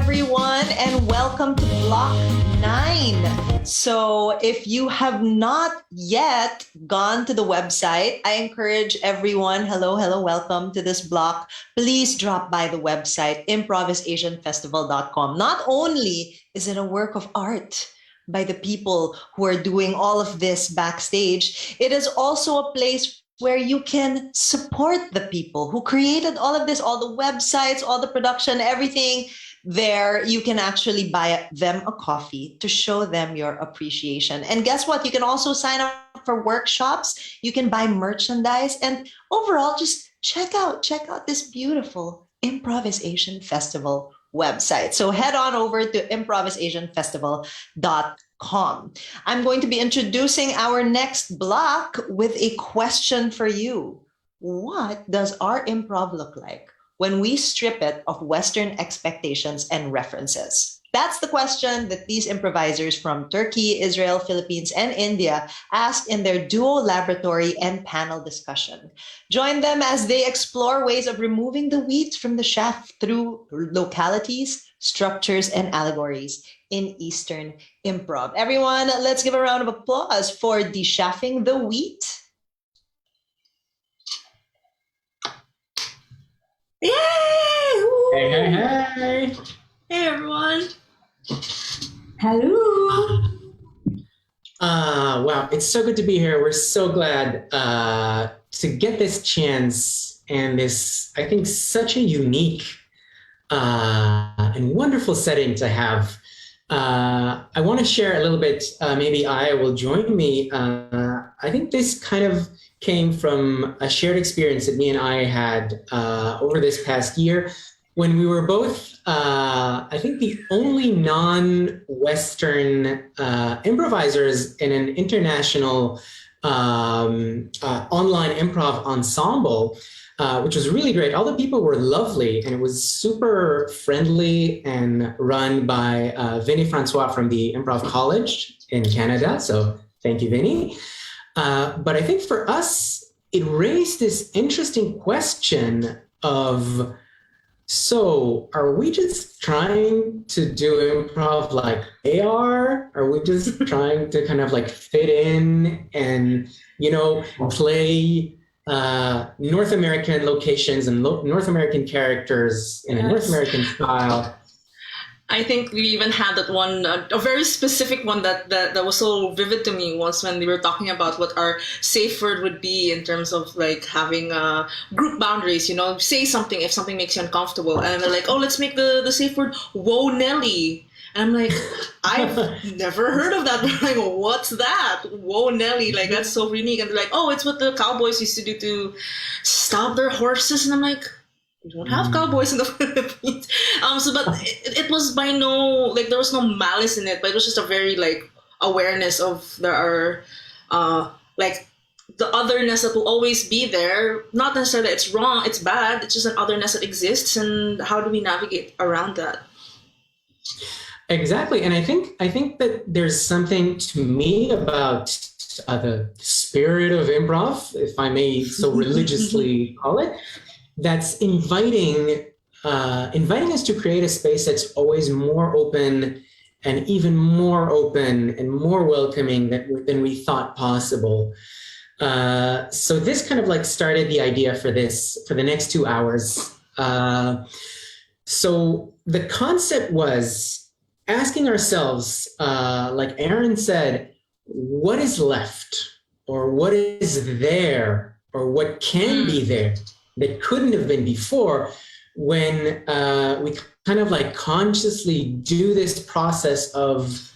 everyone, and welcome to Block 9. So if you have not yet gone to the website, I encourage everyone, hello, welcome to this block. Please drop by the website, ImprovisAsianFestival.com. Not only is it a work of art by the people who are doing all of this backstage, it is also a place where you can support the people who created all of this, all the websites, all the production, everything. There, you can actually buy them a coffee to show them your appreciation. And guess what? You can also sign up for workshops. You can buy merchandise. And overall, just check out this beautiful ImprovisAsian Festival website. So head on over to ImprovisAsianFestival.com. I'm going to be introducing our next block with a question for you. What does our improv look like when we strip it of Western expectations and references? That's the question that these improvisers from Turkey, Israel, Philippines, and India asked in their duo laboratory and panel discussion. Join them as they explore ways of removing the wheat from the chaff through localities, structures, and allegories in Eastern improv. Everyone, let's give a round of applause for Dechaffing the Wheat. Yay! Hey! Hey, everyone. Hello. Wow, it's so good to be here. We're so glad to get this chance and this, I think, such a unique and wonderful setting to have. I want to share a little bit, maybe Aya will join me. I think this kind of came from a shared experience that me and I had over this past year when we were both, I think, the only non-Western improvisers in an international online improv ensemble, which was really great. All the people were lovely, and it was super friendly and run by Vinny Francois from the Improv College in Canada. So thank you, Vinny. But I think for us, it raised this interesting question of, so are we just trying to do improv like they are? Are we just trying to kind of like fit in and, play North American locations and North American characters in a North American style? I think we even had that one, a very specific one that was so vivid to me was when we were talking about what our safe word would be in terms of like having group boundaries, say something if something makes you uncomfortable. And they're like, oh, let's make the safe word, whoa, Nelly. And I'm like, I've never heard of that. They're like, what's that? Whoa, Nelly. Like, that's so unique. And they're like, oh, it's what the cowboys used to do to stop their horses. And I'm like, we don't have cowboys in the Philippines. But it was by there was no malice in it, but it was just a very awareness of there are the otherness that will always be there. Not necessarily that it's wrong, it's bad, it's just an otherness that exists, and how do we navigate around that? Exactly. And I think that there's something to me about the spirit of improv, if I may so religiously call it, that's inviting us to create a space that's always more open and even more open and more welcoming than we thought possible. So this kind of started the idea for the next 2 hours. So the concept was asking ourselves, like Aaron said, what is left, or what is there, or what can be there that couldn't have been before, when we kind of consciously do this process of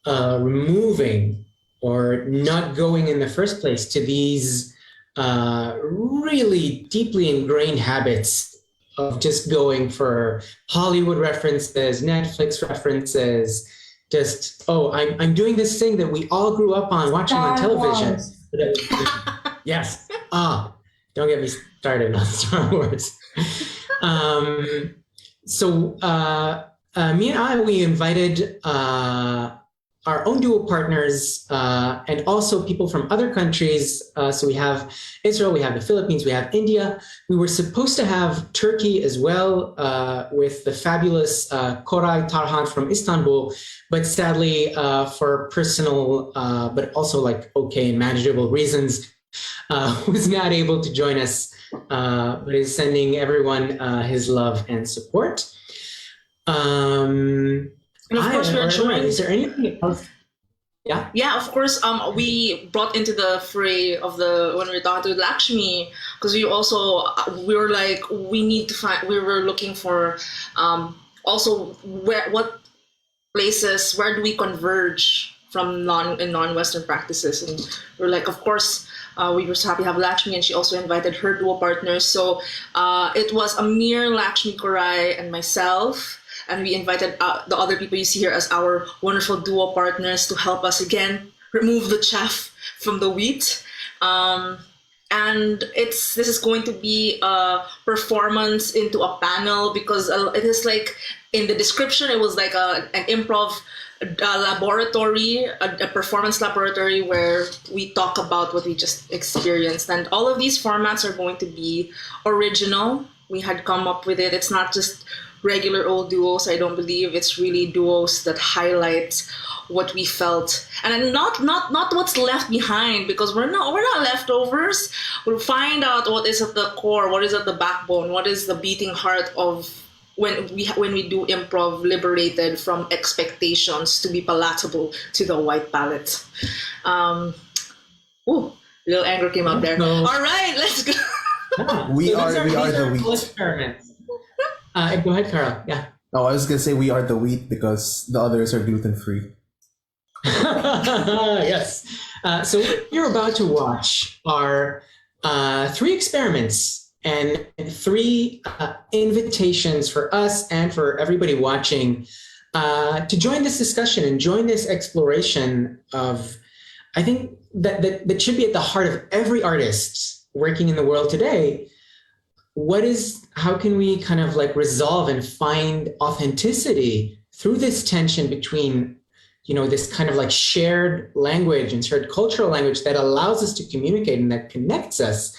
removing or not going in the first place to these really deeply ingrained habits of just going for Hollywood references, Netflix references, just, I'm doing this thing that we all grew up on watching on television. Yes. Don't get me started on Star Wars. So me and I, we invited our own duo partners and also people from other countries. So we have Israel, we have the Philippines, we have India. We were supposed to have Turkey as well with the fabulous Koray Tarhan from Istanbul, but sadly for personal but also like okay and manageable reasons, was not able to join us, but is sending everyone his love and support. And of course, we're joined. Is there anything else? Yeah. Yeah, of course. We brought into the fray of when we were talking to Lakshmi, because we were like, we need to find. We were looking for also what places, where do we converge from non-Western practices, and we're like, of course. We were so happy to have Lakshmi, and she also invited her duo partners. So it was Amir, Lakshmi, Koray, and myself. And we invited the other people you see here as our wonderful duo partners to help us again remove the chaff from the wheat. And this is going to be a performance into a panel, because it is like in the description it was like an improv laboratory, a performance laboratory where we talk about what we just experienced. And all of these formats are going to be original. We had come up with it. It's not just regular old duos. I don't believe it's really duos that highlight what we felt, and not what's left behind, because we're not leftovers. We'll find out what is at the core, what is at the backbone, what is the beating heart of when we do improv, liberated from expectations to be palatable to the white palate. Ooh, little anger came out there. No. All right, let's go. We are the wheat. Experiments. Go ahead, Carl. Yeah. Oh, I was gonna say we are the wheat because the others are gluten-free. Yes. So what you're about to watch are 3 experiments and 3 invitations for us and for everybody watching to join this discussion and join this exploration of, I think that should be at the heart of every artist working in the world today. How can we kind of like resolve and find authenticity through this tension between, this kind of like shared language and shared cultural language that allows us to communicate and that connects us,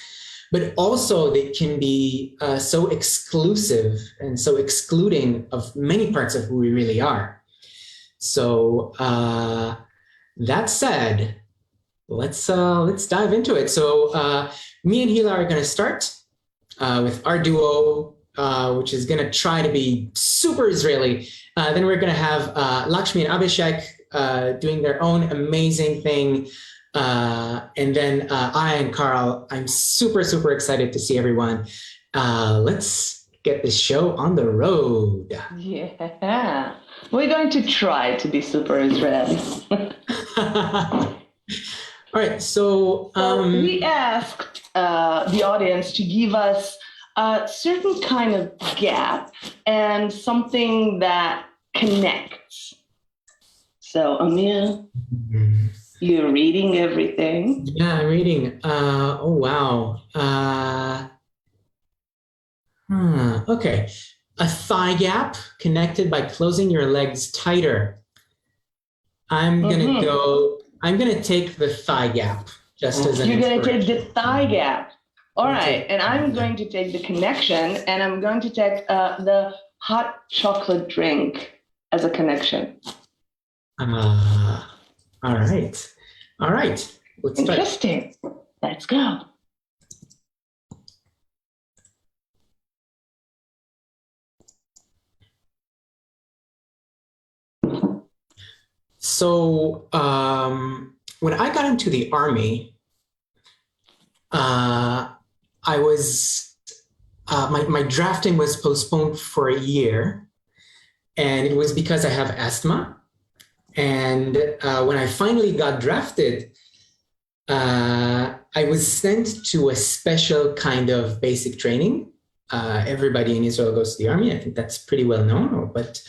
but also that can be so exclusive and so excluding of many parts of who we really are. So that said, let's dive into it. So me and Hila are going to start with our duo, which is going to try to be super Israeli. Then we're going to have Lakshmi and Abhishek doing their own amazing thing. And then I and Carl, I'm super, super excited to see everyone. Let's get this show on the road. Yeah, we're going to try to be super Israeli. All right, so we asked the audience to give us a certain kind of gap and something that connects. So, Amir, you're reading everything. Yeah, I'm reading. Oh, wow. Okay. A thigh gap connected by closing your legs tighter. I'm going to take the thigh gap just as an You're going to take inspiration. the thigh gap. All right. And I'm going to take the connection, and I'm going to take the hot chocolate drink as a connection. All right. Let's start. Interesting. Let's go. So when I got into the army, I was my drafting was postponed for a year, and it was because I have asthma. And when I finally got drafted, I was sent to a special kind of basic training. Everybody in Israel goes to the army. I think that's pretty well known. But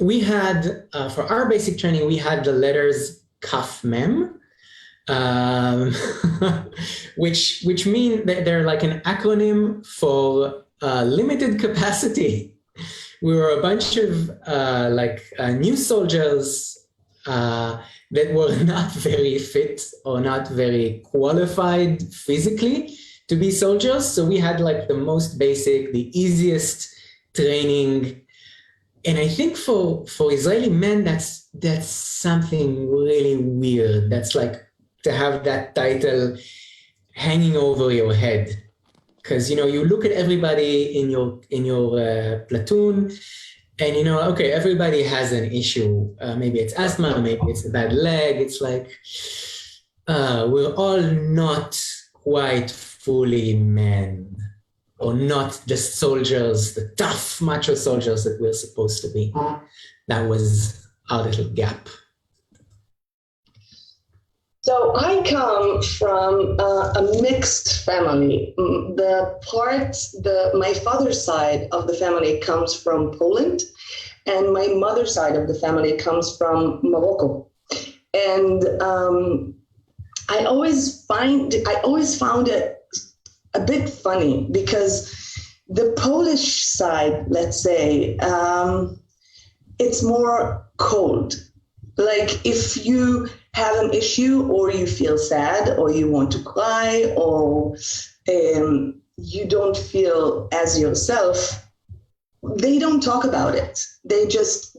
we had, for our basic training, we had the letters Kaf Mem, which mean that they're like an acronym for limited capacity. we were a bunch of new soldiers that were not very fit or not very qualified physically to be soldiers. So we had like the most basic, the easiest training. And I think for Israeli men, that's something really weird. That's like to have that title hanging over your head. Because, you look at everybody in your platoon and, okay, everybody has an issue. Maybe it's asthma, maybe it's a bad leg. It's like, we're all not quite fully men, or not the soldiers, the tough macho soldiers that we're supposed to be. That was our little gap. So I come from a mixed family. My father's side of the family comes from Poland, and my mother's side of the family comes from Morocco. And I always found it a bit funny because the Polish side, let's say, it's more cold. Like if you have an issue or you feel sad or you want to cry or you don't feel as yourself, they don't talk about it. They just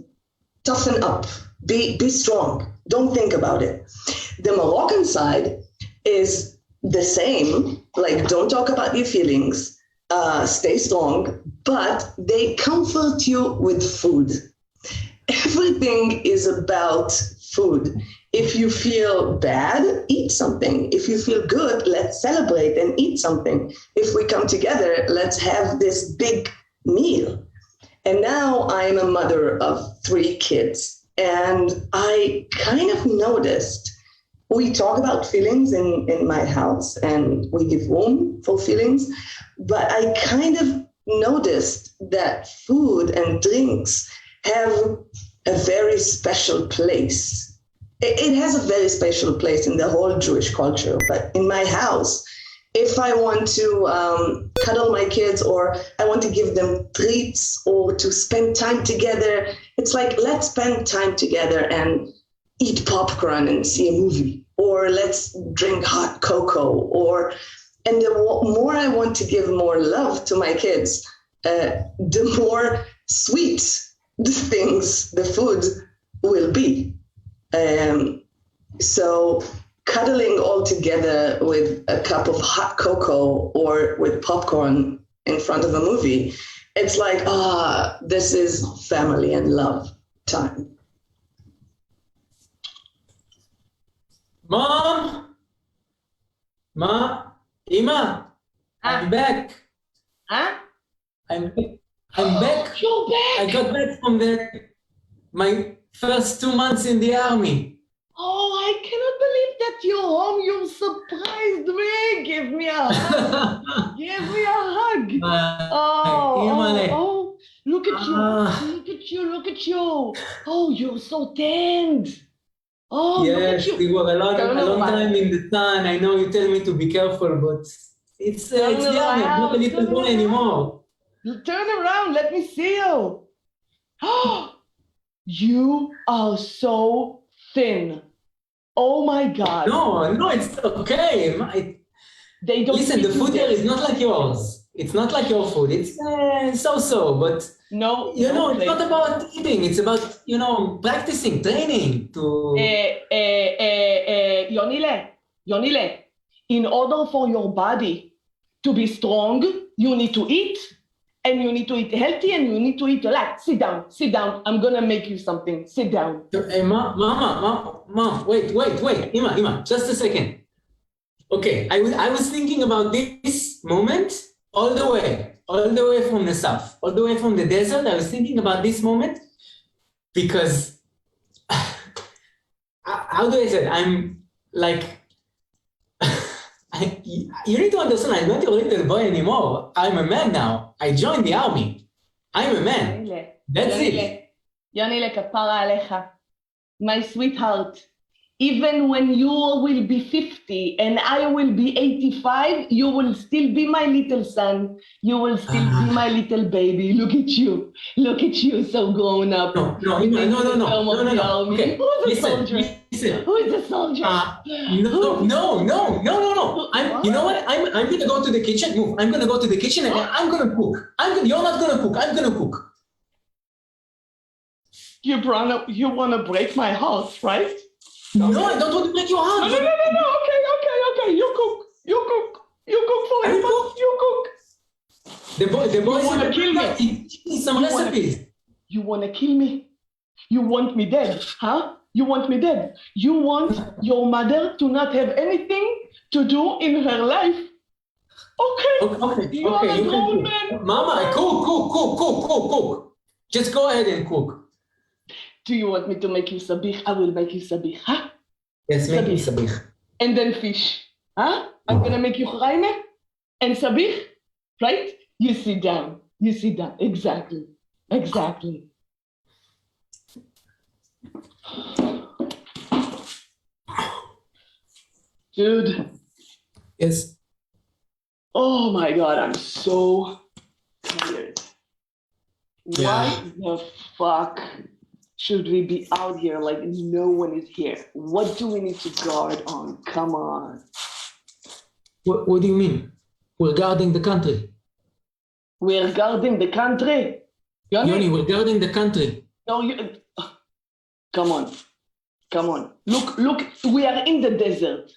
toughen up, be strong, don't think about it. The Moroccan side is the same, like don't talk about your feelings, stay strong, but they comfort you with food. Everything is about food. If you feel bad, eat something. If you feel good, let's celebrate and eat something. If we come together, let's have this big meal. And now I'm a mother of 3 kids, and I kind of noticed we talk about feelings in my house and we give room for feelings, but I kind of noticed that food and drinks have a very special place. It has a very special place in the whole Jewish culture, but in my house, if I want to cuddle my kids or I want to give them treats or to spend time together, it's like, let's spend time together and eat popcorn and see a movie, or let's drink hot cocoa, and the more I want to give more love to my kids, the more sweet the things, the food will be. So cuddling all together with a cup of hot cocoa or with popcorn in front of a movie, it's like, this is family and love time. Mom, Ima, I'm back. Huh? I'm back. You're back. I got back from my first 2 months in the army. Oh, I cannot believe that you're home. You surprised me. Give me a hug. Give me a hug. Oh, look at you. Look at you. Look at you. Oh, you're so tanned. Oh, yes, look at you. we were a long time in the sun. I know you tell me to be careful, but it's the army. I'm not a little boy anymore. Turn around. Let me see you. Oh, you are so thin. Oh my God. No, it's okay. They don't listen, the feed you food here this. is not like yours. It's not like your food. It's so-so, but no, it's not about eating. It's about, practicing, training to... Yonile, in order for your body to be strong, you need to eat, and you need to eat healthy, and you need to eat a lot. Sit down. I'm going to make you something. Sit down. Hey, Mom, wait. Ima, just a second. Okay, I was thinking about this moment all the way from the south, all the way from the desert. I was thinking about this moment because, how do I say it? I'm like, you need to understand, I'm not a little boy anymore. I'm a man now. I joined the army. I'm a man. That's it. Yonile, kapara alecha. My sweetheart, even when you will be 50 and I will be 85, you will still be my little son. You will still be my little baby. Look at you. Look at you, so grown up. No. Okay, Who's a soldier? listen. Who is a soldier? No. You know what? I'm gonna go to the kitchen. Move. I'm gonna go to the kitchen and I'm gonna cook. You're not gonna cook. I'm gonna cook. You wanna break my heart, right? No, I don't want to break your heart. No. Okay. You cook for him. You cook. The boys wanna kill me? Teach me some recipes. You wanna kill me? You want me dead, huh? You want me dead? You want your mother to not have anything to do in her life? Okay. You are a grown man. Mama, cook. Just go ahead and cook. Do you want me to make you sabich? I will make you sabich, huh? Yes, make me sabich. And then fish, huh? I'm gonna make you chayme and sabich, right? You sit down. Exactly. Dude. Yes. Oh my God, I'm so tired. Yeah. Why the fuck should we be out here like no one is here? What do we need to guard on? Come on. What do you mean? We're guarding the country. We're guarding the country. Yoni, we're guarding the country. No, come on. Look, we are in the desert.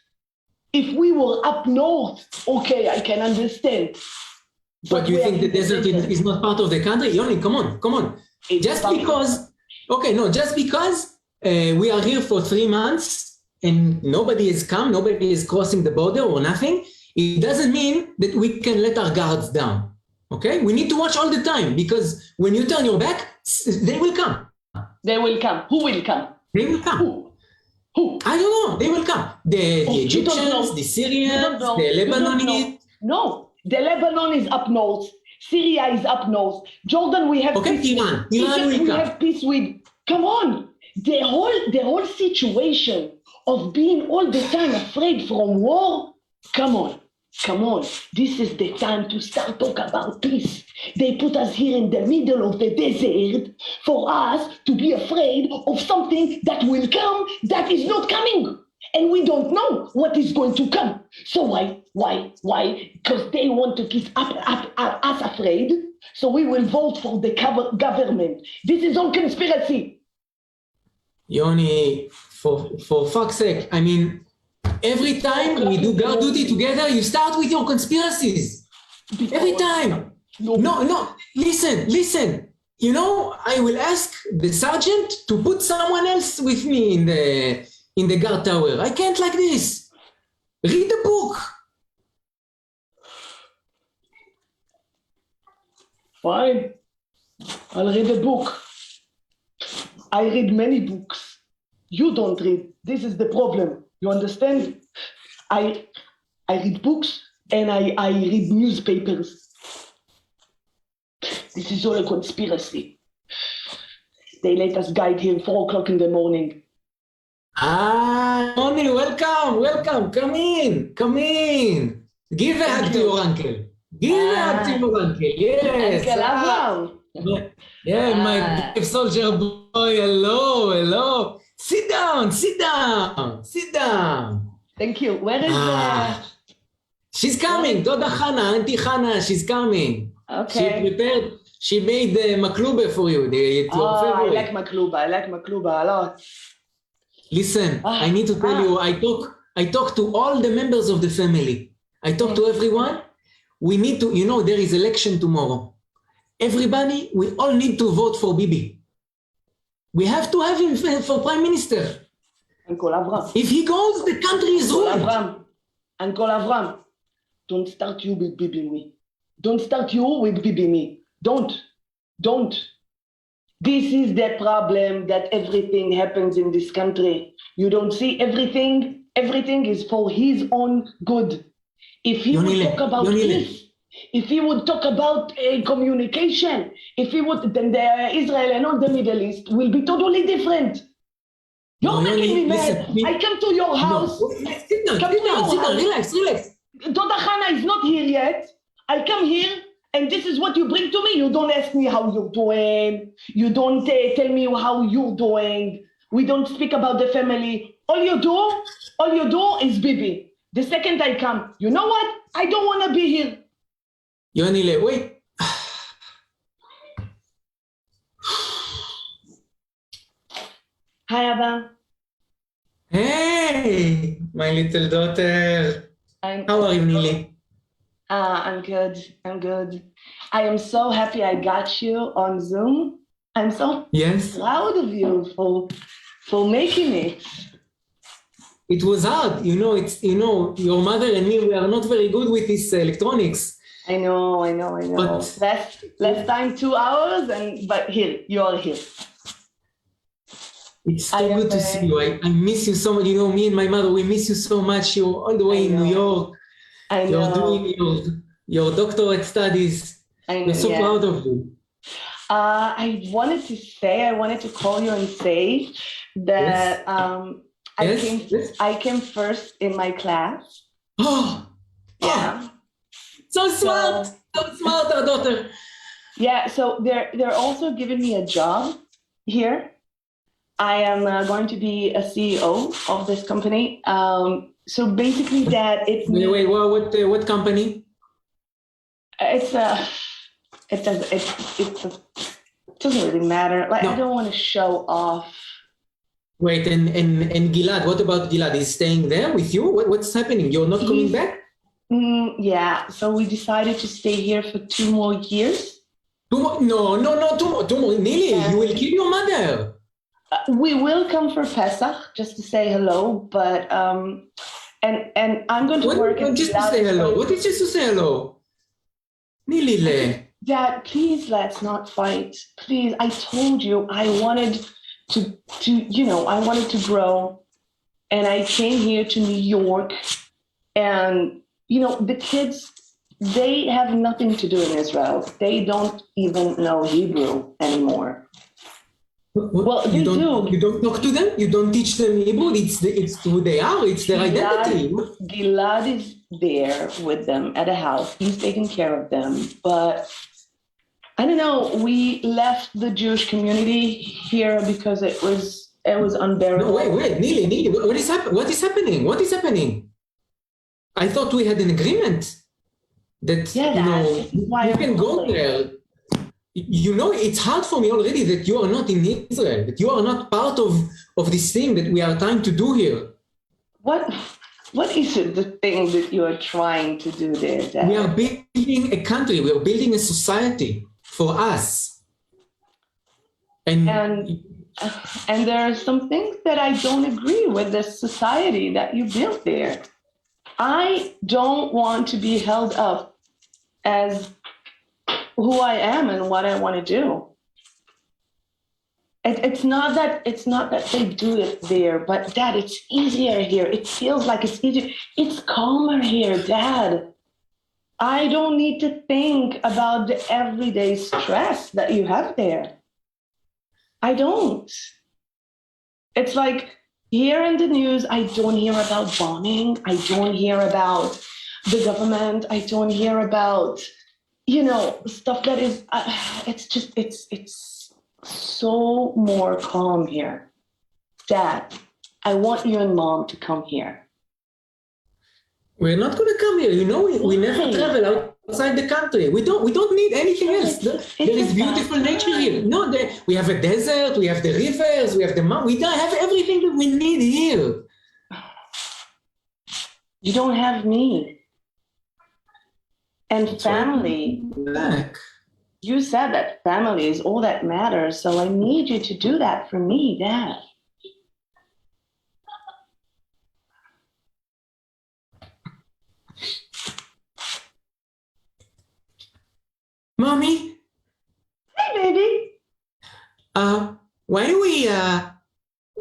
If we were up north, okay, I can understand. But you think the desert is not part of the country? Yoni, come on. Just because we are here for 3 months and nobody has come, nobody is crossing the border or nothing, it doesn't mean that we can let our guards down. Okay? We need to watch all the time because when you turn your back, they will come. They will come. Who will come? They will come. Who? I don't know. They will come. The Egyptians, the Syrians, the Lebanese. No, the Lebanon is up north. Syria is up north. Jordan, we have peace. Iran will we come. have peace with. Come on. The whole situation of being all the time afraid from war. Come on. This is the time to start talk about peace. They put us here in the middle of the desert for us to be afraid of something that will come that is not coming. And we don't know what is going to come. So why? Because they want to keep us afraid. So we will vote for the government. This is all conspiracy. Yoni, for fuck's sake, I mean, every time we do guard duty together, you start with your conspiracies. Every time. No, listen. You know, I will ask the sergeant to put someone else with me in the guard tower. I can't like this. Read the book. Fine. I'll read a book. I read many books. You don't read. This is the problem. You understand? I read books and I read newspapers. This is all a conspiracy. They let us guide here 4 o'clock in the morning. Tony, welcome. Come in. Give a hug to your uncle. Yes. Uncle Abraham. Yeah, my brave soldier boy. Hello. Sit down. Thank you. Where is She's coming. Doda Hana, Auntie Hana, she's coming. Okay. She prepared. She made the maklube for you. It's your favorite. I like makluba a lot. Listen, I need to tell you, I talk to all the members of the family. I talk to everyone. We need to, there is election tomorrow. Everybody, we all need to vote for Bibi. We have to have him for Prime Minister. Uncle Avram. If he goes, the country is ruined. Uncle Avram, don't start you with Bibi me. Don't start you with Bibi me. Don't. This is the problem that everything happens in this country. You don't see everything is for his own good. If he would talk about peace, if he would talk about communication, then the Israel and all the Middle East will be totally different. You're No, making me listen, mad. me- I come to your house. No. Sit down, Come sit to down, your sit down, house. relax, relax. Donna Hannah is not here yet. I come here, and this is what you bring to me. You don't ask me how you're doing. You don't tell me how you're doing. We don't speak about the family. All you do is Bibi. The second I come, you know what? I don't want to be here. Yonile, wait. Hi, Abba. Hey, my little daughter. How are you, Nili? I'm good. I'm good. I am so happy I got you on Zoom. I'm so Yes. proud of you for making it. It was hard. Your mother and me, we are not very good with this electronics. I know. But- Less time, 2 hours, but here, you are here. It's I so am good to see you. I miss you so much. Me and my mother, we miss you so much. You're all the way I in New know. York. I You're know. doing your doctorate studies. We're so yeah. proud of you. I wanted to call you and say that Yes. I came first in my class. Oh, Yeah. so smart. So smart, our daughter. Yeah, so they're also giving me a job here. I am going to be a CEO of this company. So basically, that it Wait, what company? it doesn't really matter. Like, No. I don't want to show off. Wait, and Gilad, what about Gilad? Is staying there with you? What's happening? You're not coming back? Yeah, so we decided to stay here for 2 more years. Two more? No, 2 more. 2 more. Nili, Yeah. you will kill your mother. We will come for Pesach just to say hello, but and I'm going to work at Just to say hello. What is just to say hello? Nili, Dad, please let's not fight. Please, I told you I wanted to I wanted to grow, and I came here to New York, and the kids, they have nothing to do in Israel. They don't even know Hebrew anymore. Well, they do. You don't talk to them? You don't teach them Hebrew? It's who they are. It's their identity. Gilad is there with them at a house. He's taking care of them. But I don't know. We left the Jewish community here because it was unbearable. No, wait, Nili, what is happening? What is happening? I thought we had an agreement that this is why you I'm can go calling. there. It's hard for me already that you are not in Israel, that you are not part of this thing that we are trying to do here. What is it, the thing that you are trying to do there, Dad? We are building a country, we are building a society for us. And there are some things that I don't agree with this society that you built there. I don't want to be held up as who I am and what I want to do. It's not that they do it there, but Dad, it's easier here. It feels like it's easier. It's calmer here, Dad. I don't need to think about the everyday stress that you have there. I don't. It's like here in the news, I don't hear about bombing. I don't hear about the government. I don't hear about stuff that is, it's so more calm here. Dad, I want you and Mom to come here. we're not going to come here. We never travel outside the country. We don't need anything else. There is beautiful nature here. No, we have a desert, we have the rivers, we have the mountains. We don't have everything that we need here. You don't have me. And family. Back. You said that family is all that matters, so I need you to do that for me, Dad. Mommy, Hey, baby. why do we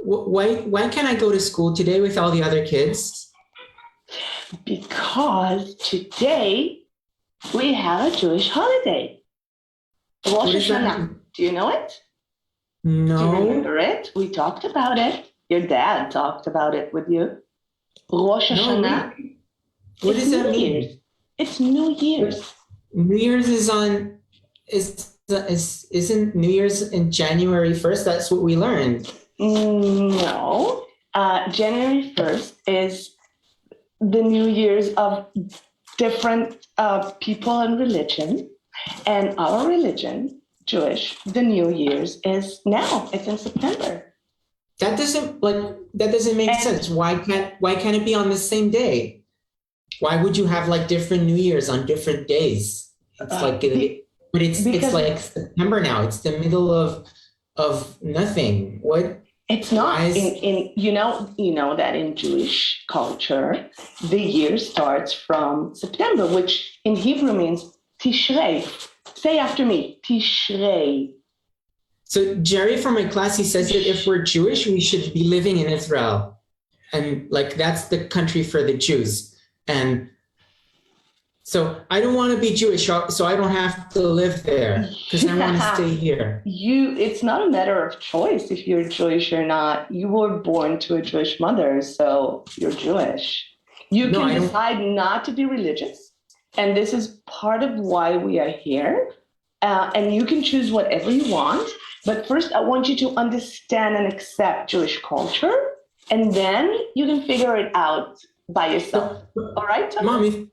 why can't I go to school today with all the other kids? Because today we have a Jewish holiday. Rosh What is that? Hashanah. Do you know it? No. Do you remember it? We talked about it Your dad talked about it with you. Rosh Hashanah. What does that mean? Year's. It's New Year's. New Year's isn't New Year's in January 1st? That's what we learned. No. January 1st is the New Year's of different people and religion. And our religion, Jewish, the New Year's is now. It's in September. That doesn't make sense. Why can't it be on the same day? Why would you have like different New Year's on different days? It's like September now. It's the middle of nothing. What? It's not. You know that in Jewish culture, the year starts from September, which in Hebrew means Tishrei. Say after me, Tishrei. So Jerry from my class, he says that if we're Jewish, we should be living in Israel. And like, that's the country for the Jews. And so I don't want to be Jewish, so I don't have to live there because I want to stay here. It's not a matter of choice if you're Jewish or not. You were born to a Jewish mother, so you're Jewish. You can decide not to be religious. And this is part of why we are here. And you can choose whatever you want. But first, I want you to understand and accept Jewish culture. And then you can figure it out by yourself. All right, Tom? Mom,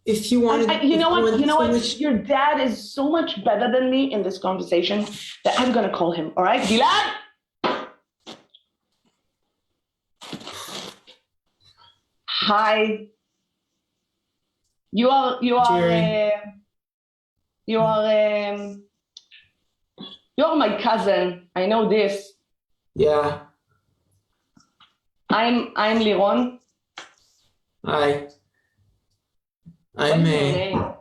if you want to... You know what? Your dad is so much better than me in this conversation that I'm going to call him. All right? Gilad? Hi. You're my cousin. I know this. Yeah. I'm Liron. Hi. What's your name?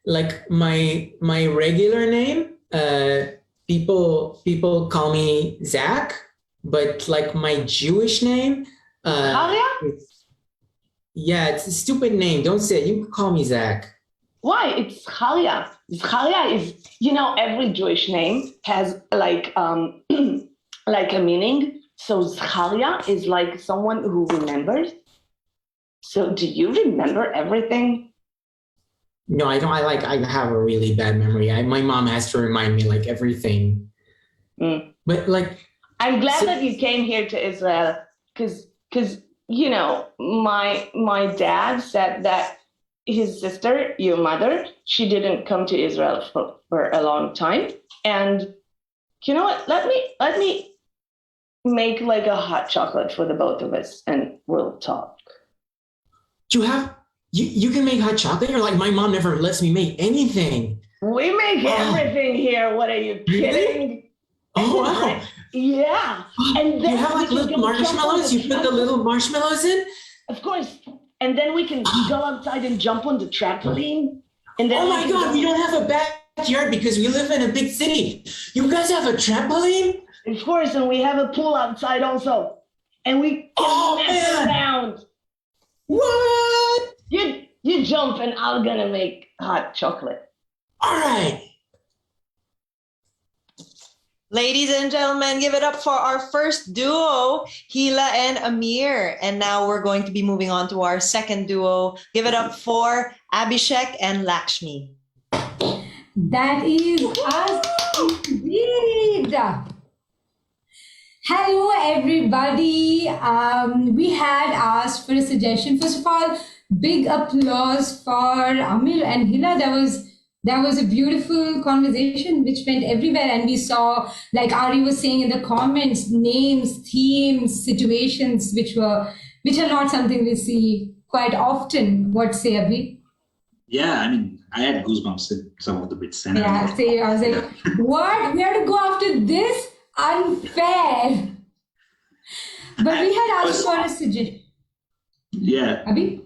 Like my regular name, people call me Zach, but like my Jewish name, yeah, it's a stupid name. Don't say it. You can call me Zach. Why? It's Charia. Charia is, every Jewish name has like like a meaning. So Zacharia is like someone who remembers. So do you remember everything? No, I don't. I have a really bad memory. My mom has to remind me like everything. But like, I'm glad that you came here to Israel because my dad said that his sister, your mother, she didn't come to Israel for a long time. And you know what? Let me make like a hot chocolate for the both of us and we'll talk. You can make hot chocolate? You're like, my mom never lets me make anything. We make everything here. What are you kidding? Really? Oh, wow. Yeah. And then you have like little marshmallows? You put the little marshmallows in? Of course. And then we can go outside and jump on the trampoline. And then oh my God, we don't have a backyard because we live in a big city. You guys have a trampoline? Of course, and we have a pool outside also. And we can mess around. What? You jump and I'm gonna make hot chocolate. All right. Ladies and gentlemen, give it up for our first duo, Hila and Amir. And now we're going to be moving on to our second duo. Give it up for Abhishek and Lakshmi. That is us indeed. Hello, everybody. We had asked for a suggestion. First of all, big applause for Amir and Hila. That was a beautiful conversation which went everywhere, and we saw, like Ari was saying in the comments, names, themes, situations which are not something we see quite often. What say, Abhi? Yeah, I mean, I had goosebumps in some of the bits. And I was like, what? We have to go after this? Unfair. But we had asked for a suggestion. Yeah. Abhi?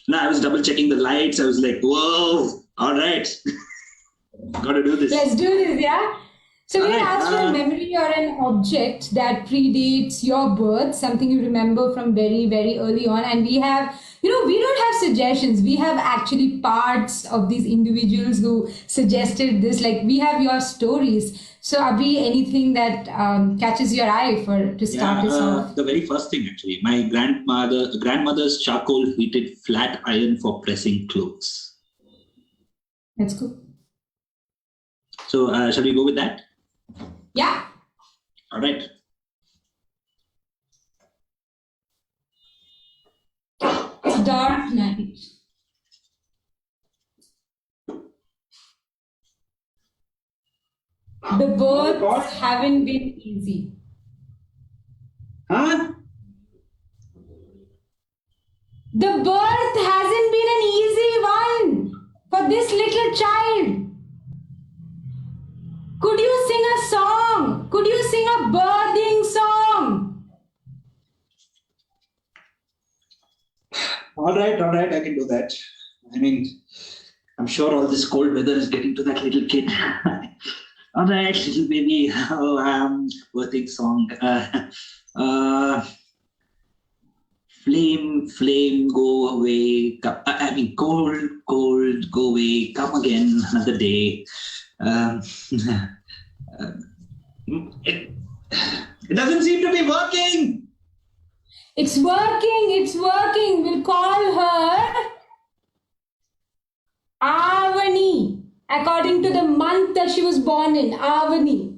No, I was double checking the lights. I was like, whoa, all right. Got to do this. Let's do this, yeah? So we had asked for a memory or an object that predates your birth, something you remember from very, very early on. And we have We don't have suggestions. We have actually parts of these individuals who suggested this. Like, we have your stories. So, Abhi, anything that catches your eye to start us off? The very first thing, actually, my grandmother's charcoal heated flat iron for pressing clothes. That's cool. So, shall we go with that? Yeah. All right. It's dark night. The births haven't been easy. Huh? The birth hasn't been an easy one for this little child. Could you sing a song? Could you sing a birthing song? All right, I can do that. I mean, I'm sure all this cold weather is getting to that little kid. All right, little baby. Birthing song. Flame, go away. Cold, go away. Come again another day. It doesn't seem to be working. It's working. We'll call her Avani, according to the month that she was born in. Avani.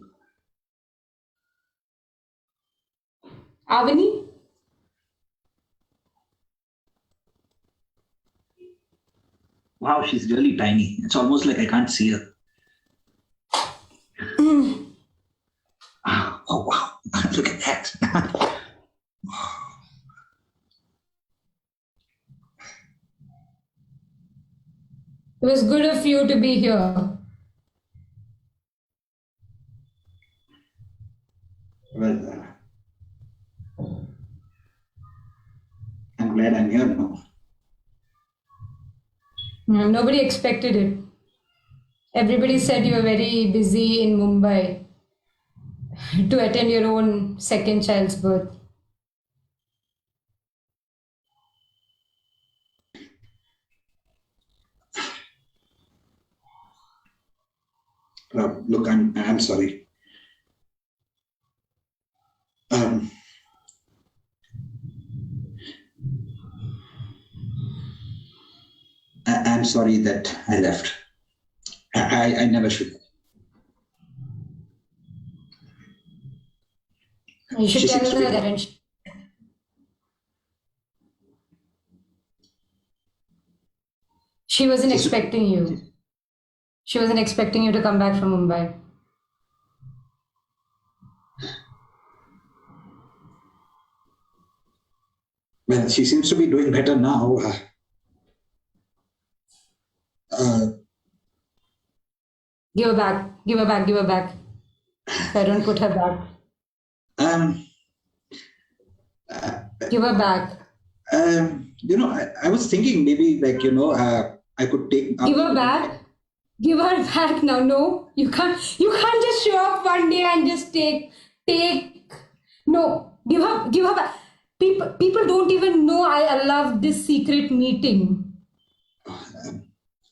Wow, she's really tiny. It's almost like I can't see her. Oh, wow. Look at that. It was good of you to be here. Well, I'm glad I'm here now. Nobody expected it. Everybody said you were very busy in Mumbai to attend your own second child's birth. Look, I'm sorry. I'm sorry that I left. I never should. You should She tell seems to her be- that. She wasn't expecting you. She wasn't expecting you to come back from Mumbai. Well, she seems to be doing better now. Give her back. Give her back. Give her back. If I don't put her back. Give her back. I was thinking maybe I could take. Give her back. Give her back now. No, you can't. You can't just show up one day and just take. No, give her back. People don't even know I love this secret meeting.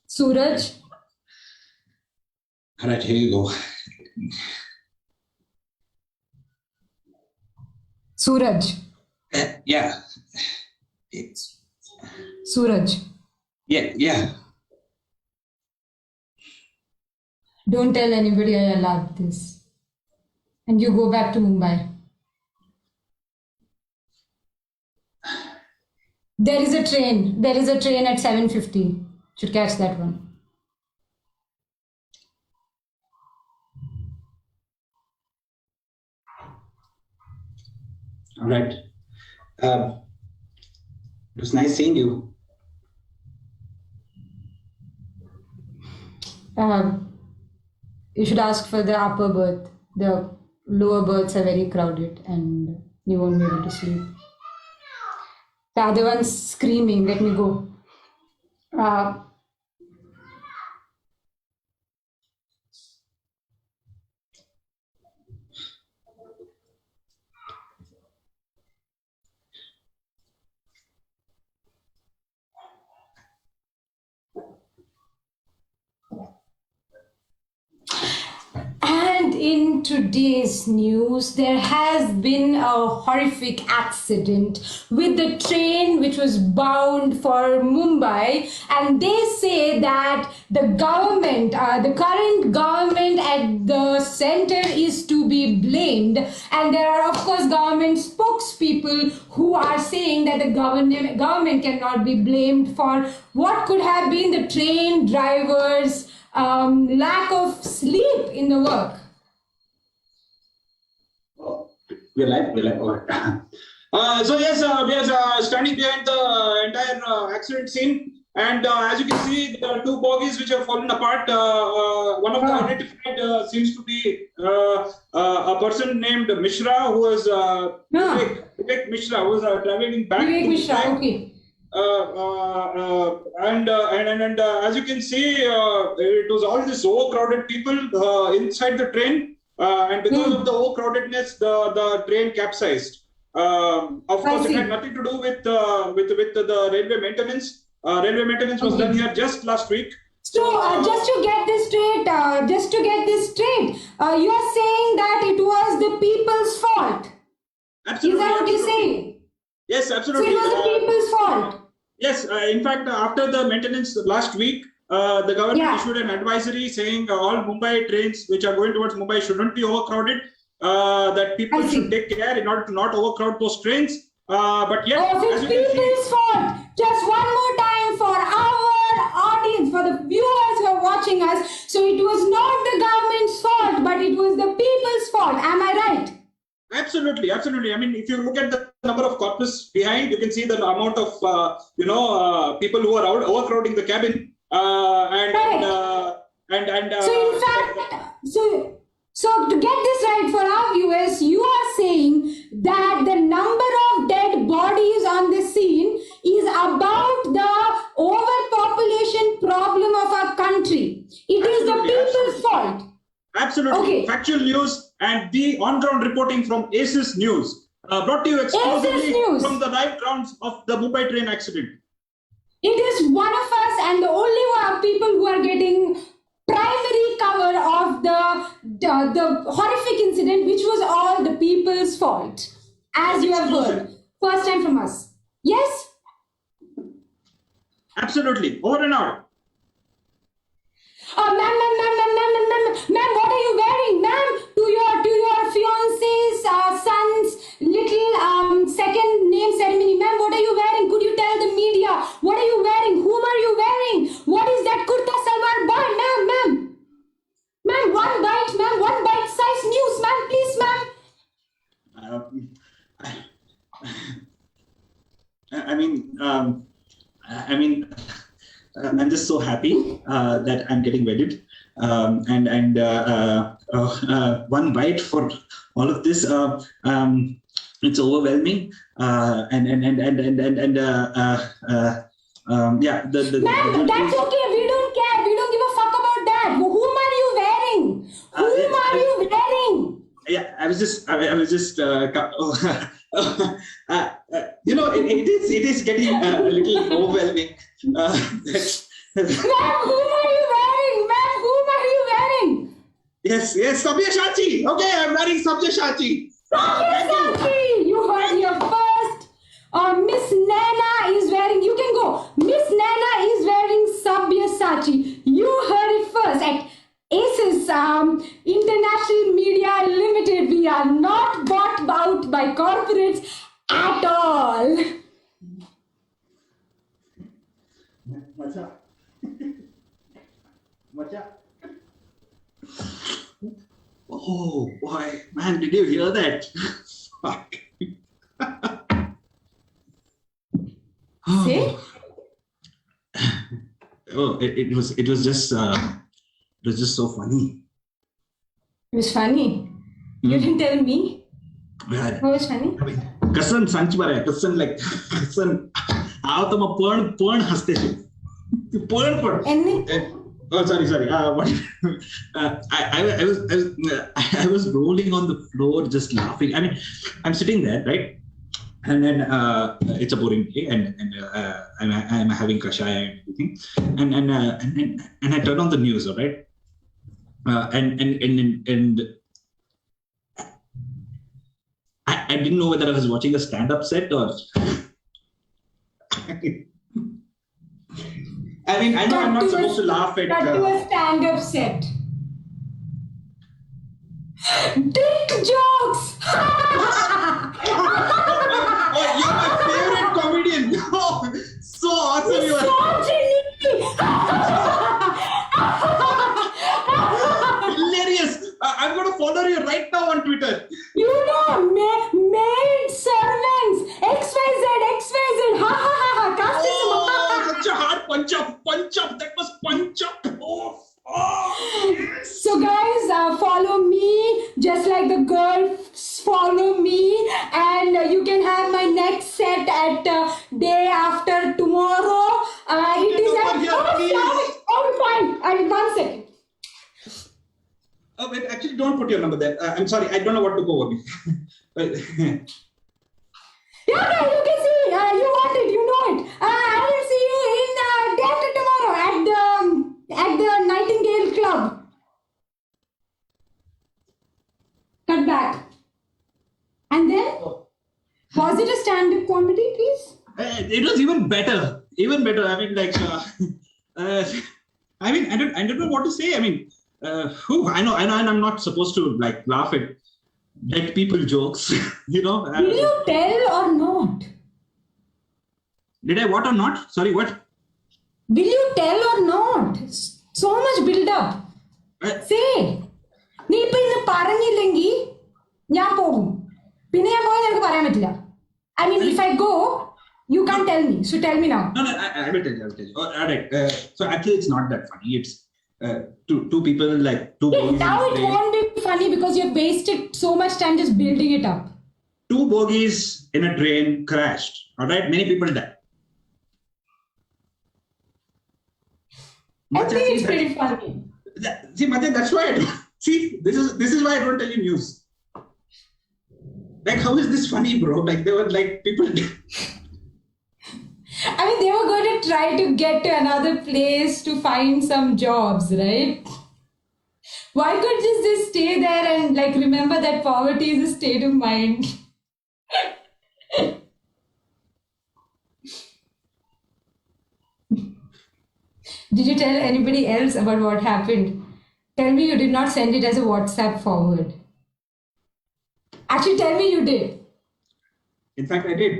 Suraj. All right, here you go. Suraj. Yeah. Suraj. Yeah. Don't tell anybody I allowed this. And you go back to Mumbai. There is a train. There is a train at 7:50. Should catch that one. All right. It was nice seeing you. You should ask for the upper berth. The lower berths are very crowded and you won't be able to sleep. The other one's screaming, let me go. in today's news, there has been a horrific accident with the train which was bound for Mumbai, and they say that the government, the current government at the center is to be blamed, and there are of course government spokespeople who are saying that the government cannot be blamed for what could have been the train drivers' lack of sleep in the work. We're live. All right. So yes, we are standing behind the entire accident scene, and as you can see, there are two bogies which have fallen apart. One of the identified seems to be a person named Mishra, who was Vivek Mishra, who was traveling back. Vivek Mishra, okay. And as you can see, it was all this overcrowded people inside the train, and because of the overcrowdedness, the train capsized. Of course, it had nothing to do with the railway maintenance. Railway maintenance was done here just last week. So just to get this straight, you are saying that it was the people's fault. Absolutely. Is that what you're saying? Yes, absolutely. So it was the people's fault. Yes, in fact, after the maintenance last week, the government issued an advisory saying all Mumbai trains which are going towards Mumbai shouldn't be overcrowded, that people should take care in order to not overcrowd those trains. But yet, so it's people's fault. Just one more time for our audience, for the viewers who are watching us. So it was not the government's fault, but it was the people's fault. Am I right? Absolutely. I mean, if you look at the number of corpus behind, you can see the amount of people who are overcrowding the cabin. So in fact, so to get this right for our viewers, you are saying that the number of dead bodies on the scene is about the overpopulation problem of our country. It is the people's fault. Absolutely. Okay. Factual news and the on-ground reporting from ACES News, brought to you exclusively from the live grounds of the Mumbai train accident. It is one of us and the only people who are getting primary cover of the horrific incident, which was all the people's fault, as you have heard. First time from us. Yes? Absolutely. Over and out. Ma'am, what are you wearing? Ma'am, to your fiance's son's little second name ceremony. Ma'am, what are you wearing? Could you tell the media? What are you wearing? Whom are you wearing? What is that kurta salwar bar? Ma'am, one bite size news, ma'am, please, ma'am. I'm just so happy that I'm getting wedded, and one bite for all of this. It's overwhelming, Ma'am, that's okay. We don't care. We don't give a fuck about that. Whom are you wearing? Yeah, I was just. It is getting a little overwhelming. Ma'am, whom are you wearing? Yes, Sabyasachi. Okay, I'm wearing Sabyasachi. Sabyasachi, you heard here first. Miss Nana is wearing. You can go. Miss Nana is wearing Sabyasachi. You heard it first at ACES International Media Limited. We are not bought out by corporates at all. Oh boy, man, did you hear that? Fuck. See? Oh, it was just so funny. It was funny. You didn't tell me. What was funny? Kasan sanch mara, kasan. Aao tama porn haste se. Porn. Oh, sorry. What? I was rolling on the floor, just laughing. I mean, I'm sitting there, right? And then it's a boring day, and I'm having kashaya and everything, and I turn on the news, all right? And I didn't know whether I was watching a stand-up set or. I mean, I know I'm not supposed to laugh at. Cut to a stand-up set. Dick jokes! Oh, you're my favorite comedian. Oh, so awesome you are. Hilarious. I'm going to follow you right now on Twitter. You know, maid servants, XYZ, ha ha ha ha, casteism. Oh, such a hard punch up. That was punch up. Oh, yes. So guys, follow me, just like the girls follow me, and you can have my next set at day after tomorrow. It is at fine. 1 second. Oh, wait, actually, don't put your number there. I'm sorry, I don't know what to go over. Yeah, you can see. You want it, you know it. I will see you in day after tomorrow at the Nightingale Club. Cut back. And then, was it a stand-up comedy, please? It was even better. Even better. I mean, like, I don't know what to say. I mean, I know, and I'm not supposed to like laugh at dead people jokes, you know. Did you tell or not? Did I what or not? Sorry, what? Will you tell or not? So much build up. Say. നീ ഇപ്പൊ ഇന്ന് പറഞ്ഞില്ലെങ്കിൽ ഞാൻ പോകും പിന്നെ ഞാൻ പോയാൽ നിനക്ക് പറയാൻ പറ്റില്ല I mean if I go you can't tell me so tell me now. No, I will tell you. Oh, all right. So actually it's not that funny. It's two people like two bogies. Now it won't be funny because you've wasted so much time just building it up. Two bogies in a train crashed. All right, many people died. I think it's pretty funny. See, Madhya, that's why. See, this is why I don't tell you news. Like, how is this funny, bro? Like, they were like people. I mean, they were going to try to get to another place to find some jobs, right? Why could just they stay there and like remember that poverty is a state of mind? Did you tell anybody else about what happened? Tell me you did not send it as a WhatsApp forward. Actually, tell me you did. In fact, I did.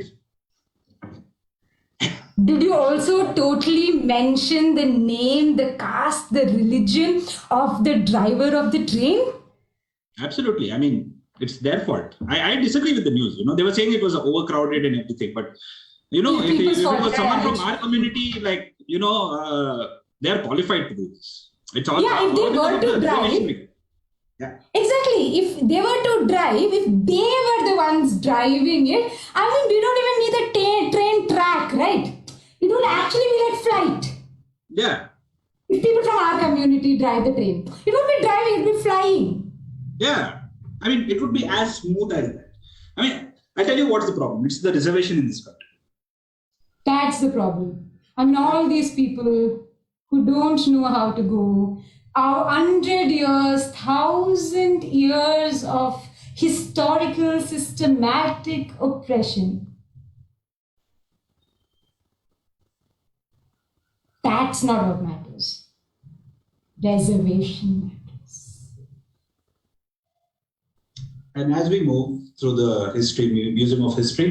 Did you also totally mention the name, the caste, the religion of the driver of the train? Absolutely. I mean, it's their fault. I disagree with the news. You know, they were saying it was overcrowded and everything, but you know, if it was someone from our community, like you know, they're qualified to do this. It's all if they were to drive. Yeah. Exactly. If they were to drive, if they were the ones driving it, I mean, we don't even need a train track, right? It would actually be like flight. Yeah. If people from our community drive the train, it would be driving, it would be flying. Yeah. I mean, it would be as smooth as that. I mean, I tell you what's the problem. It's the reservation in this country. That's the problem. I mean, all these people who don't know how to go, our 100 years, 1,000 years of historical, systematic oppression. That's not what matters. Reservation matters. And as we move through the Museum of History,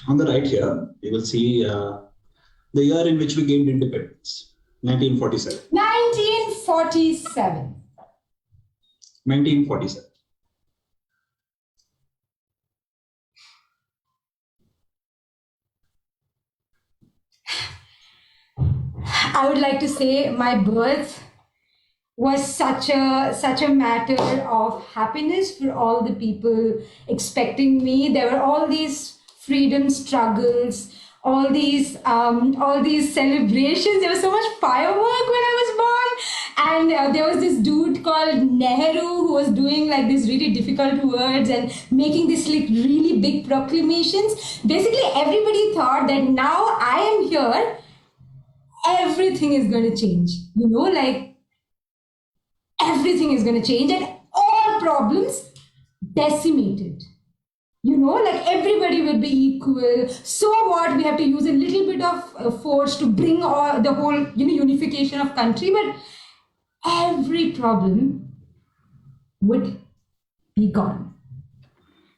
on the right here, you will see the year in which we gained independence, 1947. 1947. 1947. I would like to say my birth was such a matter of happiness for all the people expecting me. There were all these freedom struggles, all these celebrations. There was so much firework when I was born, and there was this dude called Nehru who was doing like these really difficult words and making these like really big proclamations. Basically, everybody thought that now I am here, everything is going to change. You know, like everything is going to change and all problems decimated. like everybody will be equal. So what? We have to use a little bit of force to bring the whole, unification of country. But every problem would be gone.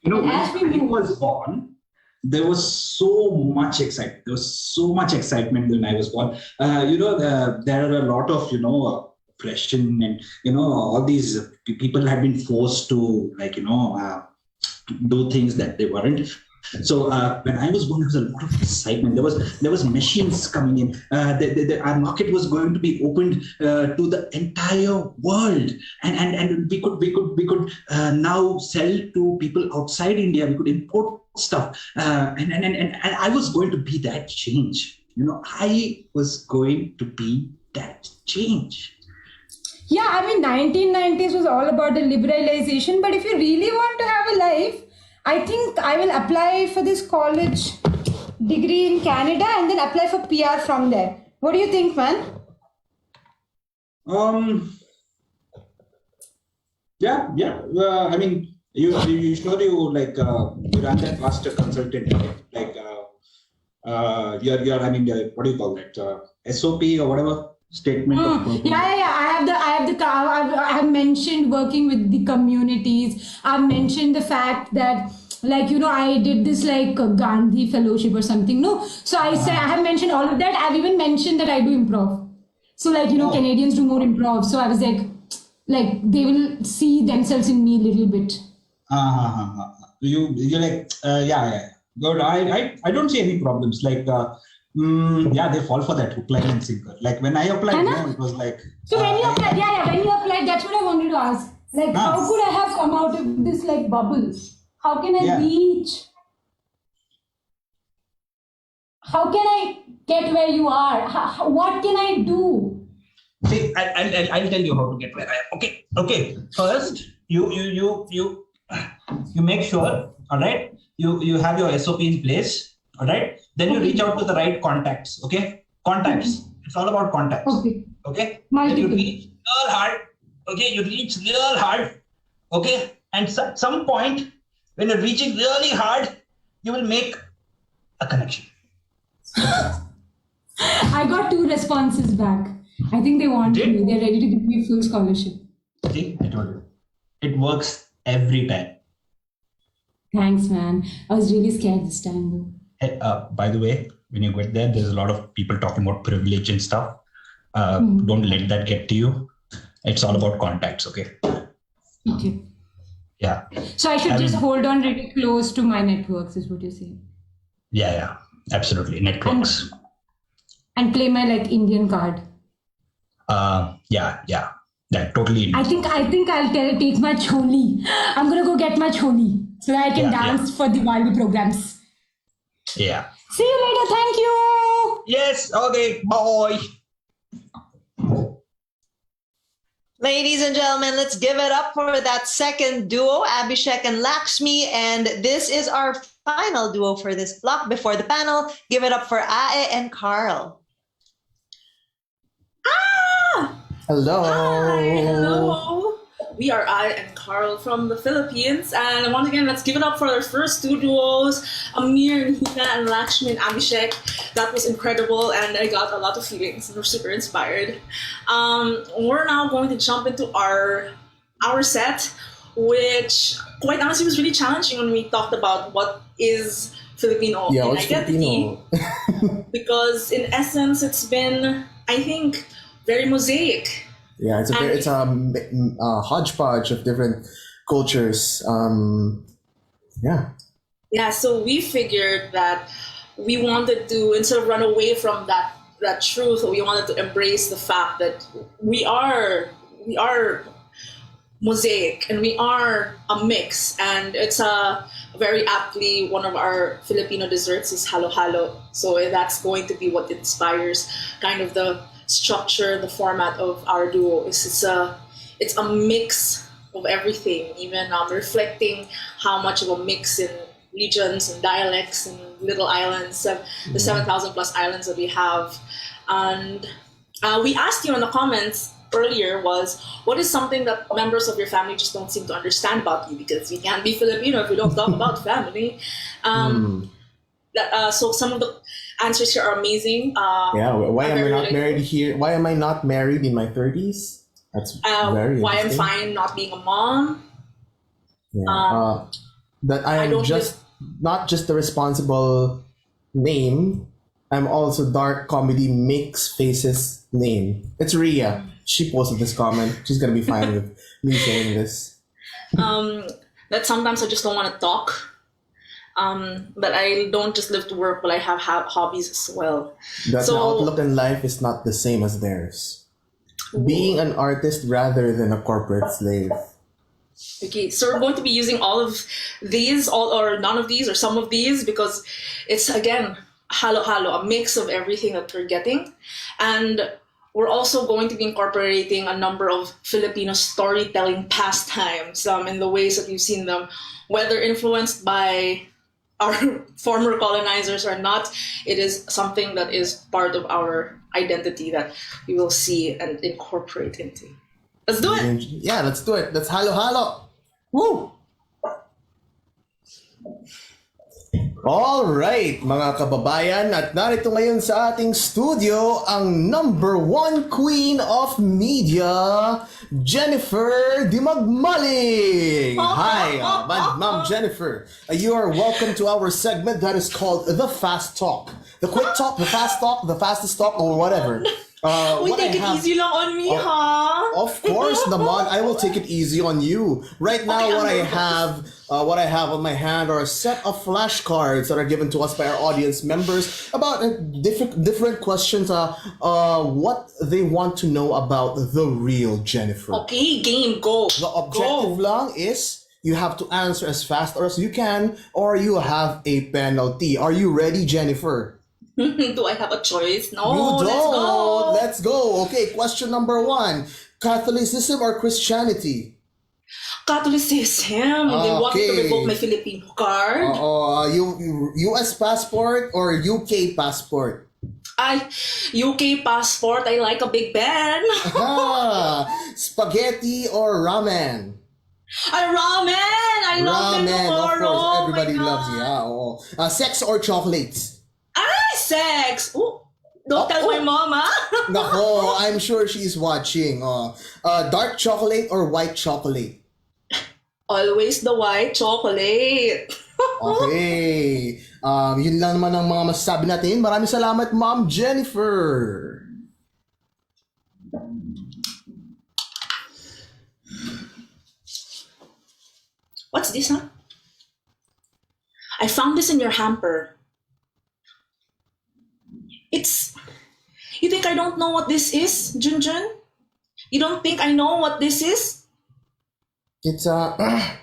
When As we I move- was born, there was so much excitement. There was so much excitement when I was born. There are a lot of, oppression and, all these people had been forced to do things that they weren't. So when I was born, there was a lot of excitement. There was machines coming in. Our market was going to be opened to the entire world, and we could now sell to people outside India. We could import stuff, and I was going to be that change. I was going to be that change. Yeah, 1990s was all about the liberalization. But if you really want to have a life, I think I will apply for this college degree in Canada and then apply for PR from there. What do you think, man? Yeah. You ran that master consultant, right? What do you call that? SOP or whatever statement of purpose. I have mentioned working with the communities. I've mentioned the fact that I did this Gandhi fellowship or something. No, so I have mentioned all of that. I've even mentioned that I do improv. So Canadians do more improv. So I was they will see themselves in me a little bit. You're yeah. Good. I don't see any problems. They fall for that hook, line, and sinker. Like when I applied, it was like. So when you applied, when you applied, that's what I wanted to ask. How could I have come out of this bubble? How can I reach? How can I get where you are? What can I do? See, I'll tell you how to get where I am. Okay. First, you make sure, all right. You have your SOP in place, all right. Then you reach out to the right contacts. Okay, contacts. Okay. It's all about contacts. Okay. Then you reach real hard. Okay, you reach real hard. Okay, and at some point when you're reaching really hard, you will make a connection. I got 2 responses back. I think they want me. They're ready to give me full scholarship. See, I told you. It works every time. Thanks, man. I was really scared this time, though. Hey, by the way, when you get there, there's a lot of people talking about privilege and stuff. Don't let that get to you. It's all about contacts, okay? Okay. Yeah. So I should just hold on really close to my networks, is what you're saying? Yeah. Absolutely. Networks. And play my Indian card. Yeah. That totally. I think I'll take my choli. I'm gonna go get my choli so that I can dance for Diwali programs. Yeah. See you later. Thank you. Yes. Okay. Bye. Ladies and gentlemen, let's give it up for that second duo, Abhishek and Lakshmi. And this is our final duo for this block. Before the panel, give it up for Ae and Carl. Hello. Hi, hello. We are I and Carl from the Philippines, and once again, let's give it up for our first 2 duos, Amir and Hina and Lakshmi and Abhishek. That was incredible, and I got a lot of feelings. We're super inspired. We're now going to jump into our set, which quite honestly was really challenging when we talked about what is Filipino in identity. Because in essence, it's been, I think, very mosaic. Yeah, it's a hodgepodge of different cultures. Yeah, so we figured that we wanted to, instead of run away from that truth, we wanted to embrace the fact that we are mosaic and we are a mix. And it's very aptly, one of our Filipino desserts is halo-halo. So that's going to be what inspires kind of the structure, the format of our duo. It's a mix of everything, even reflecting how much of a mix in regions and dialects and little islands, the 7,000 plus islands that we have. And we asked you in the comments, earlier was, what is something that members of your family just don't seem to understand about you? Because we can't be Filipino if we don't talk about family. So some of the answers here are amazing. Why am I not relatable. married here? Why am I not married in my 30s? That's very why I'm interesting. fine not being a mom. That I am don't just not just the responsible name. I'm also dark comedy mix faces name. It's Ria. She posted this comment. She's gonna be fine with me saying this. That sometimes I just don't want to talk. But I don't just live to work, but I have hobbies as well. That my outlook in life is not the same as theirs. Being an artist rather than a corporate slave. Okay, so we're going to be using all of these, or none of these, or some of these, because it's, again, halo-halo, a mix of everything that we're getting. And we're also going to be incorporating a number of Filipino storytelling pastimes in the ways that you've seen them, whether influenced by our former colonizers or not. It is something that is part of our identity that we will see and incorporate into. Let's do it! Yeah, let's do it. Let's halo-halo. Woo! All right, mga kababayan, at narito ngayon sa ating studio ang #1 queen of media, Jennifer Dimagmaling. Hi, Ma'am Jennifer. You are welcome to our segment that is called The Fast Talk. The quick talk, the fast talk, the fastest talk, or whatever. Take it easy lang on me, ha? Of course, naman. I will take it easy on you. Right now, what I have on my hand are a set of flashcards that are given to us by our audience members about different questions. What they want to know about the real Jennifer. Okay, game, go. The objective lang is you have to answer as fast as you can, or you have a penalty. Are you ready, Jennifer? Do I have a choice? No, You don't. let's go. Let's go. Okay, question #1. Catholicism or Christianity? Catholicism. They want me to revoke my Filipino card. US passport or UK passport? UK passport. I like a Big Ben. Spaghetti or ramen? Ramen. I love Ramen, of Ramen. course. Everybody loves it. Sex or chocolates? Sex. Ooh, don't tell my mama. Nako, I'm sure she's watching. Dark chocolate or white chocolate? Always the white chocolate. Okay. Yun lang naman ang mga masasabi natin. Maraming salamat, Ma'am Jennifer. What's this, huh? I found this in your hamper. You think I don't know what this is, Junjun? You don't think I know what this is? It's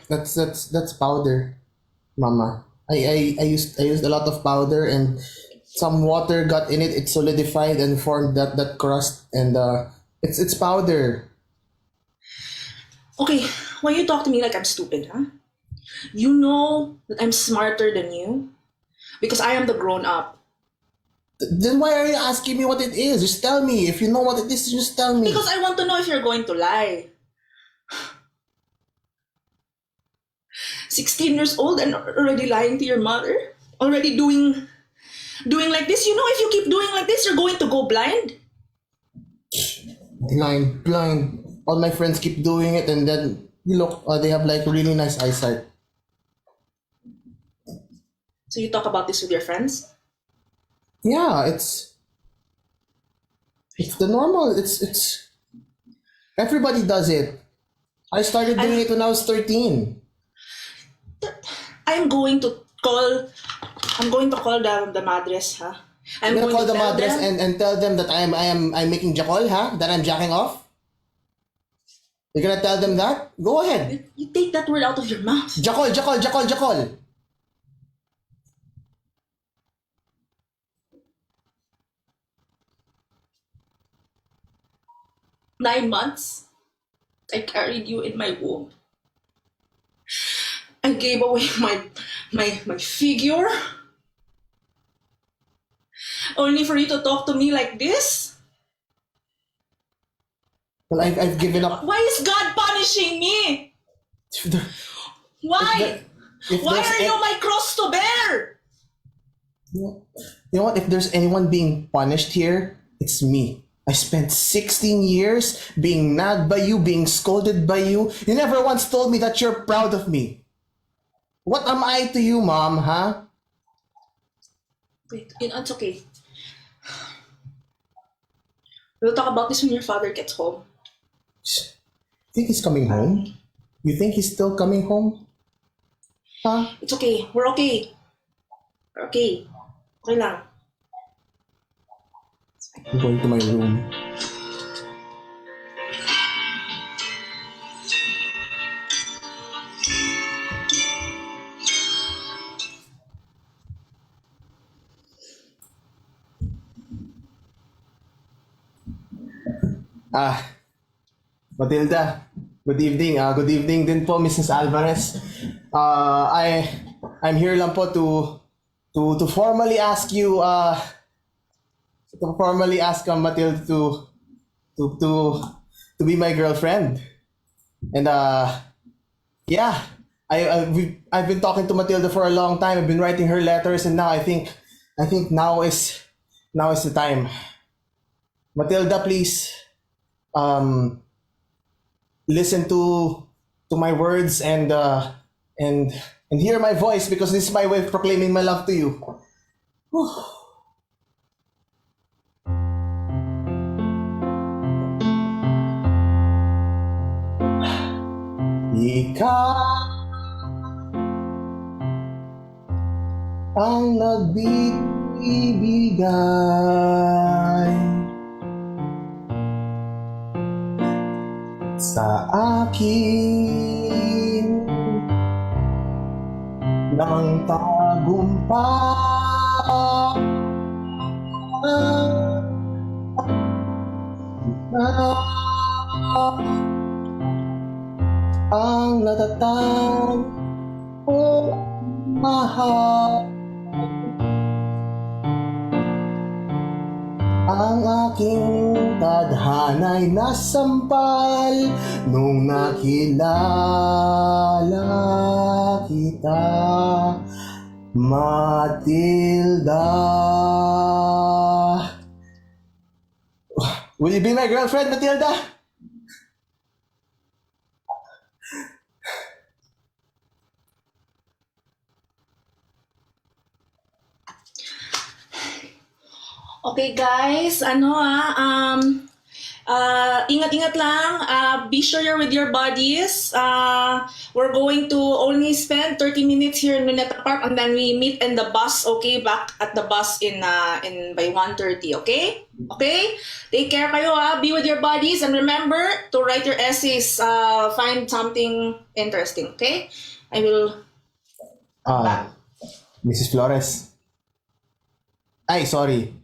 that's powder, Mama. I used a lot of powder and some water got in it. It solidified and formed that crust, and it's powder. Okay, why you talk to me like I'm stupid, huh? You know that I'm smarter than you because I am the grown up. Then why are you asking me what it is? Just tell me. If you know what it is, just tell me. Because I want to know if you're going to lie. 16 years old and already lying to your mother? Already doing like this? You know, if you keep doing like this, you're going to go blind. Blind. All my friends keep doing it, and then you look, they have like really nice eyesight. So you talk about this with your friends? Yeah, it's the normal. It's everybody does it. I started doing it when I was 13. I'm going to call the madres, huh? I'm going to call the tell madres them- and tell them that I'm making jakol, huh? That I'm jacking off. You're gonna tell them that? Go ahead. You take that word out of your mouth. Jakol. 9 months, I carried you in my womb. I gave away my figure, only for you to talk to me like this. Well, I've given up. Why is God punishing me? Why? Why are you my cross to bear? You know what? If there's anyone being punished here, it's me. I spent 16 years being nagged by you, being scolded by you. You never once told me that you're proud of me. What am I to you, Mom, huh? Wait, it's okay. We'll talk about this when your father gets home. Think he's coming home? You think he's still coming home? Huh? It's okay. We're okay. We're okay. Okay lang. I'm going to my room. Matilda, good evening. Good evening din po, Mrs. Alvarez. I'm here lang po to formally ask you Matilda to be my girlfriend. And yeah, I've been talking to Matilda for a long time. I've been writing her letters, and now I think now is the time. Matilda, please listen to my words and hear my voice, because this is my way of proclaiming my love to you. Whew. Ikaw ang nagbibigay sa akin ng tagumpay. Ang natatag o mahal, ang aking tadhana'y nasampal nung nakilala kita, Matilda. Will you be my girlfriend, Matilda? Okay guys, ingat-ingat lang. Be sure you're with your buddies. We're going to only spend 30 minutes here in Luneta Park, and then we meet in the bus, okay? Back at the bus in by 1:30, okay? Okay? Take care kayo, be with your buddies, and remember to write your essays. Find something interesting, okay? I will... Mrs. Flores. Ay, sorry.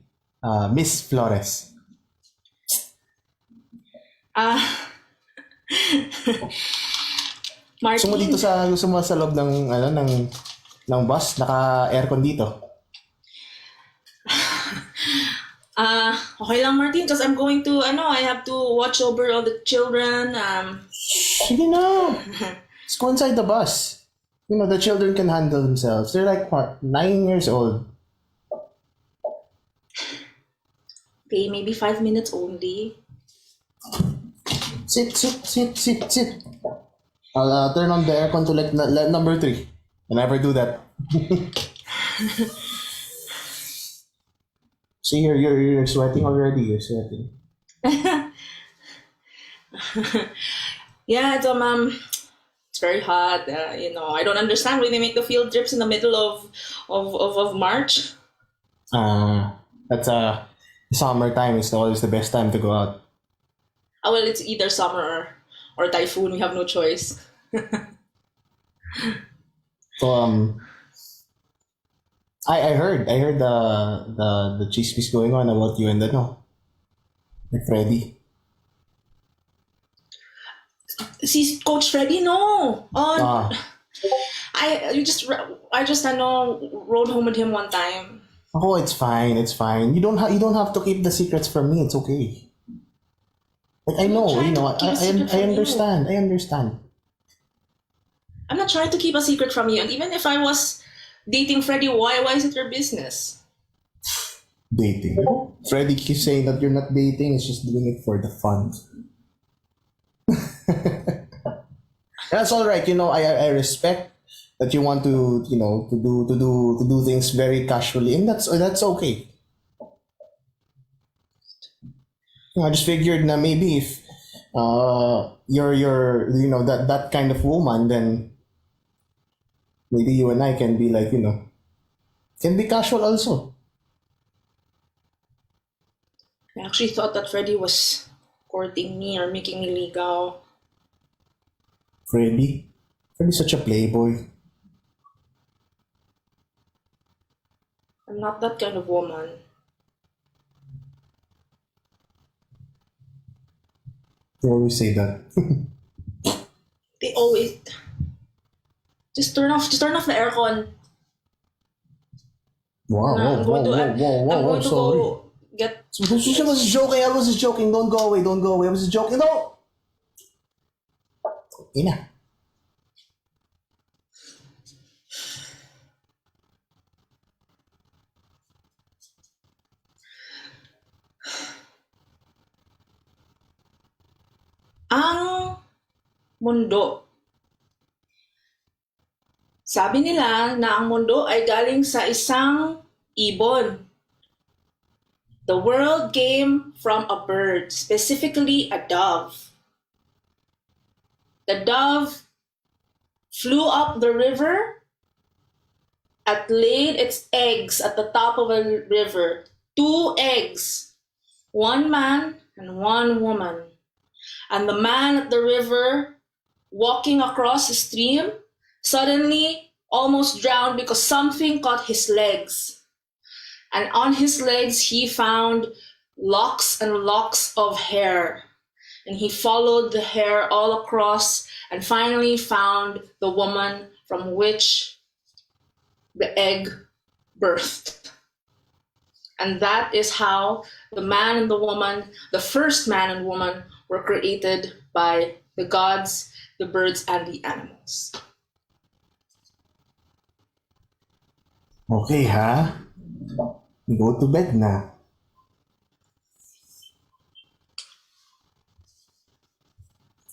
Miss Flores. Martin. Gusto mo sa loob ng bus, naka-aircon dito. Okay lang, Martin, because I'm going to I have to watch over all the children. Sige na. Let's go inside the bus. The children can handle themselves. They're like 9 years old. Okay, maybe 5 minutes only. Sit. I'll turn on the aircon to like number 3. I never do that. See, you're sweating already. You're sweating. Yeah, it's very hot. I don't understand why they make the field trips in the middle of March. That's summertime is always the best time to go out. Well, it's either summer or typhoon. We have no choice. So I heard the chismis going on about you and like Freddy. See, Coach Freddy, no. I just rode home with him one time. Oh, it's fine. You don't have to keep the secrets from me. It's okay. I know, trying to keep a secret I from you. understand. I understand. I'm not trying to keep a secret from you. And even if I was dating Freddie, why is it your business? Dating. Freddie keeps saying that you're not dating, it's just doing it for the fun. That's all right. I respect that you want to, to do things very casually, and that's okay. I just figured that maybe if you're that kind of woman, then maybe you and I can be like, can be casual also. I actually thought that Freddie was courting me or making me ligaw. Freddie's such a playboy. I'm not that kind of woman. You always say that. They always just turn off the aircon. Wow, I'm going to sorry. go get. I was just joking. Don't go away. I was just joking. No. Ina. Ang mundo. Sabi nila na ang mundo ay galing sa isang ibon. The world came from a bird, specifically a dove. The dove flew up the river and laid its eggs at the top of a river. 2 eggs, 1 man and 1 woman. And the man at the river, walking across the stream, suddenly almost drowned because something caught his legs. And on his legs, he found locks and locks of hair. And he followed the hair all across and finally found the woman from which the egg birthed. And that is how the man and the woman, the first man and woman, were created by the gods, the birds, and the animals. Okay, ha? Go to bed na.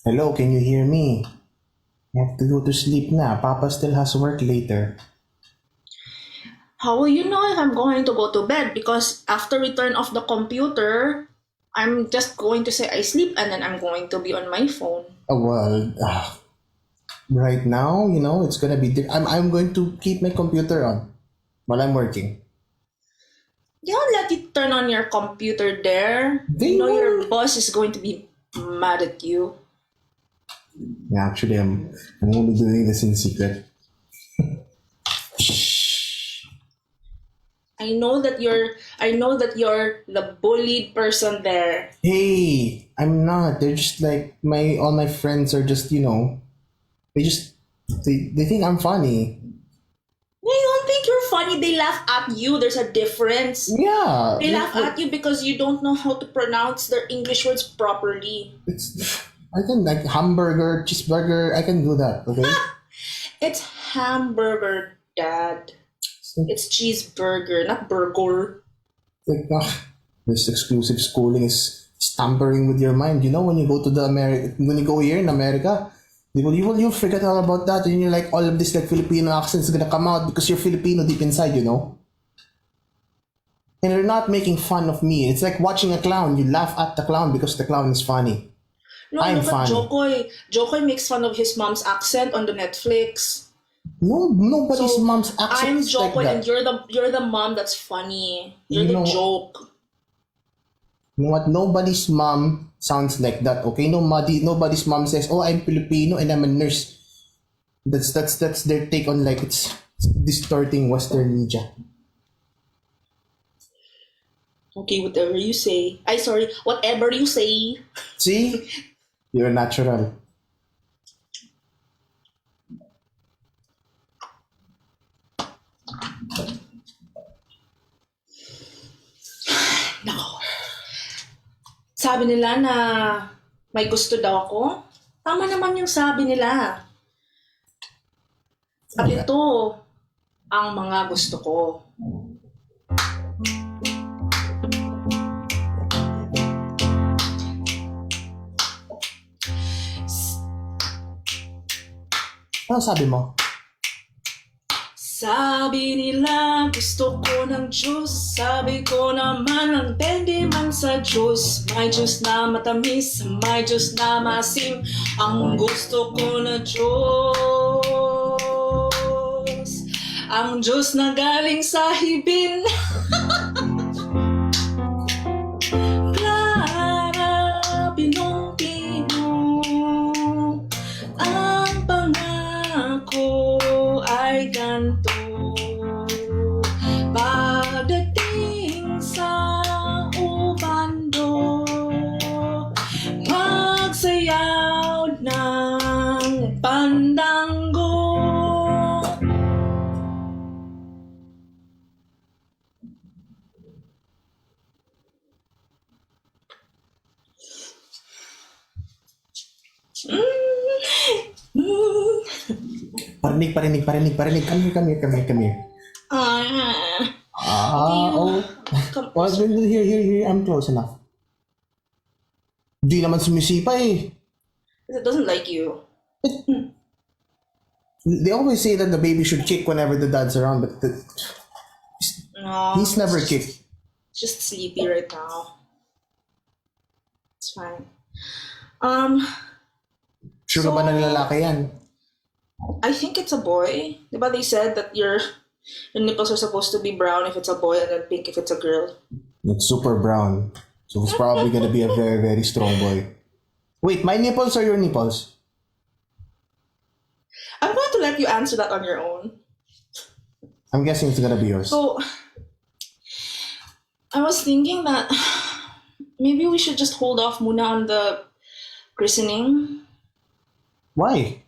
Hello, can you hear me? I have to go to sleep na. Papa still has work later. How will you know if I'm going to go to bed? Because after we turn off the computer, I'm just going to say I sleep and then I'm going to be on my phone. Right now, it's gonna be. I'm going to keep my computer on while I'm working. You don't let you turn on your computer there. You know your boss is going to be mad at you. Yeah, actually, I'm only doing this in secret. I know that you're the bullied person there. Hey, I'm not. They're just like all my friends are just, they think I'm funny. They don't think you're funny. They laugh at you. There's a difference. Yeah. They laugh at you because you don't know how to pronounce their English words properly. I can like hamburger, cheeseburger. I can do that. Okay. It's hamburger, Dad. It's cheeseburger, not burger. Like, this exclusive schooling is tampering with your mind. When you go to when you go here in America, you'll forget all about that, and you're like all of this like Filipino accent is gonna come out because you're Filipino deep inside, And they're not making fun of me. It's like watching a clown. You laugh at the clown because the clown is funny. No, I'm look at funny. Jokoy. Jokoy makes fun of his mom's accent on the Netflix. No, nobody's So, mom's accent I'm is like Jokoy that. and you're the mom that's funny. You're You the know- joke. You know what? Nobody's mom sounds like that. Okay, nobody's mom says, "Oh, I'm Filipino and I'm a nurse." That's their take on like it's distorting Western media. Okay, whatever you say. Whatever you say. See, you're natural. No. Sabi nila na may gusto daw ako. Tama naman yung sabi nila. At ito ang mga gusto ko. Ano sabi mo? Sabi nila gusto ko ng juice. Sabi ko naman ang dende man sa juice. May juice na matamis, may juice na masim. Ang gusto ko na juice, ang juice na galing sa hibin. Clara, pinong-pinong ang pangako ay ganto. Pagdating sa ubando, magsayaw ng pandango. Parinig. Come here. Oh. Well, here. I'm close enough. Di naman sumisipa eh. It doesn't like you. They always say that the baby should kick whenever the dad's around, but No, he's never kicked. it's just sleepy right now. It's fine. Sure ka ba na lalaki yan? I think it's a boy. Diba they said that your nipples are supposed to be brown if it's a boy and then pink if it's a girl. It's super brown. So it's probably gonna be a very, very strong boy. Wait, my nipples or your nipples? I'm going to let you answer that on your own. I'm guessing it's gonna be yours. So, I was thinking that maybe we should just hold off muna on the christening. Why?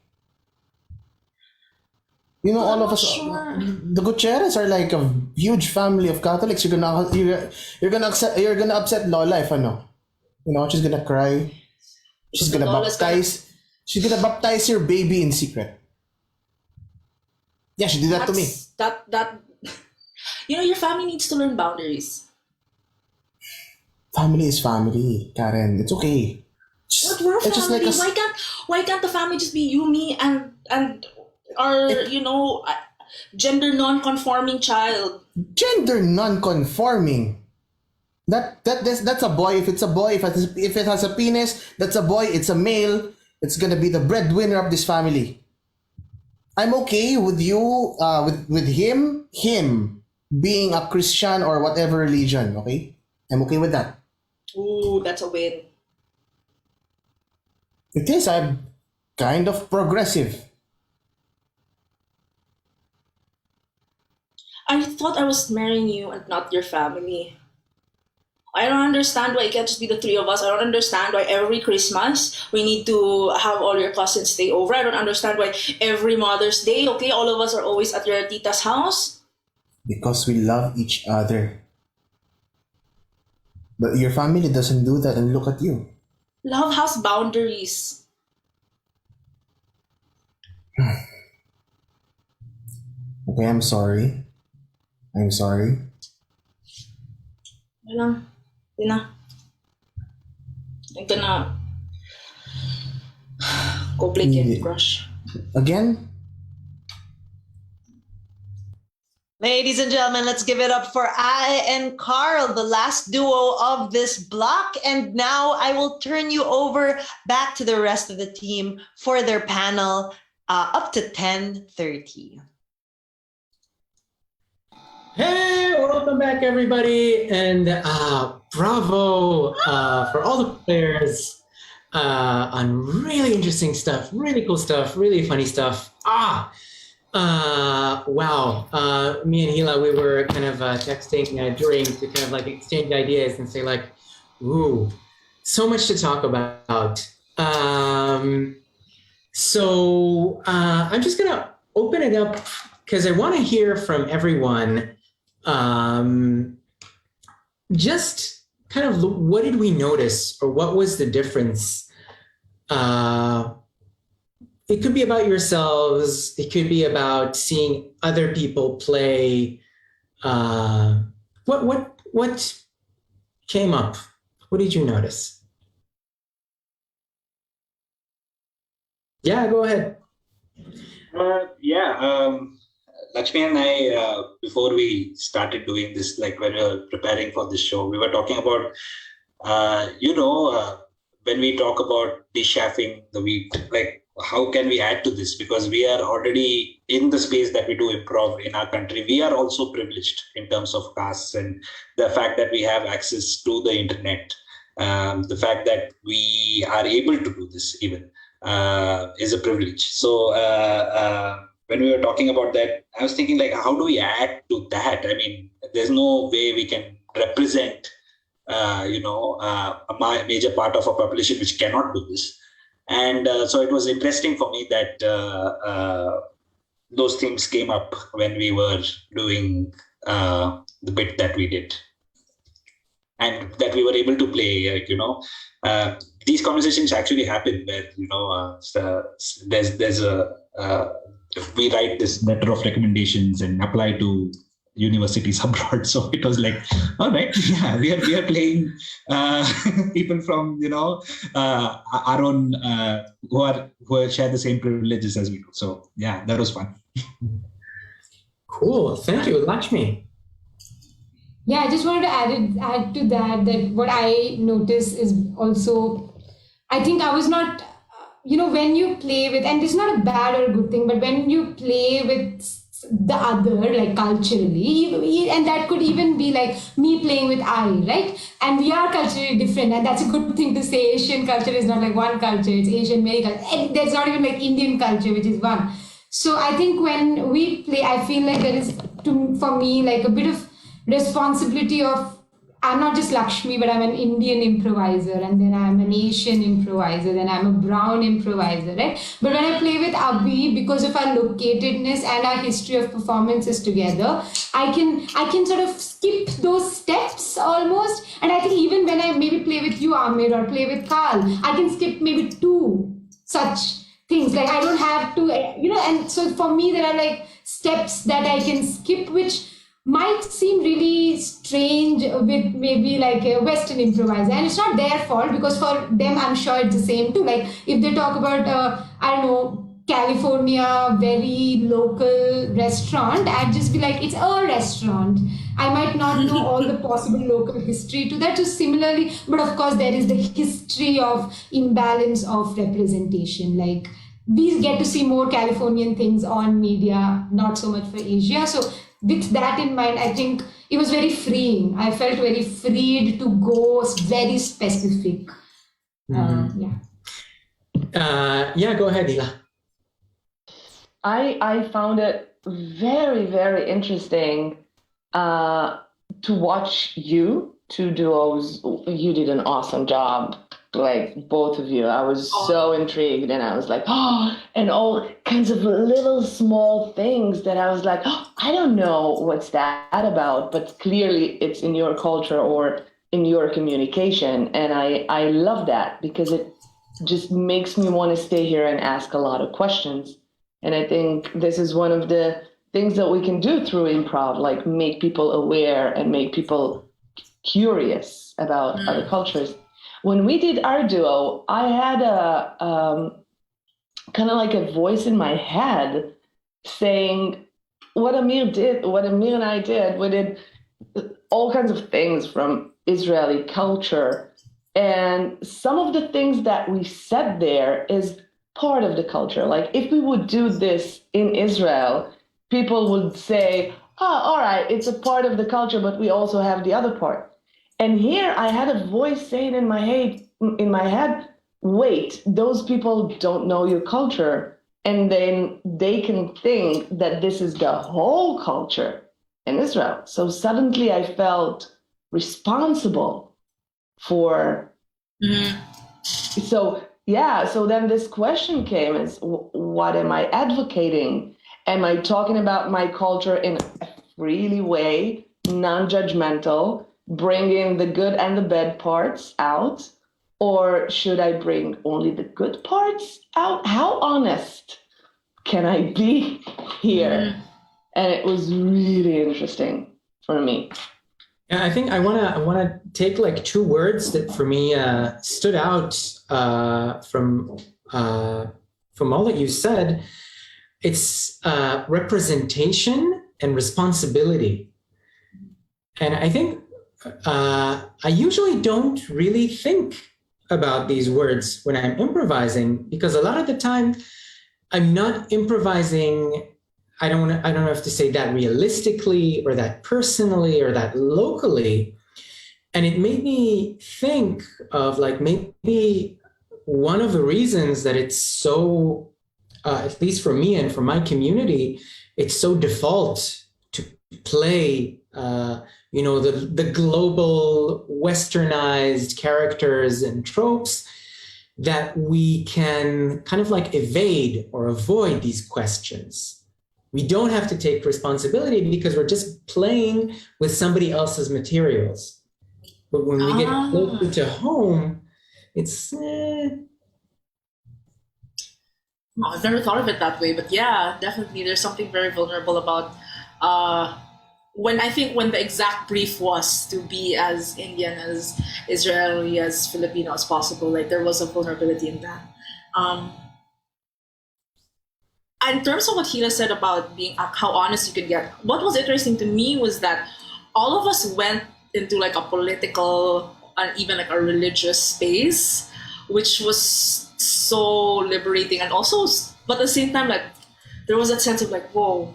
You know, all I'm of not us, sure. the Gutierrez are like a huge family of Catholics. You're gonna upset Lola if ano. You know, she's gonna cry. She's gonna Lola's baptize. She's gonna baptize your baby in secret. Yeah, she did that to me. That you know, your family needs to learn boundaries. Family is family, Karen. It's okay. But we're It's just like family. Why can't the family just be you, me, and our gender non-conforming child? Gender non-conforming. That's a boy. If it's a boy, if it has a penis, that's a boy. It's a male. It's gonna be the breadwinner of this family. I'm okay with you, with him being a Christian or whatever religion. Okay, I'm okay with that. Ooh, that's a win. It is. I'm kind of progressive. I thought I was marrying you and not your family. I don't understand why it can't just be the three of us. I don't understand why every Christmas we need to have all your cousins stay over. I don't understand why every Mother's Day, okay, all of us are always at your tita's house. Because we love each other. But your family doesn't do that, and look at you. Love has boundaries. Okay, I'm sorry. I'm sorry. Walang, yun na. I'm gonna go play Candy Crush. Again? Ladies and gentlemen, let's give it up for I and Carl, the last duo of this block. And now I will turn you over back to the rest of the team for their panel up to 10:30. Hey, welcome back, everybody, and bravo for all the players on really interesting stuff, really cool stuff, really funny stuff. Wow. Me and Hila, we were kind of texting during to kind of like exchange ideas and say like, ooh, so much to talk about. So I'm just gonna open it up because I want to hear from everyone. Just kind of what did we notice, or what was the difference it could be about yourselves. It could be about seeing other people play. What came up? What did you notice? Yeah, go ahead. Lakshmi and I, before we started doing this, like when we were preparing for this show, we were talking about, when we talk about dechaffing the wheat, like how can we add to this? Because we are already in the space that we do improv in our country. We are also privileged in terms of castes and the fact that we have access to the internet. The fact that we are able to do this even is a privilege. So when we were talking about that, I was thinking like, how do we add to that? I mean, there's no way we can represent, a major part of our population which cannot do this. And so it was interesting for me that those themes came up when we were doing the bit that we did. And that we were able to play, these conversations actually happen where, there's a, we write this letter of recommendations and apply to universities abroad. So it was like, all right, yeah, we are playing people from, our own, who share the same privileges as we do. So yeah, that was fun. Cool. Thank you, Lakshmi. Yeah, I just wanted to add to that what I noticed is also, I think I was not, when you play with, and this is not a bad or a good thing, but when you play with the other, like culturally, and that could even be like me playing with I, right? And we are culturally different, and that's a good thing to say. Asian culture is not like one culture, it's Asian, many culture. And there's not even like Indian culture, which is one. So I think when we play, I feel like there is, for me, like a bit of responsibility of, I'm not just Lakshmi, but I'm an Indian improviser, and then I'm an Asian improviser, then I'm a brown improviser, right? But when I play with Abhi, because of our locatedness and our history of performances together, I can sort of skip those steps almost. And I think even when I maybe play with you, Amir, or play with Carl, I can skip maybe 2 such things. Like I don't have to, and so for me, there are like steps that I can skip, which might seem really strange with maybe like a Western improviser, and it's not their fault, because for them I'm sure it's the same too. Like if they talk about California very local restaurant, I'd just be like, it's a restaurant. I might not know all the possible local history to that. So similarly, but of course there is the history of imbalance of representation. Like we get to see more Californian things on media, not so much for Asia. So with that in mind, I think it was very freeing. I felt very freed to go very specific. Yeah, go ahead, Ila. I found it very, very interesting to watch you two duos. You did an awesome job. Like both of you, I was so intrigued, and I was like, and all kinds of little small things that I was like, I don't know what's that about, but clearly it's in your culture or in your communication. And I love that, because it just makes me want to stay here and ask a lot of questions. And I think this is one of the things that we can do through improv, like make people aware and make people curious about other cultures. When we did our duo, I had a kind of like a voice in my head saying what Amir and I did. We did all kinds of things from Israeli culture. And some of the things that we said there is part of the culture. Like if we would do this in Israel, people would say, all right, it's a part of the culture, but we also have the other part. And here I had a voice saying in my head, wait, those people don't know your culture. And then they can think that this is the whole culture in Israel. So suddenly I felt responsible for. So then this question came is, what am I advocating? Am I talking about my culture in a freely way, non-judgmental, bringing the good and the bad parts out? Or should I bring only the good parts out? How honest can I be here? And it was really interesting for me. Yeah, I think I wanna take like two words that for me stood out from all that you said. It's representation and responsibility. And I think I usually don't really think about these words when I'm improvising, because a lot of the time I'm not improvising. I don't know if to say that realistically or that personally or that locally. And it made me think of like maybe one of the reasons that it's so, at least for me and for my community, it's so default to play the global westernized characters and tropes, that we can kind of like evade or avoid these questions. We don't have to take responsibility because we're just playing with somebody else's materials. But when we get closer to home, it's I've never thought of it that way, but yeah, definitely there's something very vulnerable about when the exact brief was to be as Indian, as Israeli, as Filipino as possible, like there was a vulnerability in that. In terms of what Hila said about being how honest you could get, what was interesting to me was that all of us went into like a political and even like a religious space, which was so liberating, and also, but at the same time, like there was that sense of like, whoa.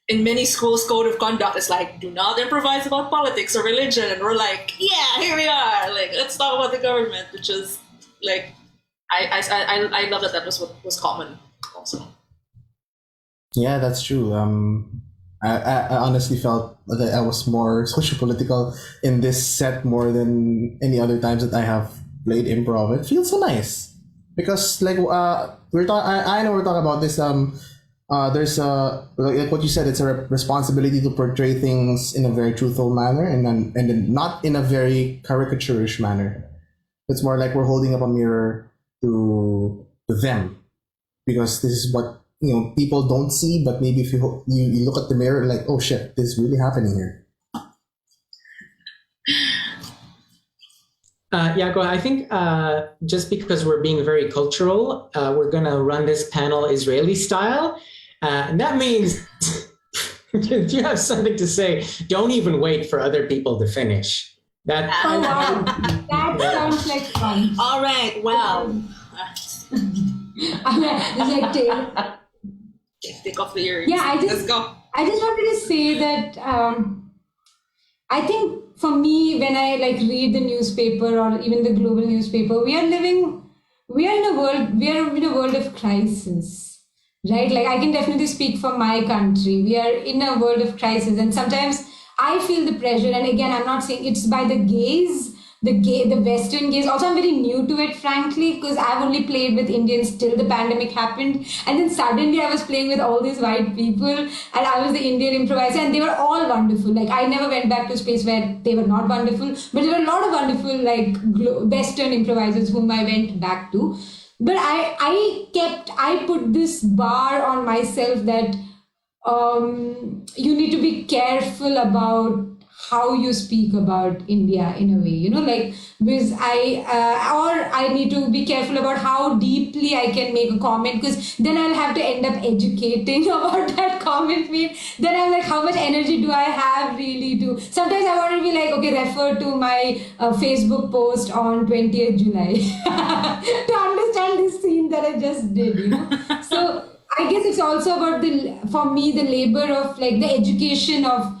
In many schools, code of conduct is like, do not improvise about politics or religion. And we're like, yeah, here we are. Like, let's talk about the government, which is like, I love that was what was common also. Yeah, that's true. I honestly felt that I was more socio-political in this set more than any other times that I have played improv. It feels so nice because like I know we're talking about this. There's like what you said. It's a responsibility to portray things in a very truthful manner and not in a very caricaturish manner. It's more like we're holding up a mirror to them, because this is what people don't see. But maybe if you look at the mirror, like, oh shit, this is really happening here. Go ahead. I think just because we're being very cultural, we're going to run this panel Israeli style. And that means if you have something to say, don't even wait for other people to finish. That sounds like fun. All right, well. Take off the earrings. Yeah, let's go. I just wanted to say that I think for me, when I like read the newspaper or even the global newspaper, we are in a world of crisis, right? Like I can definitely speak for my country. We are in a world of crisis, and sometimes I feel the pressure. And again, I'm not saying it's by the gaze, the Western gaze. Also, I'm very new to it, frankly, because I've only played with Indians till the pandemic happened. And then suddenly I was playing with all these white people, and I was the Indian improviser, and they were all wonderful. Like, I never went back to a space where they were not wonderful, but there were a lot of wonderful, like, Western improvisers whom I went back to. But I put this bar on myself that you need to be careful about how you speak about India in a way, because I need to be careful about how deeply I can make a comment, because then I'll have to end up educating about that comment. Then I'm like, how much energy do I have really to, sometimes I want to be like, okay, refer to my Facebook post on 20th July to understand this scene that I just did, So I guess it's also about for me, the labor of like the education of,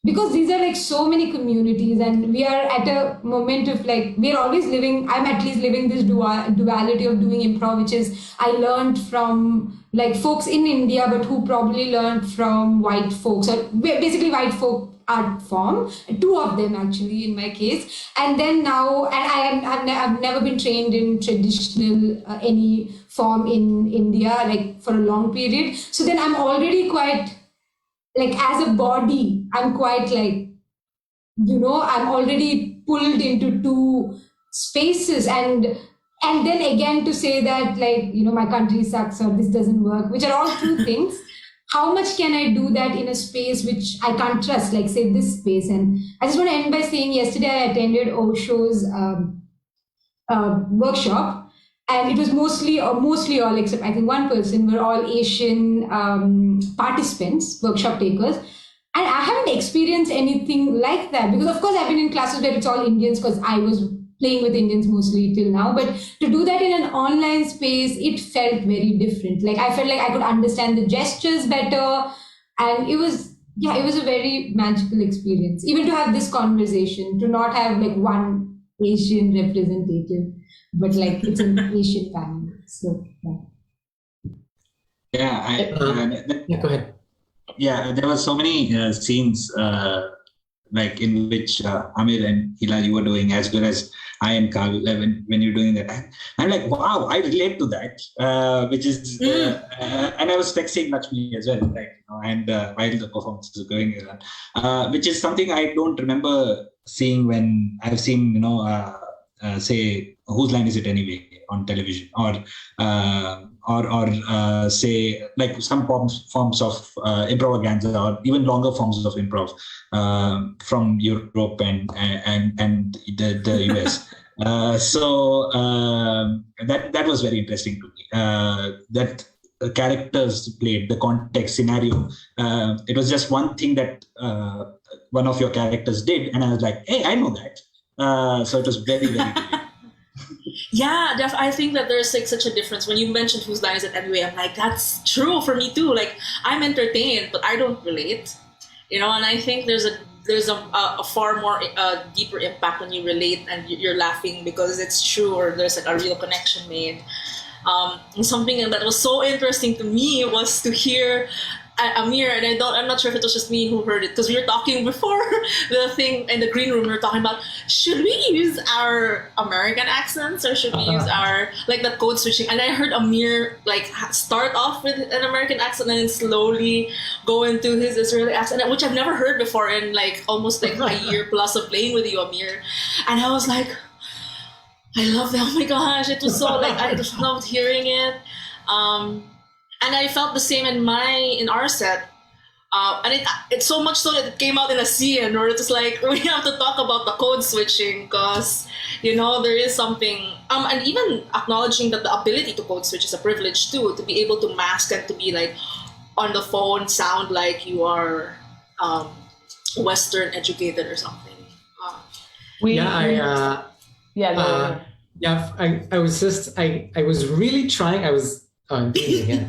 because these are like so many communities, and we are at a moment of like, we're always living, I'm at least living this duality of doing improv, which is I learned from like folks in India, but who probably learned from white folks, or basically white folk art form, two of them actually in my case. And then now, and I've never been trained in traditional any form in India, like for a long period. So then I'm already quite, like as a body, I'm quite like, I'm already pulled into two spaces, and then again to say that, like, my country sucks or this doesn't work, which are all true things. How much can I do that in a space which I can't trust, like say this space? And I just want to end by saying yesterday I attended Osho's workshop, and it was mostly all except I think one person were all Asian participants, workshop takers. And I haven't experienced anything like that, because of course I've been in classes where it's all Indians because I was playing with Indians mostly till now. But to do that in an online space, it felt very different. Like I felt like I could understand the gestures better. And it was a very magical experience. Even to have this conversation, to not have like one Asian representative, but like it's an Asian panel. So, yeah. Go ahead. Yeah, there were so many scenes like in which Amir and Hila, you were doing, as well as I and Carl, when you're doing that. I'm like, wow, I relate to that, which is, and I was texting Lakshmi as well, like, and while the performance was going on, which is something I don't remember seeing when I've seen, say, Whose Line Is It Anyway on television, or say like some forms of improvaganza, or even longer forms of improv from Europe and the US. So that was very interesting to me. That characters played, the context scenario. It was just one thing that one of your characters did, and I was like, hey, I know that. So it was very, very good. Yeah, I think that there's like such a difference. When you mentioned Whose Line Is It Anyway, I'm like, that's true for me too. Like, I'm entertained, but I don't relate, and I think there's a far more deeper impact when you relate and you're laughing because it's true, or there's like a real connection made. And something that was so interesting to me was to hear Amir, and I'm not sure if it was just me who heard it, because we were talking before the thing in the green room. We were talking about, should we use our American accents or should we use our, like, the code switching? And I heard Amir like start off with an American accent and then slowly go into his Israeli accent, which I've never heard before in like almost like a year plus of playing with you, Amir. And I was like, I love that. Oh my gosh, it was so like, I just loved hearing it. And I felt the same in our set. And it's so much so that it came out in a scene where it's like, we have to talk about the code switching because, there is something, and even acknowledging that the ability to code switch is a privilege too, to be able to mask and to be like on the phone, sound like you are Western educated or something. I was really trying. I'm doing it again.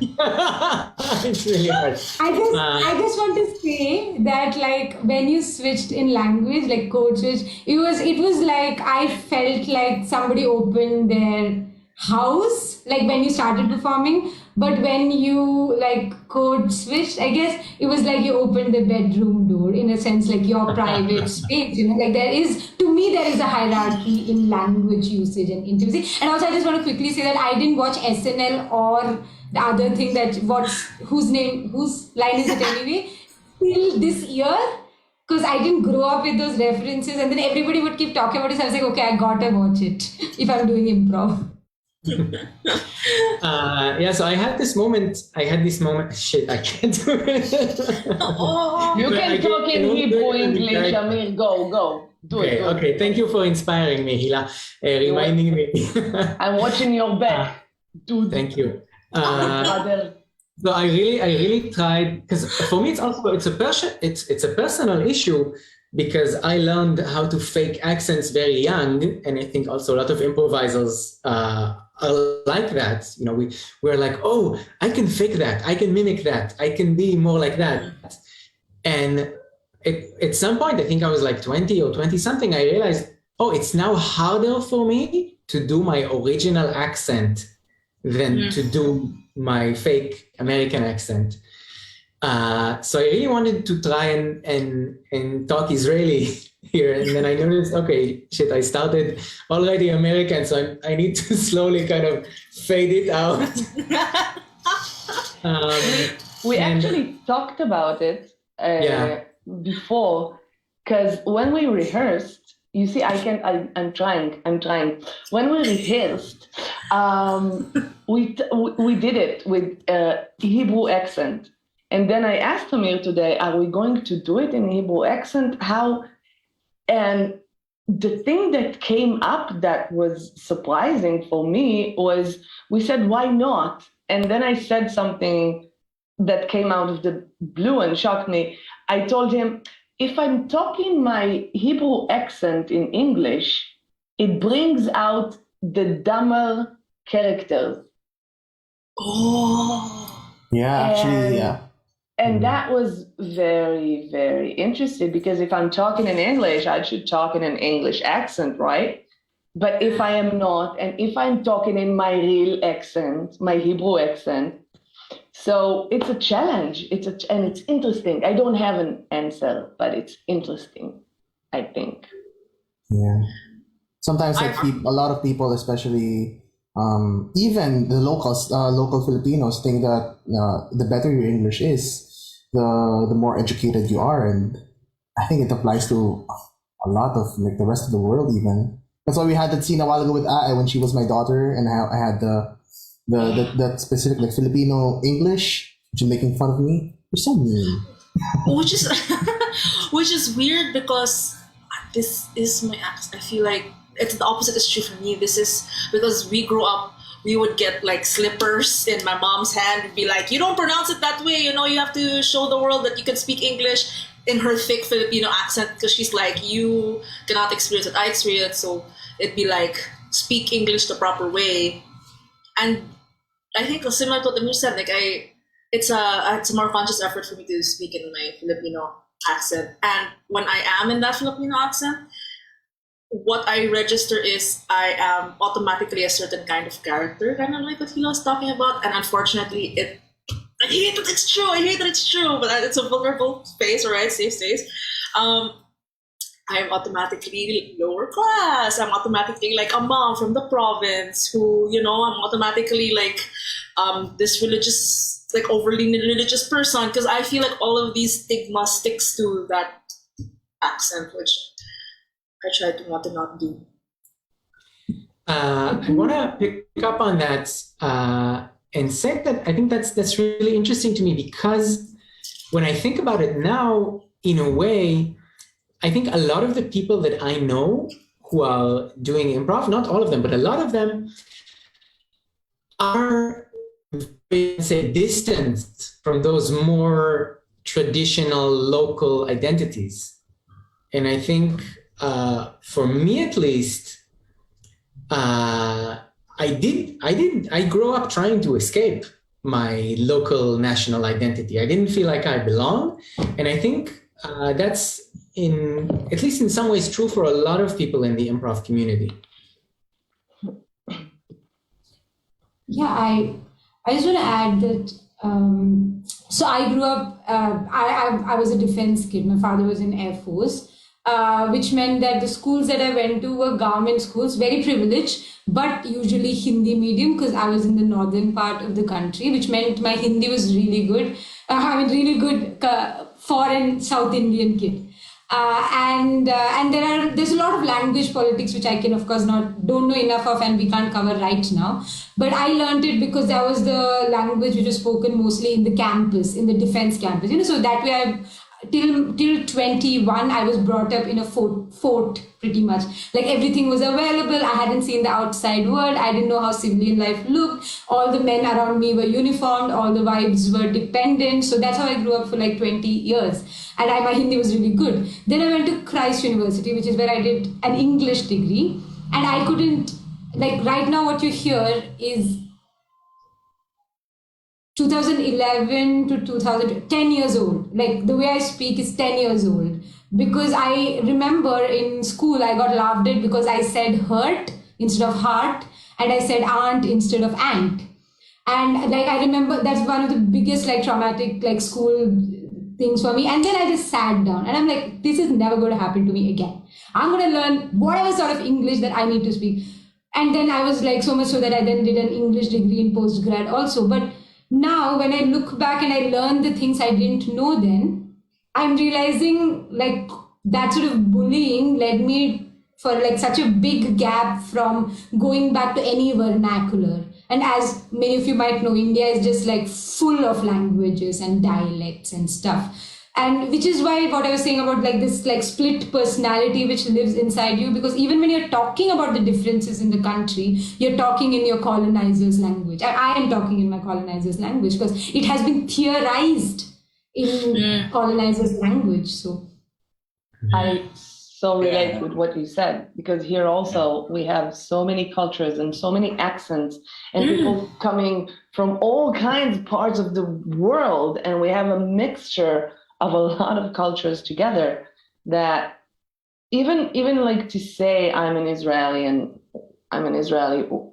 It's really hard. I just want to say that, like, when you switched in language, like code switch, it was like I felt like somebody opened their house, like when you started performing. But when you like code switched, I guess it was like you opened the bedroom door, in a sense, like your private space. Like there is a hierarchy in language usage and intimacy. And also, I just want to quickly say that I didn't watch SNL or the other thing whose line is it anyway, till this year, because I didn't grow up with those references. And then everybody would keep talking about it. So I was like, okay, I gotta watch it if I'm doing improv. So I had this moment. Shit, I can't do it. You can talk in Hebrew, English, Amir. Go. Do it. Okay. Thank you for inspiring me, Hila. Reminding me. I'm watching your back. Dude. Thank you. So I really tried, because for me it's a personal issue, because I learned how to fake accents very young, and I think also a lot of improvisers are like that. We're like, oh, I can fake that, I can mimic that, I can be more like that. And at some point, I think I was like 20 or 20 something, I realized, oh, it's now harder for me to do my original accent than to do my fake American accent. So I really wanted to try and talk Israeli here, and then I noticed, okay, shit, I started already American, so I need to slowly kind of fade it out. We actually talked about it before, because when we rehearsed, You see, I'm trying. When we rehearsed, we did it with Hebrew accent. And then I asked Amir today, are we going to do it in Hebrew accent? How? And the thing that came up that was surprising for me was we said, why not? And then I said something that came out of the blue and shocked me. I told him, if I'm talking my Hebrew accent in English, it brings out the dumber characters. Oh. Yeah, actually, yeah. And that was very, very interesting because if I'm talking in English, I should talk in an English accent, right? But if I am not, and if I'm talking in my real accent, my Hebrew accent, so it's a challenge. And it's interesting. I don't have an answer, but it's interesting, I think. Yeah. Sometimes a lot of people, especially even the local Filipinos, think that the better your English is, the more educated you are, and I think it applies to a lot of like the rest of the world even. That's why we had that scene a while ago with Ae when she was my daughter, and I had that specific like Filipino English, which is making fun of me. You're so mean. Which is weird because this is my accent. I feel like it's the opposite is true for me. This is because we grew up, we would get like slippers in my mom's hand and be like, you don't pronounce it that way, you know, you have to show the world that you can speak English in her thick Filipino accent, because she's like, you cannot experience it, I experience it. So it'd be like, speak English the proper way. And I think similar to what Amir said, like it's a more conscious effort for me to speak in my Filipino accent. And when I am in that Filipino accent, what I register is I am automatically a certain kind of character, kind of like what Hila was talking about. And unfortunately, I hate that it's true. But it's a vulnerable space, right? Safe space. I'm automatically lower class. I'm automatically like a mom from the province who, you know, I'm automatically like this religious, like overly religious person, because I feel like all of these stigma sticks to that accent, which I try to not do. I want to pick up on that and say that I think that's really interesting to me, because when I think about it now, in a way, I think a lot of the people that I know who are doing improv, not all of them, but a lot of them are, say, distanced from those more traditional local identities. And I think for me at least, I grew up trying to escape my local national identity. I didn't feel like I belong. And I think that's at least in some ways true for a lot of people in the improv community. Yeah, I just want to add that, so I grew up, I was a defense kid. My father was in Air Force, which meant that the schools that I went to were government schools, very privileged, but usually Hindi medium, because I was in the northern part of the country, which meant my Hindi was really good. Really good foreign South Indian kid. And there's a lot of language politics which I can of course don't know enough of, and we can't cover right now. But I learned it because that was the language which was spoken mostly in the campus, in the defense campus. You know, so that way till 21 I was brought up in a fort pretty much. Like everything was available. I hadn't seen the outside world. I didn't know how civilian life looked. All the men around me were uniformed. All the wives were dependent. So that's how I grew up for like 20 years. And my Hindi was really good. Then I went to Christ University, which is where I did an English degree. And I couldn't, like right now what you hear is 2011 to 10 years old. Like the way I speak is 10 years old. Because I remember in school I got laughed at because I said hurt instead of heart, and I said aunt instead of aunt. And like I remember that's one of the biggest like traumatic like school things for me. And then I just sat down and I'm like, this is never going to happen to me again. I'm going to learn whatever sort of English that I need to speak. And then I was like, so much so that I then did an English degree in postgrad also. But now when I look back and I learn the things I didn't know then, I'm realizing like that sort of bullying led me like such a big gap from going back to any vernacular. And as many of you might know, India is just like full of languages and dialects and stuff. And which is why what I was saying about like this like split personality which lives inside you, because even when you're talking about the differences in the country, you're talking in your colonizer's language. I am talking in my colonizer's language because it has been theorized in colonizer's language. So I so relate with what you said, because here also we have so many cultures and so many accents and people coming from all kinds of parts of the world, and we have a mixture of a lot of cultures together, that even like to say I'm an Israeli,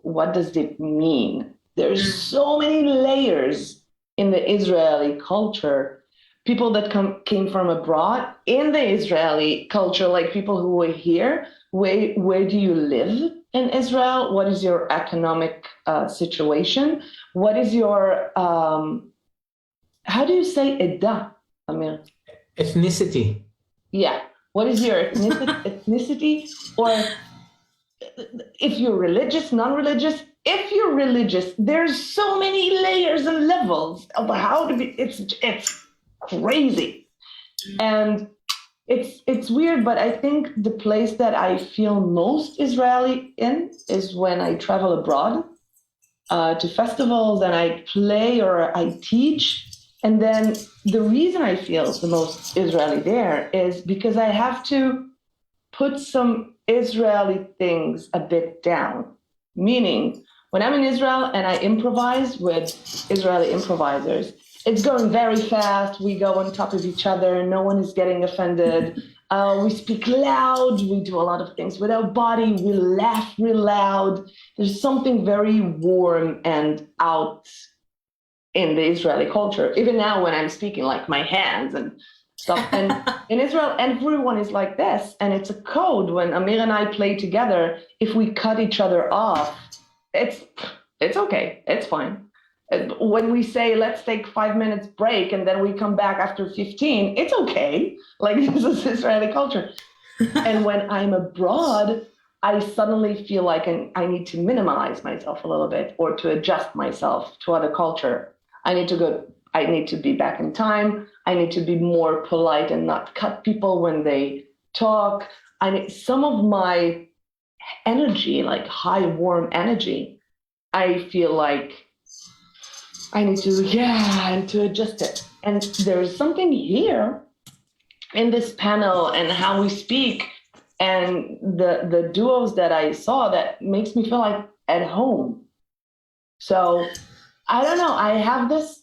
what does it mean? There's so many layers in the Israeli culture. People that came from abroad in the Israeli culture, like people who were here. Where do you live in Israel? What is your economic situation? What is your how do you say edah, Amir? Ethnicity. Yeah. What is your ethnicity? Or if you're religious, non-religious. If you're religious, there's so many layers and levels of how to be. It's crazy, and it's weird. But I think the place that I feel most Israeli in is when I travel abroad to festivals and I play or I teach. And then the reason I feel the most Israeli there is because I have to put some Israeli things a bit down. Meaning, when I'm in Israel and I improvise with Israeli improvisers, it's going very fast. We go on top of each other. No one is getting offended. We speak loud. We do a lot of things with our body. We laugh real loud. There's something very warm and out in the Israeli culture. Even now when I'm speaking, like my hands and stuff. And in Israel, everyone is like this. And it's a code. When Amir and I play together, if we cut each other off, it's okay. It's fine. When we say, let's take 5 minutes break and then we come back after 15, it's okay. Like, this is Israeli culture. And when I'm abroad, I suddenly feel like I need to minimize myself a little bit or to adjust myself to other culture. I need to be back in time. I need to be more polite and not cut people when they talk. I need some of my energy, like high, warm energy. I feel like I need to adjust it. And there's something here in this panel and how we speak and the duos that I saw that makes me feel like at home. So I don't know. I have this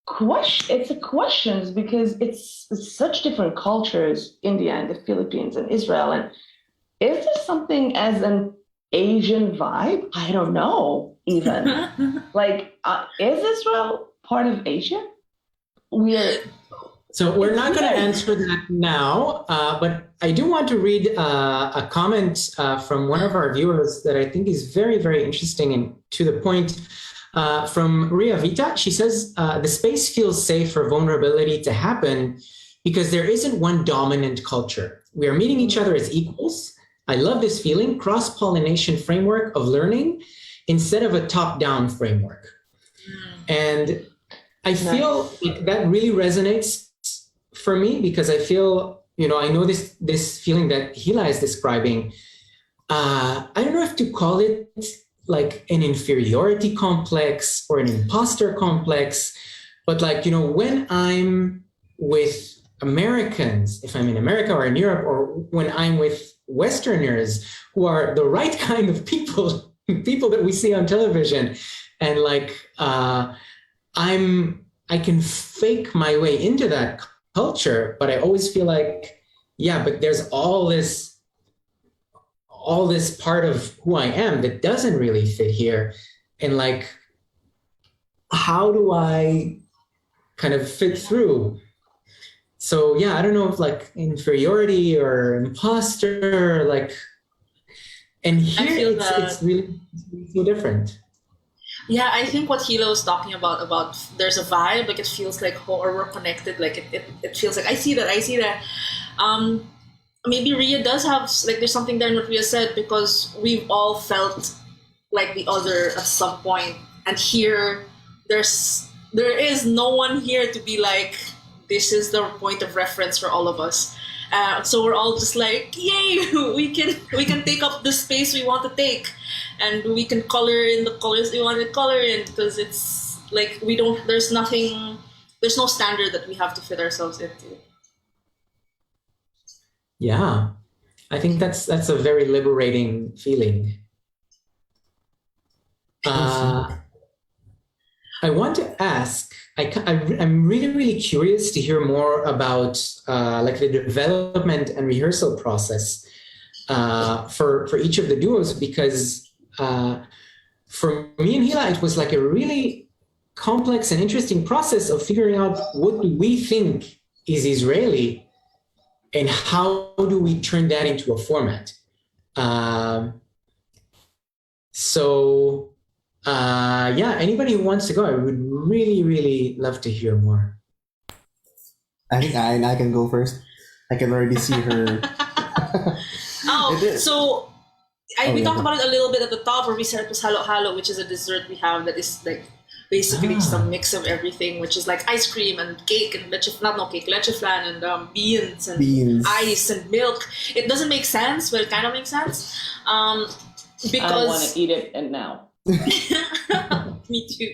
question. It's a question because it's such different cultures, India and the Philippines and Israel. And is there something as an Asian vibe? I don't know even. Like, is Israel part of Asia? So we're not going to answer that now, but I do want to read a comment from one of our viewers that I think is very, very interesting and to the point. From Ria Vita, she says, the space feels safe for vulnerability to happen because there isn't one dominant culture. We are meeting each other as equals. I love this feeling, cross-pollination framework of learning instead of a top-down framework. And I feel like that really resonates for me because I feel, I know this feeling that Hila is describing. I don't know if to call it like an inferiority complex or an imposter complex, but like, when I'm with Americans, if I'm in America or in Europe, or when I'm with Westerners who are the right kind of people that we see on television, and like, I can fake my way into that culture, but I always feel like, but there's all this part of who I am that doesn't really fit here. And like, how do I kind of fit through? So I don't know if like inferiority or imposter, like, and here it's really so different. Yeah, I think what Hila was talking about there's a vibe, like it feels like or we're connected, like it feels like I see that. maybe Ria does have, like, there's something there in what Ria said, because we've all felt like the other at some point, and here there is no one here to be like, this is the point of reference for all of us. So we're all just like, yay, we can take up the space we want to take, and we can color in the colors we want to color in, because it's like there's no standard that we have to fit ourselves into. Yeah, I think that's a very liberating feeling. I want to ask, I'm really, really curious to hear more about like the development and rehearsal process for each of the duos, because for me and Hila, it was like a really complex and interesting process of figuring out what do we think is Israeli and how do we turn that into a format. Yeah, anybody who wants to go, I would really, really love to hear more. I think I can go first. I can already see her. We talked about it a little bit at the top, where we said it was halo-halo, which is a dessert we have that is like basically just a mix of everything, which is like ice cream and cake and leche flan and beans and ice and milk. It doesn't make sense, but it kind of makes sense. Because I want to eat it and now. Me too.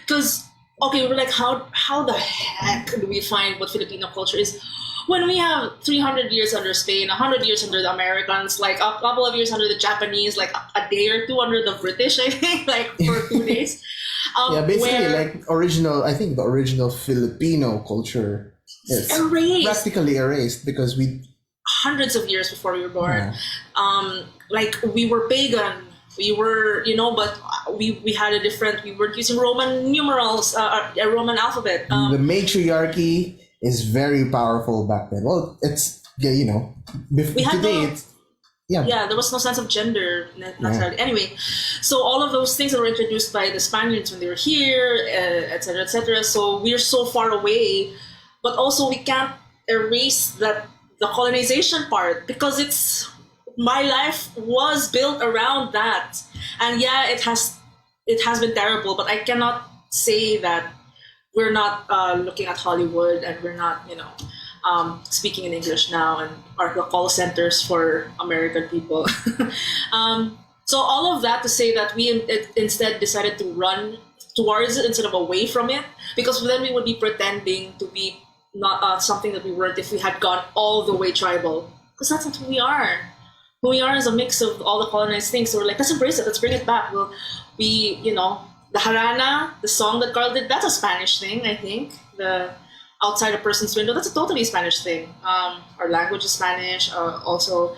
Because, okay, we're like, how the heck do we find what Filipino culture is when we have 300 years under Spain, 100 years under the Americans, like a couple of years under the Japanese, like a day or two under the British, I think, like for 2 days. Basically like I think the original Filipino culture is practically erased because we... Hundreds of years before we were born. Yeah. Like we were pagan. We were, but we had a different, we were using Roman numerals, a Roman alphabet. The matriarchy is very powerful back then. Well, it's, there was no sense of gender necessarily. Yeah. Anyway, so all of those things that were introduced by the Spaniards when they were here, et cetera, et cetera. So we're so far away, but also we can't erase the colonization part, because my life was built around that. And yeah, it has been terrible, but I cannot say that we're not looking at Hollywood and we're not, speaking in English now and are the call centers for American people. So all of that to say that we instead decided to run towards it instead of away from it, because then we would be pretending to be not something that we weren't if we had gone all the way tribal, because that's not who we are. Who we are is a mix of all the colonized things. So we're like, let's embrace it, let's bring it back. Well, the Harana, the song that Carl did, that's a Spanish thing, I think. The outside a person's window, that's a totally Spanish thing. Our language is Spanish also.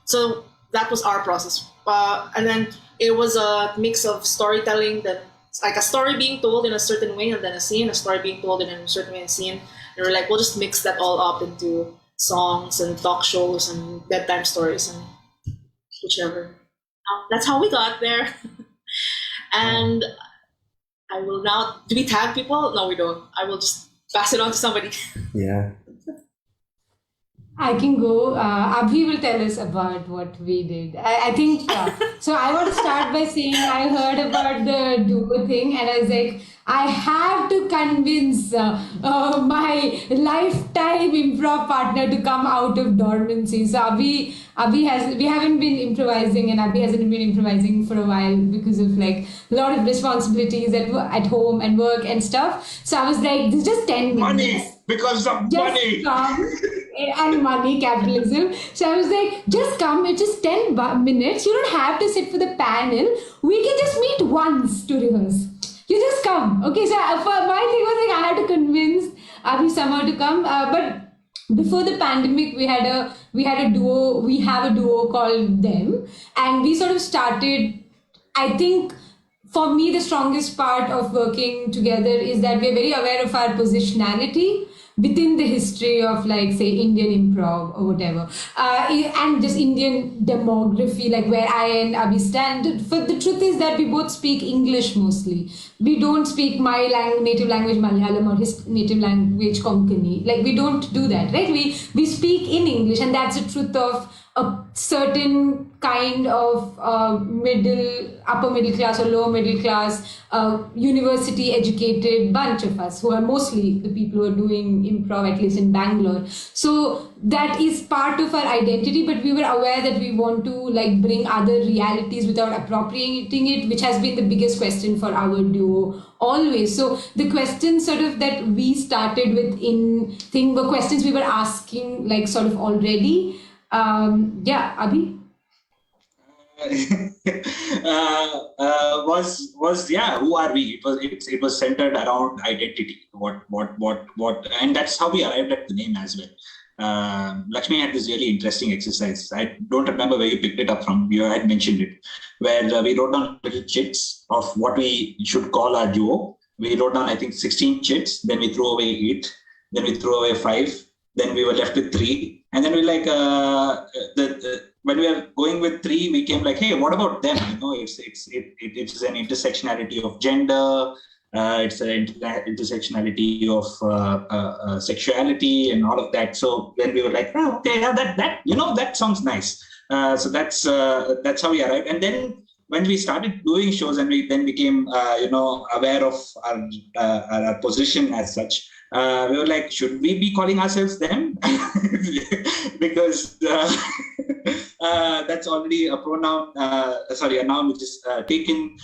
So that was our process. And then it was a mix of storytelling, that like a story being told in a certain way and then a story being told in a certain way and a scene. And we're like, we'll just mix that all up into songs and talk shows and bedtime stories and whichever. That's how we got there. And I will now, do we tag people? No, we don't. I will just pass it on to somebody. Yeah. I can go. Abhi will tell us about what we did. I think, so I want to start by saying I heard about the duo thing and I was like, I have to convince my lifetime improv partner to come out of dormancy. So we haven't been improvising and Abhi hasn't been improvising for a while because of like a lot of responsibilities at home and work and stuff. So I was like, this is just 10 minutes. Money, because of just money. Come. And money, capitalism. So I was like, just come, it's just 10 minutes. You don't have to sit for the panel. We can just meet once to rehearse. You just come. Okay, so my thing was like, I had to convince Abhi somehow to come. But before the pandemic, we have a duo called Them. And we sort of started, I think, for me, the strongest part of working together is that we're very aware of our positionality. within the history of like say Indian improv or whatever, and just Indian demography, like where I and Abhi stand. For the truth is that we both speak English mostly. We don't speak my native language Malayalam or his native language Konkani. Like we don't do that, right? We speak in English, and that's the truth of a certain kind of upper middle class or lower middle class, university educated bunch of us who are mostly the people who are doing improv, at least in Bangalore. So that is part of our identity, but we were aware that we want to like bring other realities without appropriating it, which has been the biggest question for our duo always. So the questions sort of that we started with were questions we were asking like sort of already. Abhi? Who are we? It was centered around identity. What, and that's how we arrived at the name as well. Lakshmi had this really interesting exercise. I don't remember where you picked it up from. You had mentioned it, where we wrote down little chits of what we should call our duo. We wrote down, I think, 16 chits. Then we threw away 8. Then we threw away 5. Then we were left with 3. And then we like when we were going with 3, we came like, hey, what about them? You know, it's an intersectionality of gender. It's an intersectionality of sexuality and all of that. So then we were like, oh, okay, yeah, that sounds nice. So that's how we arrived. And then when we started doing shows and we then became aware of our position as such, we were like, should we be calling ourselves them? Because that's already a pronoun, a noun which is taken.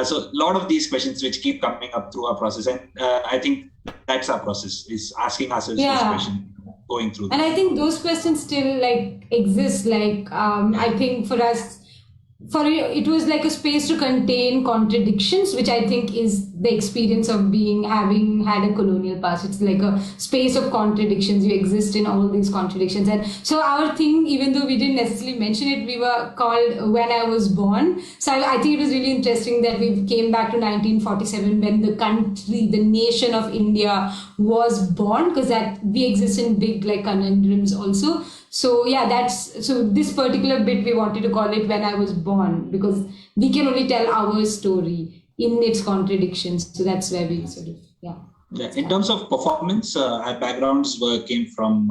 So a lot of these questions which keep coming up through our process. And I think that's our process, is asking ourselves this question, going through. And I think those questions still like exist. Like I think for us, it was like a space to contain contradictions, which I think is the experience of having had a colonial past. It's like a space of contradictions. You exist in all these contradictions. And so our thing, even though we didn't necessarily mention it, we were called When I Was Born. So I think it was really interesting that we came back to 1947 when the country, the nation of India was born, because that we exist in big like conundrums also. So so this particular bit we wanted to call it When I Was Born, because we can only tell our story in its contradictions. So that's where we sort of, in terms of performance, our backgrounds came from,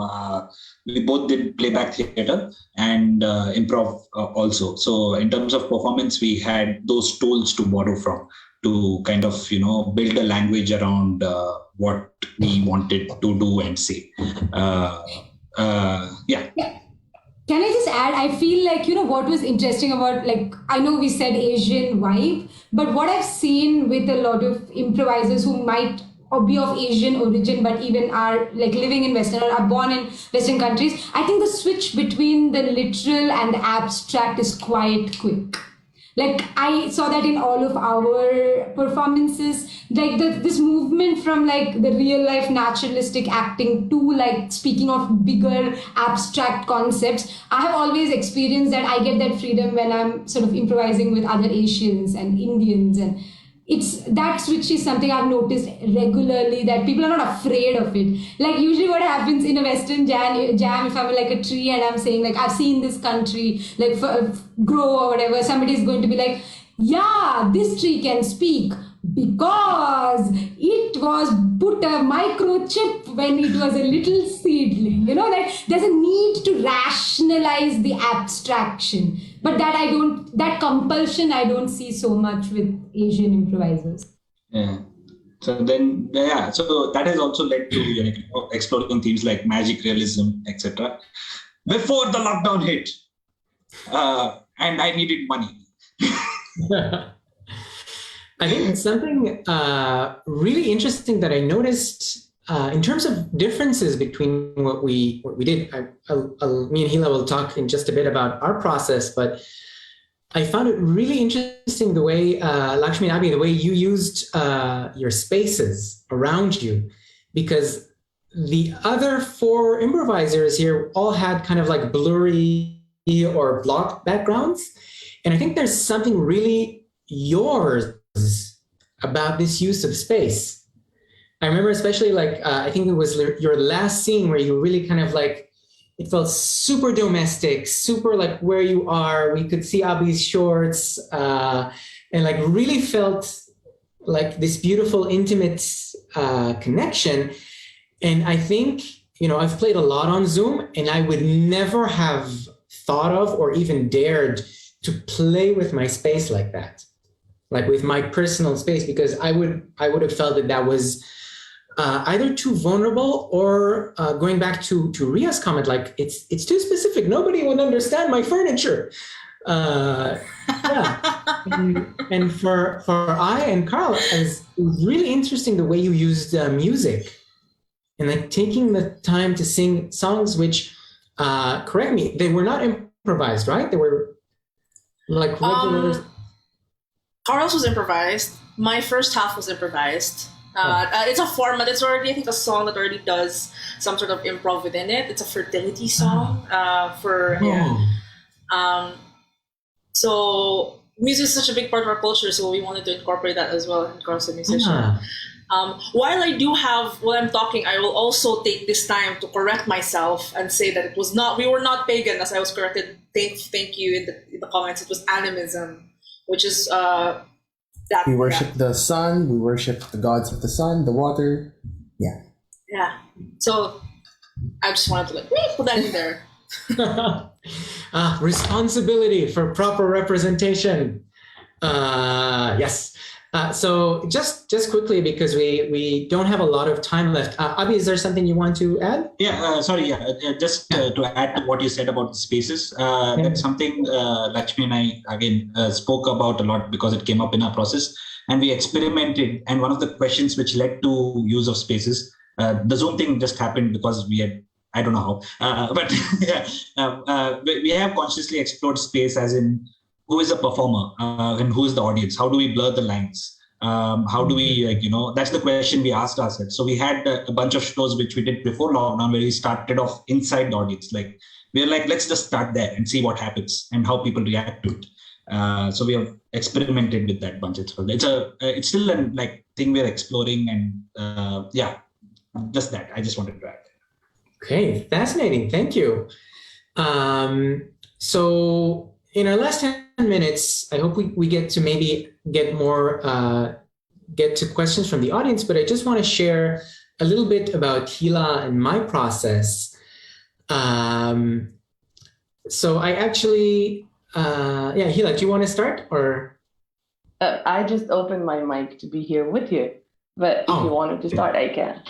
we both did playback theater and improv also. So in terms of performance, we had those tools to borrow from to kind of, build a language around what we wanted to do and say. Can I just add, I feel like, what was interesting about, like, I know we said Asian vibe, but what I've seen with a lot of improvisers who might be of Asian origin, but even are like living in Western or are born in Western countries, I think the switch between the literal and the abstract is quite quick. Like I saw that in all of our performances, like this movement from like the real life naturalistic acting to like speaking of bigger abstract concepts. I have always experienced that I get that freedom when I'm sort of improvising with other Asians and Indians, and that switch is something I've noticed regularly, that people are not afraid of it. Like usually what happens in a Western jam, if I'm like a tree and I'm saying like, I've seen this country like grow or whatever, somebody is going to be like, yeah, this tree can speak because it was put a microchip when it was a little seedling. Like there's a need to rationalize the abstraction. But that compulsion I don't see so much with Asian improvisers. Yeah. So that has also led to exploring themes like magic realism, etc. Before the lockdown hit, and I needed money. I think something really interesting that I noticed in terms of differences between what we did. Me and Hila will talk in just a bit about our process, but I found it really interesting the way, Lakshmi and Abhi, the way you used your spaces around you, because the other 4 improvisers here all had kind of like blurry or blocked backgrounds. And I think there's something really yours about this use of space. I remember especially like, I think it was your last scene where you really kind of like, it felt super domestic, super like where you are. We could see Abby's shorts and like really felt like this beautiful, intimate connection. And I think, you know, I've played a lot on Zoom and I would never have thought of or even dared to play with my space like that, like with my personal space, because I would have felt that was either too vulnerable or going back to Ria's comment, like it's too specific. Nobody would understand my furniture. Yeah, and for I and Carl, it was really interesting the way you used music and like taking the time to sing songs, which correct me, they were not improvised, right? They were like regular. Carl's was improvised. My first half was improvised. It's a format. It's already, I think, a song that already does some sort of improv within it. It's a fertility song so music is such a big part of our culture, so we wanted to incorporate that as well. And Carl's a musician. While I do have, while I'm talking, I will also take this time to correct myself and say that we were not pagan, as I was corrected. Thank you in the comments. It was animism, which is that we worship the sun. We worship the gods of the sun, the water. Yeah. Yeah. So I just wanted to put that in there. Responsibility for proper representation. Yes. So just quickly, because we don't have a lot of time left. Abhi, is there something you want to add? Yeah, sorry. Yeah, just to add to what you said about the spaces, that's something Lakshmi and I again spoke about a lot because it came up in our process, and we experimented. And one of the questions which led to use of spaces, the Zoom thing just happened because we had, I don't know how, but we have consciously explored space as in who is the performer and who is the audience? How do we blur the lines? How do we, that's the question we asked ourselves. So we had a bunch of shows which we did before lockdown where we started off inside the audience. Like, we're like, let's just start there and see what happens and how people react to it. So we have experimented with that bunch. It's still a thing we're exploring, and just that. I just wanted to add. Okay, fascinating. Thank you. So in our last 10 minutes, I hope we get to maybe get to questions from the audience, but I just want to share a little bit about Hila and my process. So I actually, Hila, do you want to start or? I just opened my mic to be here with you, but if you wanted to start, I can.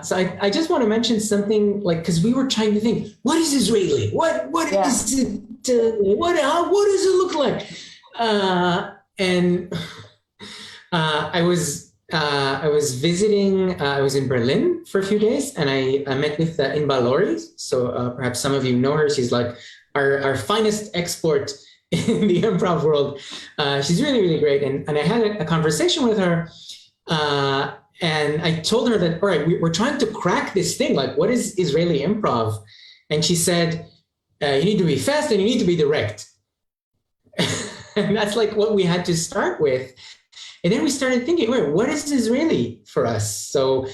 So I just want to mention something, like, because we were trying to think, what is Israeli? What is it? What does it look like? And I was visiting. I was in Berlin for a few days, and I met with Inba Lori. So perhaps some of you know her. She's like our finest export in the improv world. She's really, really great. And I had a conversation with her. And I told her that, all right, we're trying to crack this thing. Like, what is Israeli improv? And she said, you need to be fast and you need to be direct. And that's like what we had to start with. And then we started thinking, wait, what is Israeli for us? So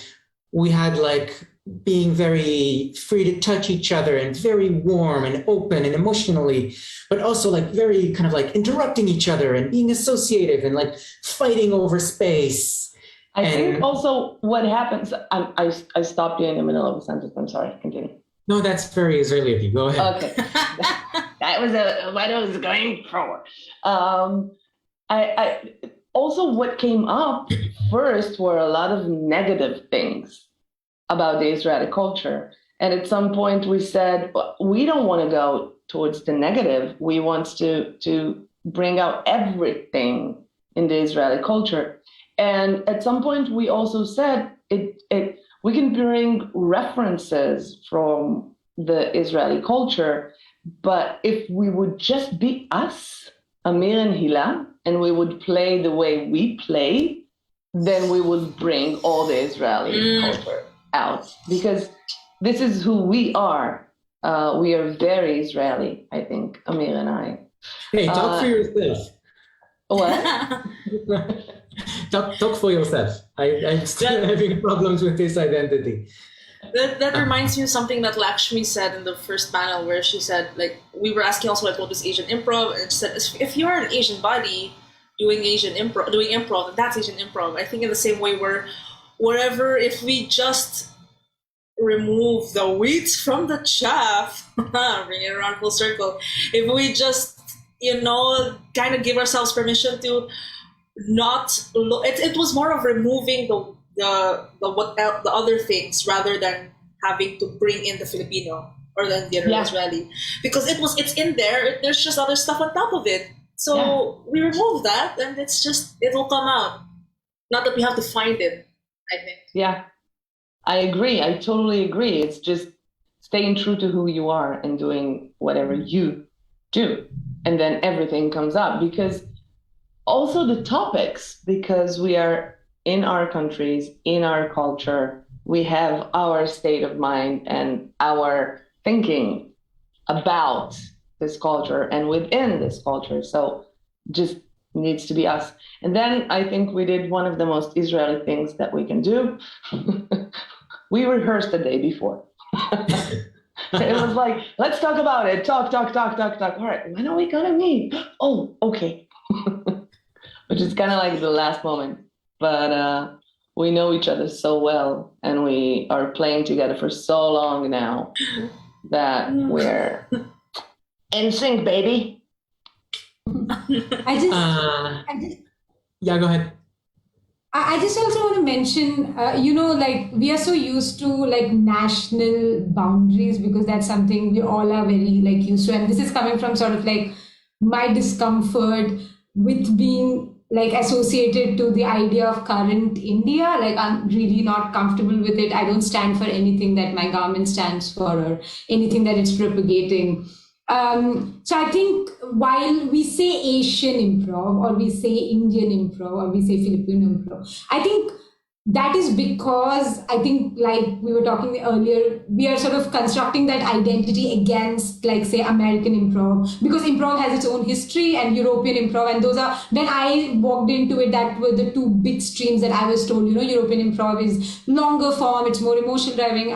we had like being very free to touch each other and very warm and open and emotionally, but also like very kind of like interrupting each other and being associative and like fighting over space. I think also what happens, I stopped you in the middle of a sentence. I'm sorry, continue. No, that's very Israeli of you. Go ahead. Okay. That was what I was going for. I also, what came up first were a lot of negative things about the Israeli culture. And at some point we said, we don't want to go towards the negative. We want to bring out everything in the Israeli culture. And at some point, we also said we can bring references from the Israeli culture, but if we would just be us, Amir and Hila, and we would play the way we play, then we would bring all the Israeli culture out, because this is who we are. We are very Israeli, I think, Amir and I. Hey, talk for yourself. What? Talk for yourself. I'm still having problems with this identity. That reminds me of something that Lakshmi said in the first panel, where she said, like, we were asking also like what is Asian improv, and she said, if you're an Asian body doing improv, then that's Asian improv. I think in the same way, wherever, if we just remove the wheat from the chaff, bring it around full circle. If we just, kind of give ourselves permission to not look, it was more of removing the other things rather than having to bring in the Filipino or the Indian or Israeli, because it's in there. There's just other stuff on top of it. So we remove that, and it'll come out. Not that we have to find it, I think. Yeah, I agree. I totally agree. It's just staying true to who you are and doing whatever you do. And then everything comes up, because also the topics, because we are in our countries, in our culture, we have our state of mind and our thinking about this culture and within this culture. So just needs to be us. And then I think we did one of the most Israeli things that we can do. We rehearsed the day before. It was like, let's talk about it. Talk. All right, when are we gonna meet? Oh, okay. Which is kind of like the last moment. But we know each other so well, and we are playing together for so long now that we're in sync, baby. I just Yeah, go ahead. I just also want to mention, like we are so used to like national boundaries, because that's something we all are very like used to. And this is coming from sort of like my discomfort with being like associated to the idea of current India. Like I'm really not comfortable with it. I don't stand for anything that my government stands for or anything that it's propagating. So I think while we say Asian improv, or we say Indian improv, or we say Filipino improv, I think that is because I think, like we were talking earlier, we are sort of constructing that identity against, like, say, American improv, because improv has its own history, and European improv, and those are, when I walked into it, that were the two big streams that I was told. European improv is longer form, it's more emotion driven.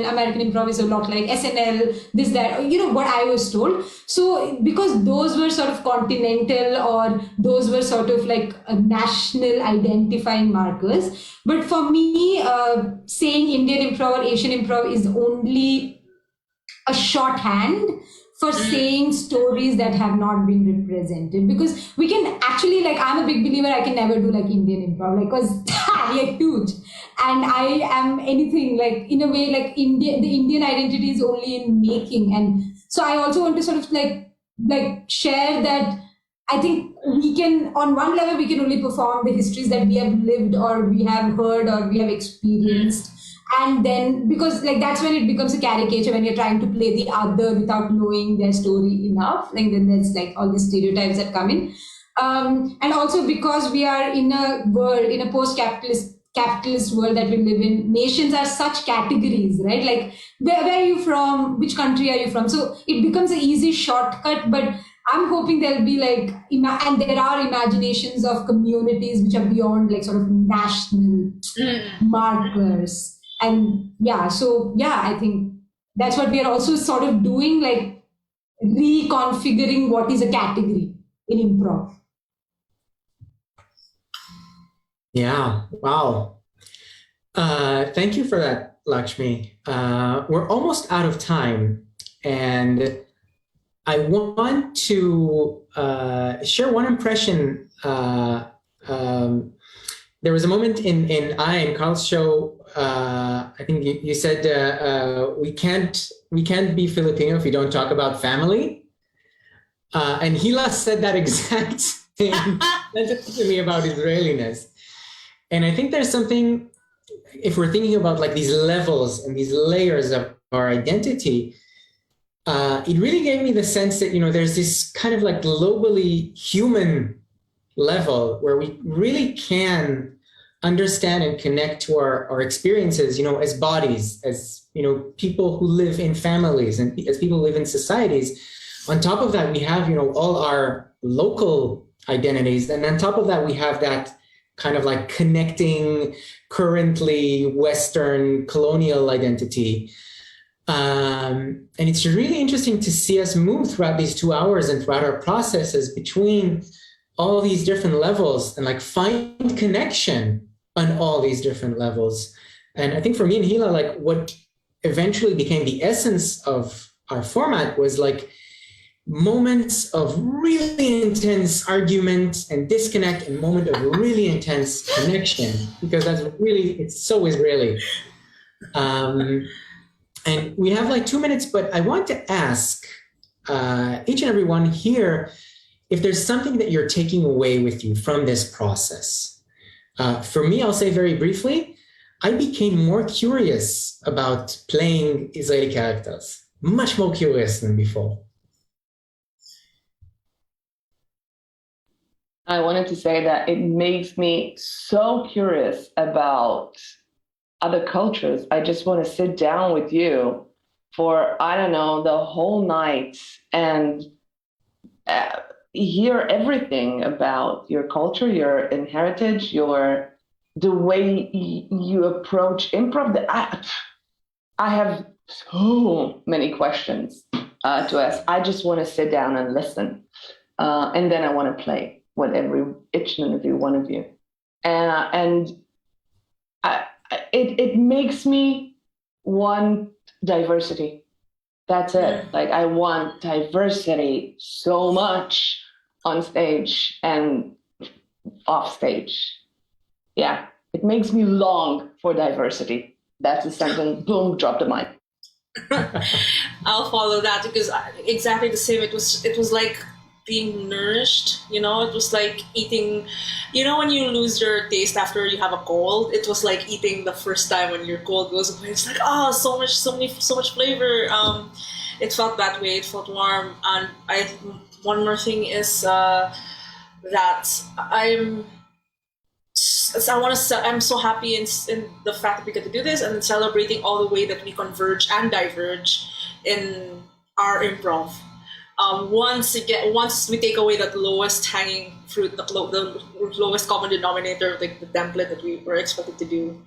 American improv is a lot like SNL, this, that, what I was told. So because those were sort of continental, or those were sort of like national identifying markers. But for me, saying Indian improv or Asian improv is only a shorthand for saying stories that have not been represented. Because we can actually, like, I'm a big believer, I can never do like Indian improv, like, because we are huge. And I am anything, like, in a way, like the Indian identity is only in making. And so I also want to sort of like share that I think we can, on one level, we can only perform the histories that we have lived, or we have heard, or we have experienced. And then, because like that's when it becomes a caricature, when you're trying to play the other without knowing their story enough. Like then there's like all the stereotypes that come in. And also because we are in a world, in a post-capitalist world that we live in, nations are such categories, right? Like where are you from? Which country are you from? So it becomes an easy shortcut, but I'm hoping there'll be like, and there are imaginations of communities which are beyond like sort of national markers. And I think that's what we are also sort of doing, like reconfiguring what is a category in improv. Yeah, wow. Thank you for that, Lakshmi. We're almost out of time, and I want to share one impression. There was a moment in Carl's show. I think you said we can't be Filipino if we don't talk about family. And Hila said that exact thing to me about Israeliness. And I think there's something, if we're thinking about like these levels and these layers of our identity, it really gave me the sense that, there's this kind of like globally human level where we really can understand and connect to our experiences, as bodies, as, people who live in families, and as people who live in societies. On top of that, we have, all our local identities. And on top of that, we have that kind of like connecting currently Western colonial identity. And it's really interesting to see us move throughout these 2 hours and throughout our processes between all these different levels and like find connection on all these different levels. And I think for me and Hila, like what eventually became the essence of our format was like moments of really intense argument and disconnect and moment of really intense connection, because that's really, it's so Israeli. And we have like 2 minutes, but I want to ask each and every one here if there's something that you're taking away with you from this process. For me, I'll say very briefly, I became more curious about playing Israeli characters, much more curious than before. I wanted to say that it makes me so curious about other cultures. I just want to sit down with you for, I don't know, the whole night and hear everything about your culture, your heritage, the way you approach improv. I have so many questions to ask. I just want to sit down and listen. And then I want to play with each and every one of you. It makes me want diversity. That's it. Like, I want diversity so much on stage and off stage. Yeah, it makes me long for diversity. That's the sentence. Boom, drop the mic. I'll follow that because exactly the same. It was like being nourished, it was like eating, when you lose your taste after you have a cold, it was like eating the first time when your cold goes away. It's like, oh, so much flavor. It felt that way. It felt warm. And one more thing is that I'm so happy in the fact that we get to do this and celebrating all the way that we converge and diverge in our improv. Once we take away that lowest hanging fruit, the lowest common denominator, like the template that we were expected to do,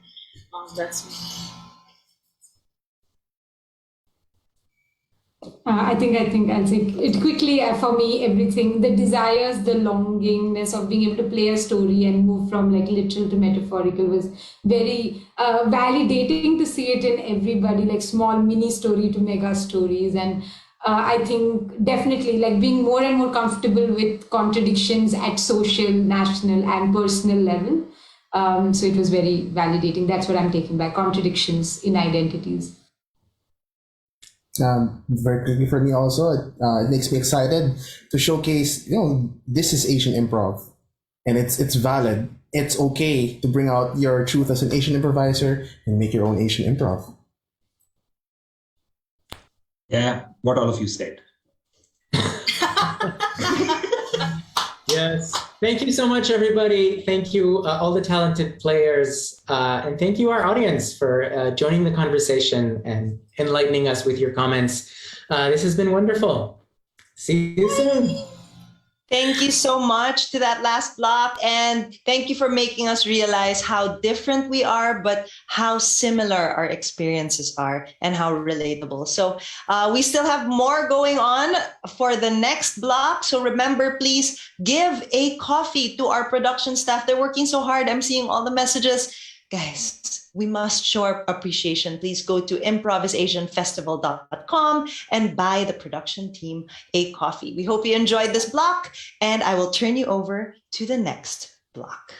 that's me. I think I'll say it quickly. For me, everything, the desires, the longingness of being able to play a story and move from like literal to metaphorical was very validating to see it in everybody, like small mini story to mega stories. And I think definitely like being more and more comfortable with contradictions at social, national, and personal level. So it was very validating. That's what I'm taking back, contradictions in identities. Very quickly for me also, it makes me excited to showcase, this is Asian improv, and it's valid. It's okay to bring out your truth as an Asian improviser and make your own Asian improv. Yeah, what all of you said. Yes. Thank you so much, everybody. Thank you, all the talented players. And thank you, our audience, for joining the conversation and enlightening us with your comments. This has been wonderful. See you soon. Thank you so much to that last block. And thank you for making us realize how different we are, but how similar our experiences are and how relatable. So we still have more going on for the next block. So remember, please give a coffee to our production staff. They're working so hard. I'm seeing all the messages. Guys, we must show our appreciation. Please go to ImprovisAsianFestival.com and buy the production team a coffee. We hope you enjoyed this block, and I will turn you over to the next block.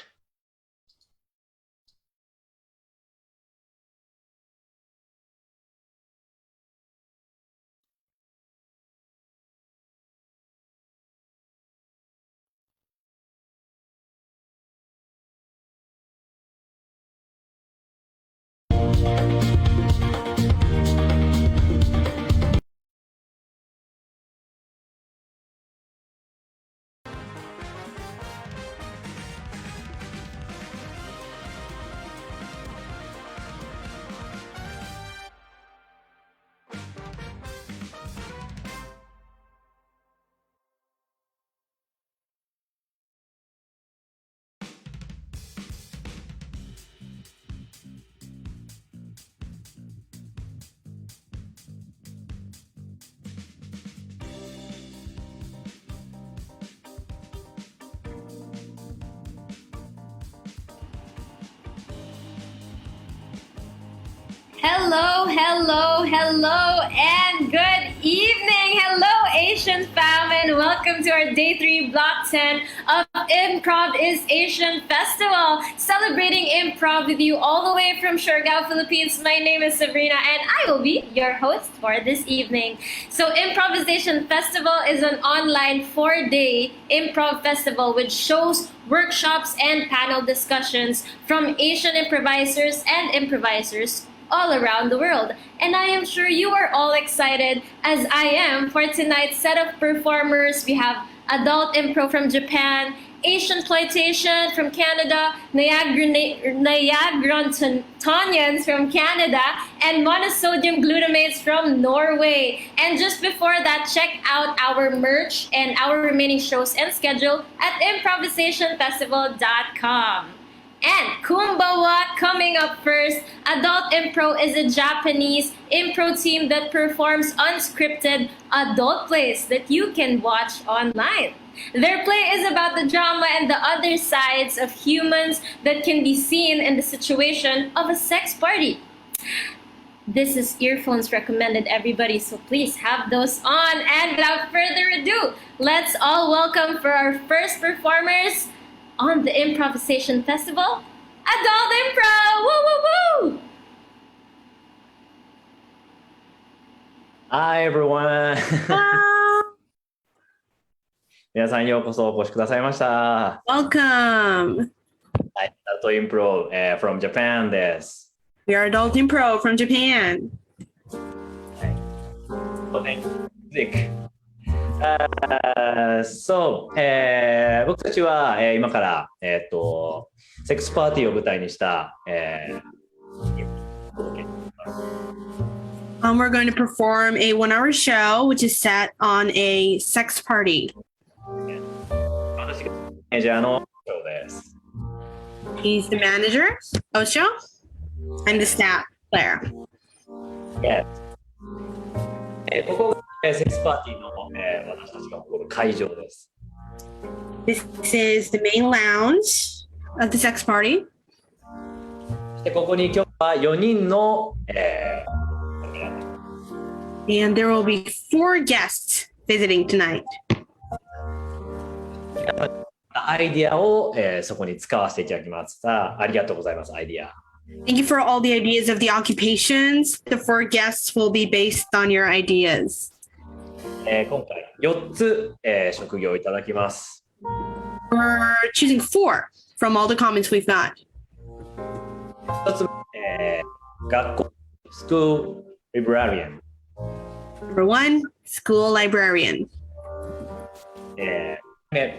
Hello, hello, hello, and good evening. Hello, Asian fam, and welcome to our Day 3 Block 10 of ImprovisAsian Festival, celebrating improv with you all the way from Siargao, Philippines. My name is Sabrina, and I will be your host for this evening. So, ImprovisAsian Festival is an online 4-day improv festival with shows, workshops, and panel discussions from Asian improvisers and improvisers all around the world. And I am sure you are all excited, as I am, for tonight's set of performers. We have Adult Impro from Japan, Asiansploitation from Canada, Niagrontonians from Canada, and Monosodium Glutamates from Norway. And just before that, check out our merch and our remaining shows and schedule at ImprovisAsianFestival.com. And Kumbawa coming up first. Adult Impro is a Japanese impro team that performs unscripted adult plays that you can watch online. Their play is about the drama and the other sides of humans that can be seen in the situation of a sex party. This is earphones recommended, everybody, so please have those on. And without further ado, let's all welcome for our first performers on the ImprovisAsian Festival, Adult Impro! Woo woo woo! Hi everyone! 皆さんようこそお越しくださいました。 Welcome! はい、Adult Impro from Japan です。 We are Adult Impro from Japan. はい。Music.僕たちは、今から、セックスパーティーを舞台にした、we're going to perform a 1-hour show which is set on a sex party. 私がマネージャーのショーです。 He's the manager, Osho, and the staff, Claire. Yes. ここがセックスパーティーの、私たちが誇る会場です。This is the main lounge of the sex party. でここに今日は4人の、And there will be 4 guests visiting tonight. アイディアを、そこに使わせていただきます。ありがとうございます、アイディア。Thank you for all the ideas of the occupations. The 4 guests will be based on your ideas. 今回4つ、職業をいただきます。We're choosing 4 from all the comments we've got. 1つ目、学校、school librarian. Number 1, school librarian. Chef.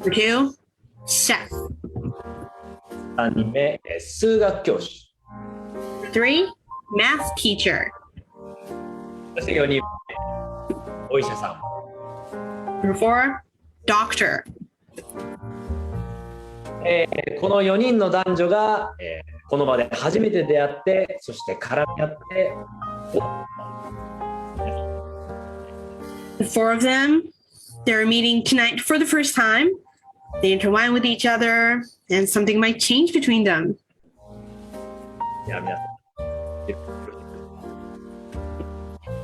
Number 2, chef. 3人目、数学教師。Number 3, math teacher. そして4人目、お医者さん。Number 4, doctor. この4人の男女が、この場で初めて出会って、そして絡み合って、The 4 of them, they're meeting tonight for the first time. They intertwine with each other, and something might change between them. いや、皆さん。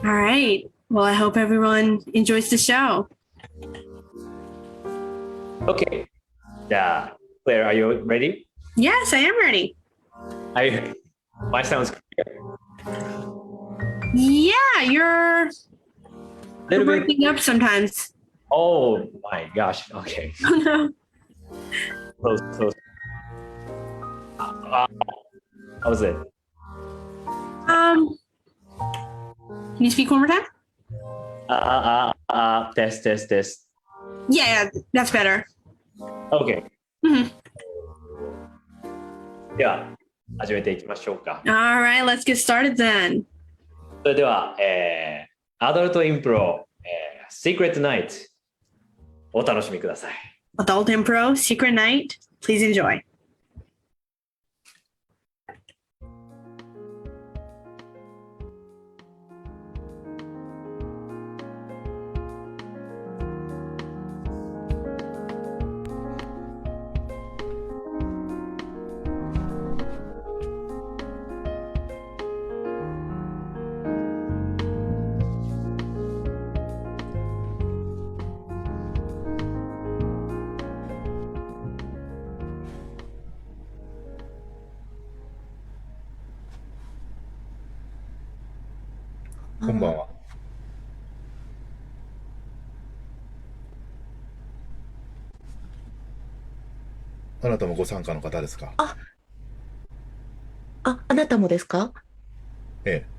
All right. Well, I hope everyone enjoys the show. Okay. じゃあ、Claire, are you ready? Yes, I am ready. My sounds clear. Yeah, you're Little bit. breaking up sometimes. Oh my gosh. Okay. Oh no. Close. How was it? Can you speak one more time? Test. Yeah, that's better. Okay. Mhm. では、始めていきましょうか。All right, let's get started then. それでは、アダルトインプロ、Secret Night お楽しみください。Adult Impro, Secret Night. Please enjoy. こんばんは。あなたもご参加の方ですか？あなたもですか？ええ、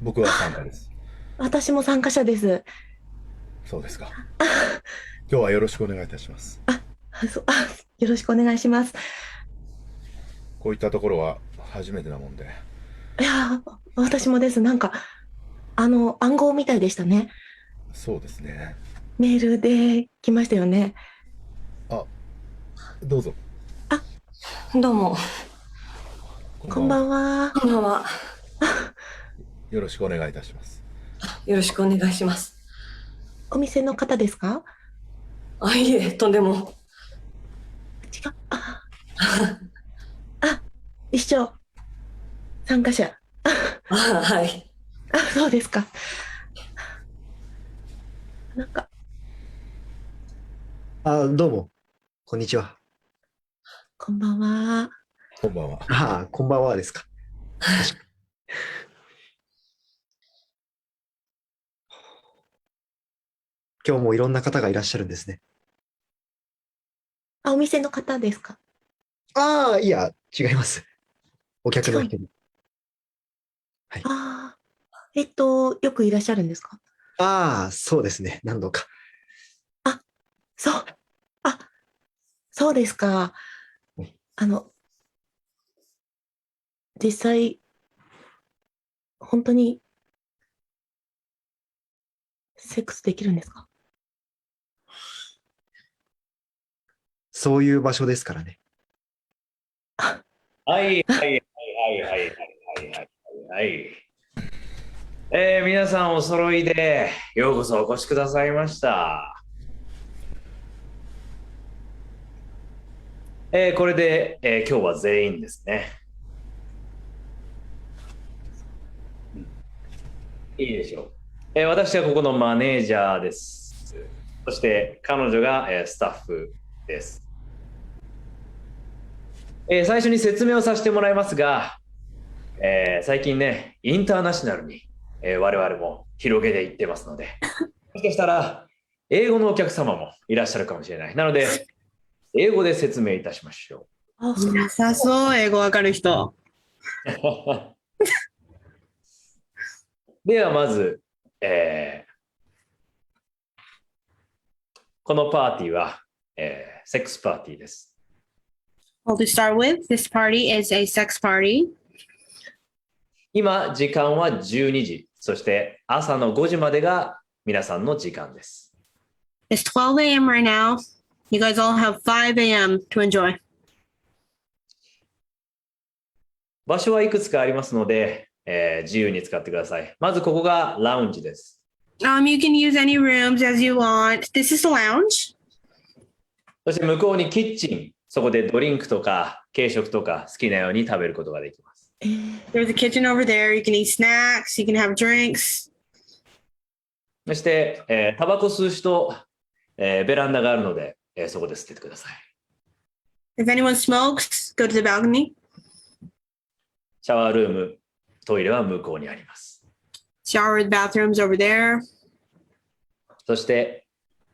僕は参加です。私も参加者です。そうですか。今日はよろしくお願いいたします。よろしくお願いします。こういったところは初めてなもんで。いや、私もです。なんか、暗号みたいでしたね。そうですね。メールで来ましたよね。どうぞ。どうも。こんばんは。こんばんは。よろしくお願いいたします。よろしくお願いします。お店の方ですか？いえ、とんでも。違う。一緒。参加者。はい。そうですか。なんか。どうも。こんにちは。こんばんは。こんばんは。こんばんはですか。今日もいろんな方がいらっしゃるんですね。お店の方ですか？いや、違います。お客の人に。よくいらっしゃるんですか？そうですね。何度か。そうですか。実際、本当に、セックスできるんですか？そういう場所ですからね。はい。皆さんお揃いでようこそお越しくださいました。これで、今日は全員ですね。いいでしょう。私はここのマネージャーです。そして彼女が、スタッフです。最初に説明をさせてもらいますが、最近ね、インターナショナルに、我々も広げていってますので、もしかしたら英語のお客様もいらっしゃるかもしれない。なので、英語で説明いたしましょう。なさそう、英語わかる人。ではまず、このパーティーは、セックスパーティーです。Well, to start with, this party is a sex party. 今、時間は12時。そして朝の5時までが皆さんの時間です。It's 12 a.m. right now. You guys all have 5 a.m. to enjoy. 場所はいくつかありますので、自由に使ってください。まずここがラウンジです。You can use any rooms as you want. This is the lounge. そして向こうにキッチン。そこでドリンクとか軽食とか好きなように食べることができます。There's a kitchen over there. You can eat snacks. You can have drinks. そして、タバコ吸う人、ベランダがあるので、そこで吸っててください。If anyone smokes, go to the balcony. シャワールーム、トイレは向こうにあります。Shower, bathrooms over there. そして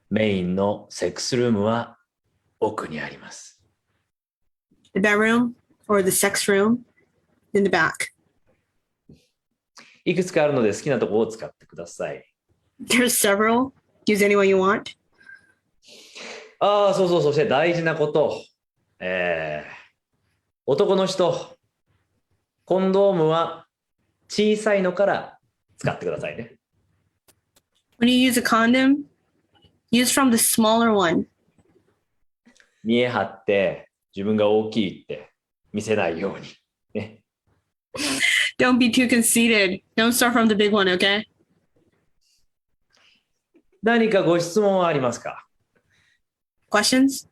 メインのセックスルームは奥にあります。The bedroom or the sex room in the back. いくつかあるので好きなところを使ってください。There's several. Use any one you want. そう。そして大事なこと。男の人、コンドームは小さいのから使ってくださいね。When you use a condom, use from the smaller one. 見え張って自分が大きいって見せないように、ね。Don't be too conceited. Don't start from the big one, okay? 何かご質問はありますか？ Questions?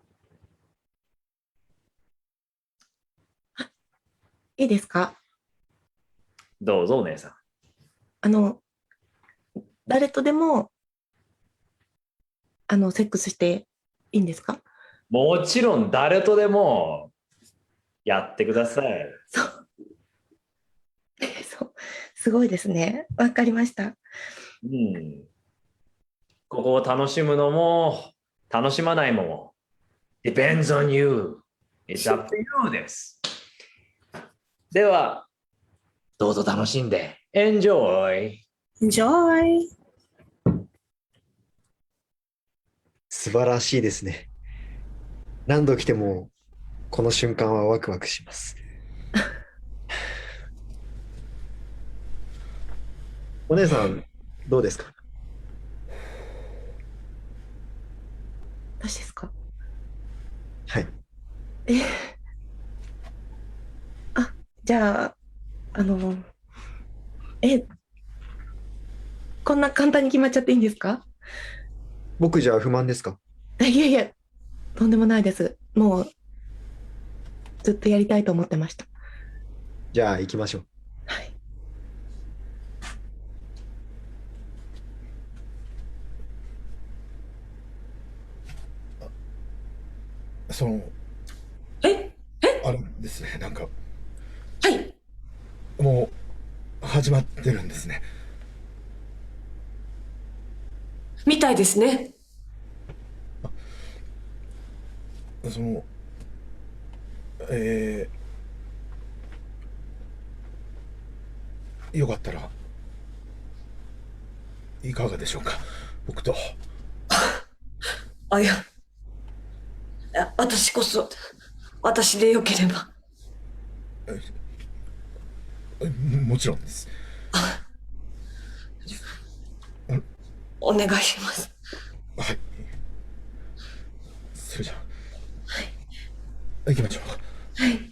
いいですか？どうぞお姉さん。誰とでもセックスしていいんですか？もちろん誰とでもやってください。すごいですね。わかりました。うん。ここを楽しむのも、楽しまないも、depends on you. It's up to you です。では、どうぞ楽しんで。Enjoy! Enjoy! 素晴らしいですね。何度来ても、この瞬間はワクワクします。お姉さん、どうですか？私ですか？はい。じゃあ、こんな簡単に決まっちゃっていいんですか？僕じゃあ不満ですか？いやいや、とんでもないです。もう、ずっとやりたいと思ってました。じゃあ行きましょう。はい。あれですね、なんか。はい。もう、始まってるんですね。みたいですね。よかったら、いかがでしょうか、僕と。いや、私こそ、私でよければ。もちろんです。お願いします。はい。それじゃあ、行きましょう。はい。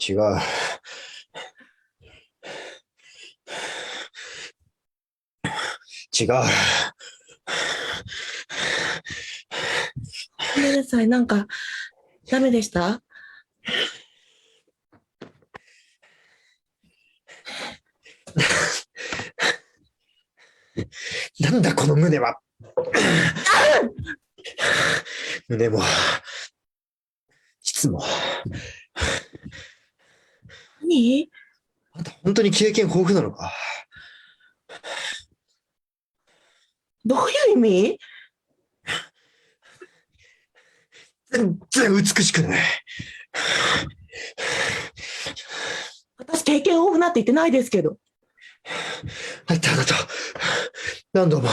違う。違う。ごめんなさい、なんか、ダメでした？なんだこの胸は。胸も、膣も。何？あんた本当に経験豊富なのか？どういう意味？全然美しくない。私経験豊富なって言ってないですけど。あんた何度も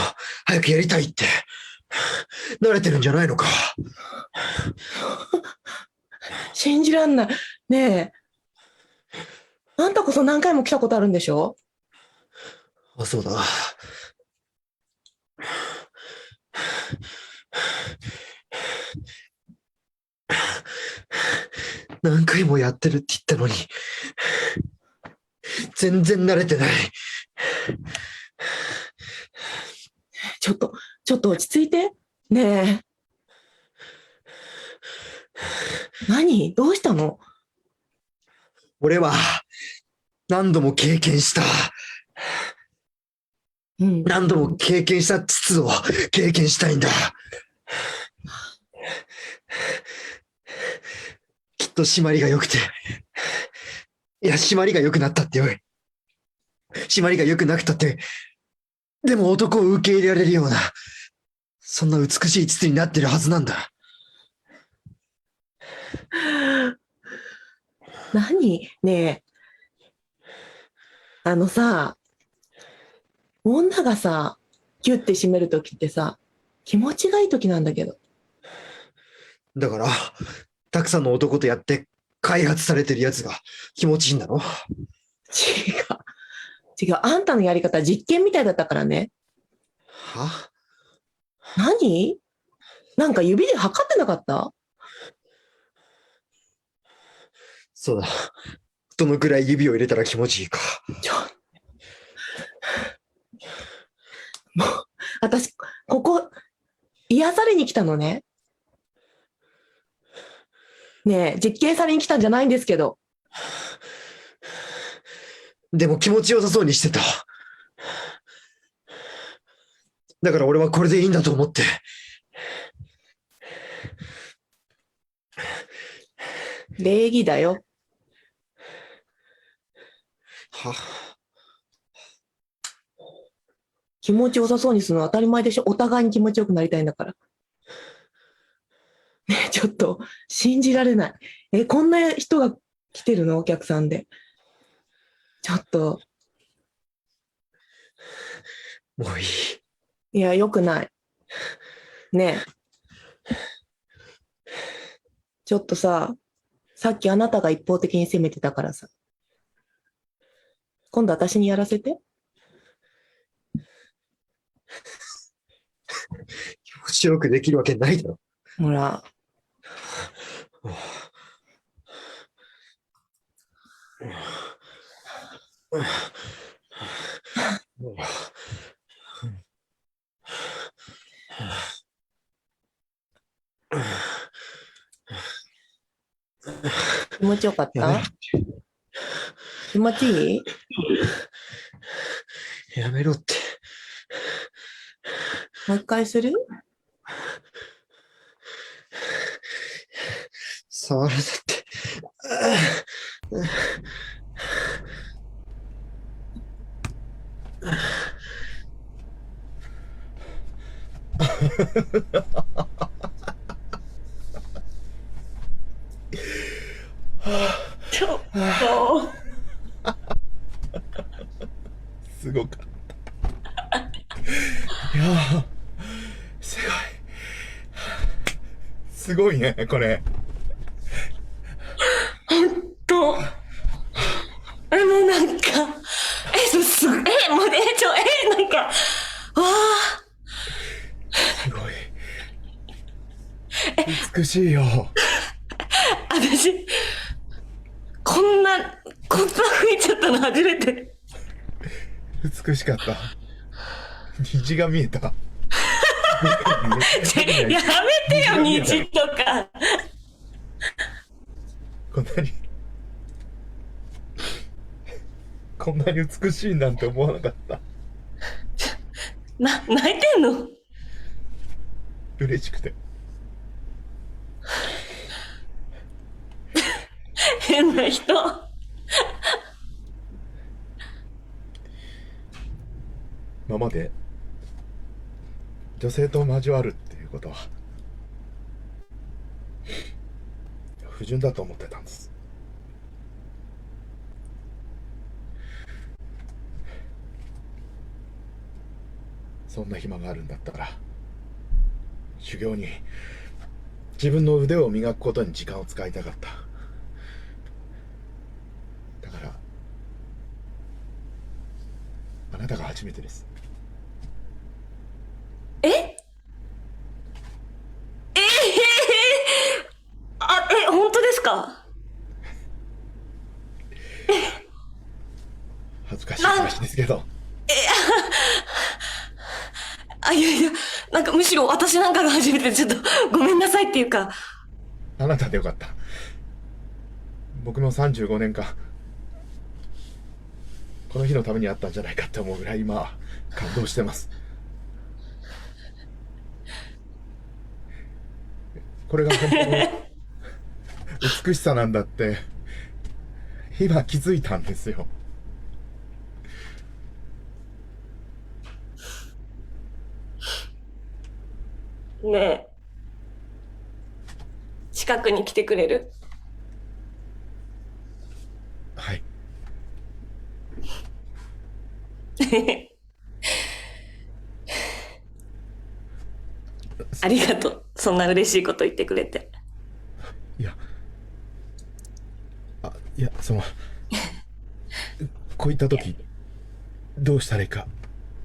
早くやりたいって慣れてるんじゃないのか？信じらんない。ねえ。あんたこそ何回も来たことあるんでしょ？あ、そうだ。何回もやってるって言ったのに、全然慣れてない。ちょっと落ち着いて。ねえ。何？どうしたの？俺は何度も経験した。何度も経験した膣を経験したいんだ。きっと締まりが良くて、いや、締まりが良くなったってよい。締まりが良くなくたって、でも男を受け入れられるような、そんな美しい膣になってるはずなんだ。何？ねえ。さ、女がさ、キュッて締めるときってさ、気持ちがいいときなんだけど。だから、たくさんの男とやって、開発されてるやつが気持ちいいんだろ。違う。あんたのやり方実験みたいだったからね。は？何？なんか指で測ってなかった？そうだ。どのくらい指を入れたら気持ちいいか。もう、私、ここ、癒されに来たのね。ねえ、実験されに来たんじゃないんですけど。でも気持ちよさそうにしてた。だから俺はこれでいいんだと思って。礼儀だよ。は？気持ちよさそうにするのは当たり前でしょ。お互いに気持ちよくなりたいんだから。ねえ、ちょっと信じられない。こんな人が来てるの？お客さんで。ちょっと。もういい。いや、よくない。ねえ。ちょっとさっきあなたが一方的に責めてたからさ。今度私にやらせて。気持ちよくできるわけないだろ。ほら。気持ちよかった？気持ちいい？やめろって。もう一回する？触るだって。ちょっと。すごかった。いやー、すごいね、これ。ほんと。なんか、もうなんか、わあ。すごい。美しいよ。私、こんな吹いちゃったの初めて。美しかった。虹が見えた。やめてよ、虹とか。こんなに美しいなんて思わなかった。泣いてんの？嬉しくて。変な人。今まで女性と交わるっていうことは不純だと思ってたんです。そんな暇があるんだったら修行に、自分の腕を磨くことに時間を使いたかった。だからあなたが初めてです。本当ですか？恥ずかしい話ですけど。いや、なんかむしろ私なんかが初めてでちょっとごめんなさいっていうか。あなたでよかった。僕の35年間、この日のためにあったんじゃないかって思うぐらい今、感動してます。これが本当に美しさなんだって、今気づいたんですよ。ねえ、近くに来てくれる？はい。ありがとう。そんな嬉しいこと言ってくれて。いや、いや、こういった時、どうしたらいいか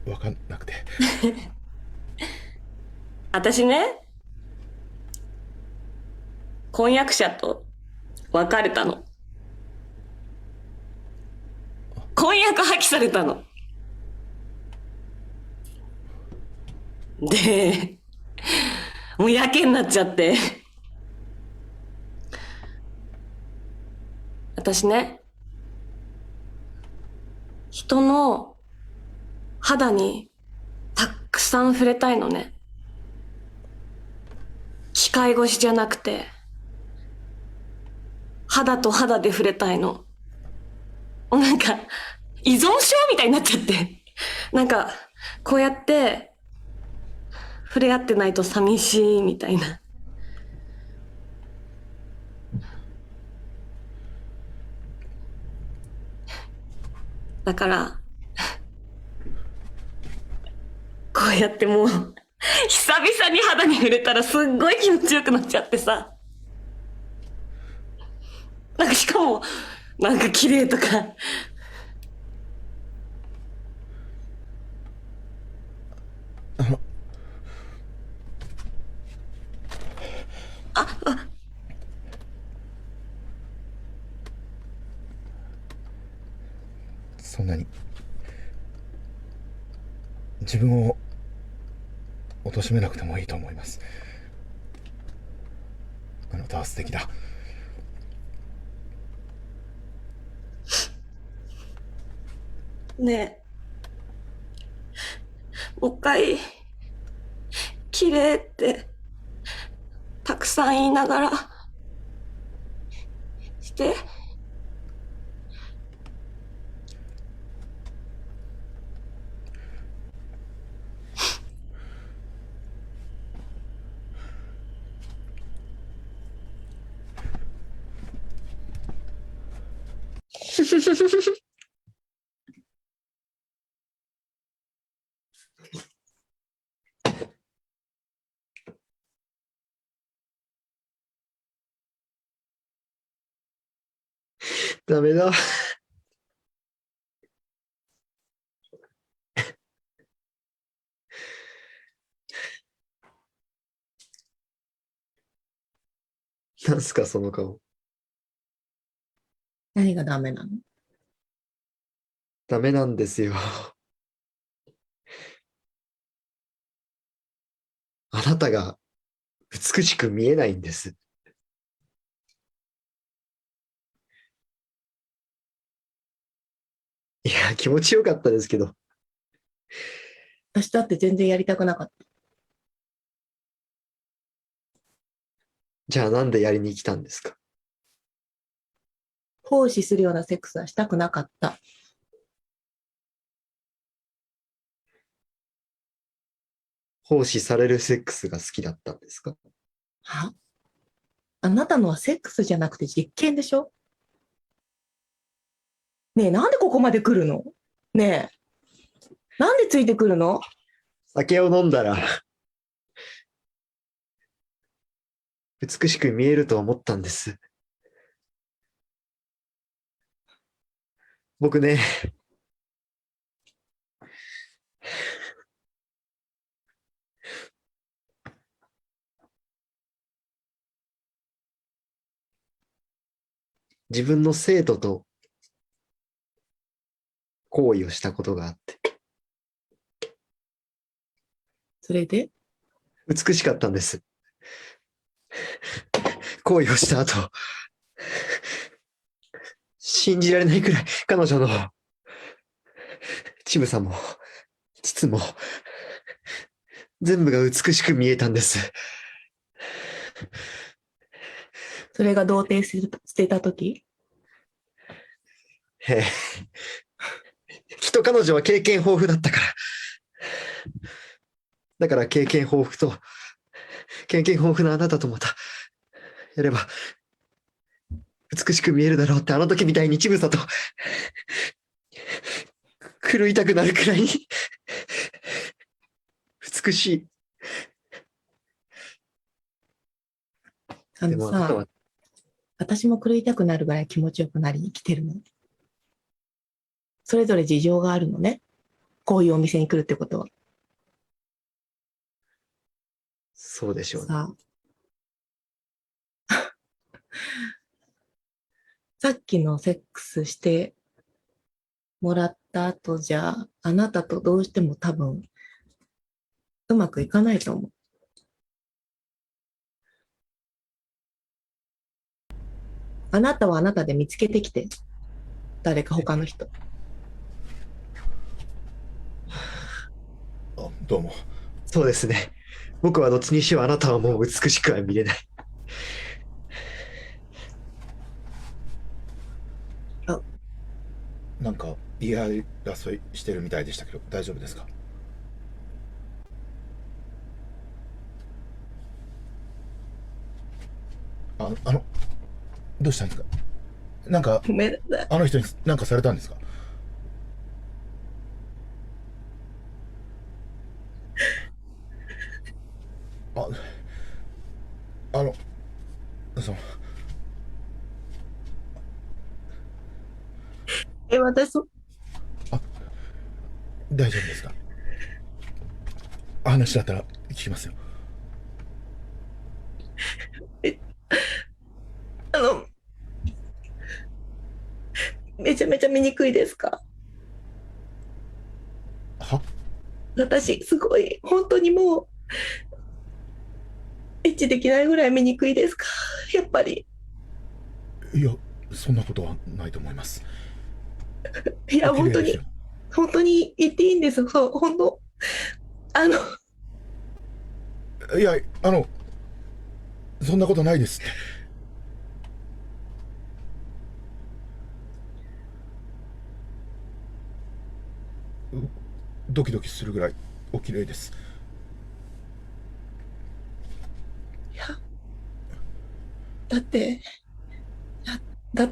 わかんなくて。私ね、婚約者と別れたの。婚約破棄されたの。で、もうやけになっちゃって。私ね、人の肌にたくさん触れたいのね。機械越しじゃなくて、肌と肌で触れたいの。なんか、依存症みたいになっちゃって。なんか、こうやって、触れ合ってないと寂しいみたいな。だから、こうやってもう、久々に肌に触れたらすっごい気持ちよくなっちゃってさ。なんかしかも、なんか綺麗とか。そんなに自分を貶めなくてもいいと思います。あなたは素敵だ。ねえ、もう一回、綺麗ってたくさん言いながらして。ダメだ。なんすか、その顔。何がダメなの？ダメなんですよ。あなたが美しく見えないんです。いや、気持ちよかったですけど。私だって全然やりたくなかった。じゃあなんでやりに来たんですか？奉仕するようなセックスはしたくなかった。奉仕されるセックスが好きだったんですか？は？あなたのはセックスじゃなくて実験でしょ？ねえ、なんでここまで来るの？ねえ、なんでついてくるの？酒を飲んだら美しく見えると思ったんです。僕ね、自分の生徒と行為をしたことがあって。それで？美しかったんです。行為をした後、信じられないくらい彼女の乳房も膣も全部が美しく見えたんです。それが童貞捨てた時？ええ。きっと彼女は経験豊富だったから。だから経験豊富なあなたとまたやれば美しく見えるだろうって、あの時みたいに乳房と狂いたくなるくらいに美しい。あのさ、私も狂いたくなるぐらい気持ちよくなりに来てるの。それぞれ事情があるのね。こういうお店に来るってことは。そうでしょうね。さあさっきのセックスしてもらった後じゃあなたとどうしても多分うまくいかないと思う。あなたはあなたで見つけてきて、誰か他の人。あ、どうも。そうですね。僕はどっちにしろあなたはもう美しくは見れない。なんか言い争いしてるみたいでしたけど、大丈夫ですか？どうしたんですか？なんか、あの人に何かされたんですか？あの、私、大丈夫ですか？話だったら聞きますよ。めちゃめちゃ醜いですか？は？私、すごい、本当にもう、エッチできないぐらい醜いですか？やっぱり。いや、そんなことはないと思います。いや、本当に言っていいんですよ。そう、本当。いや、そんなことないですって。ドキドキするぐらいお綺麗です。いや、だって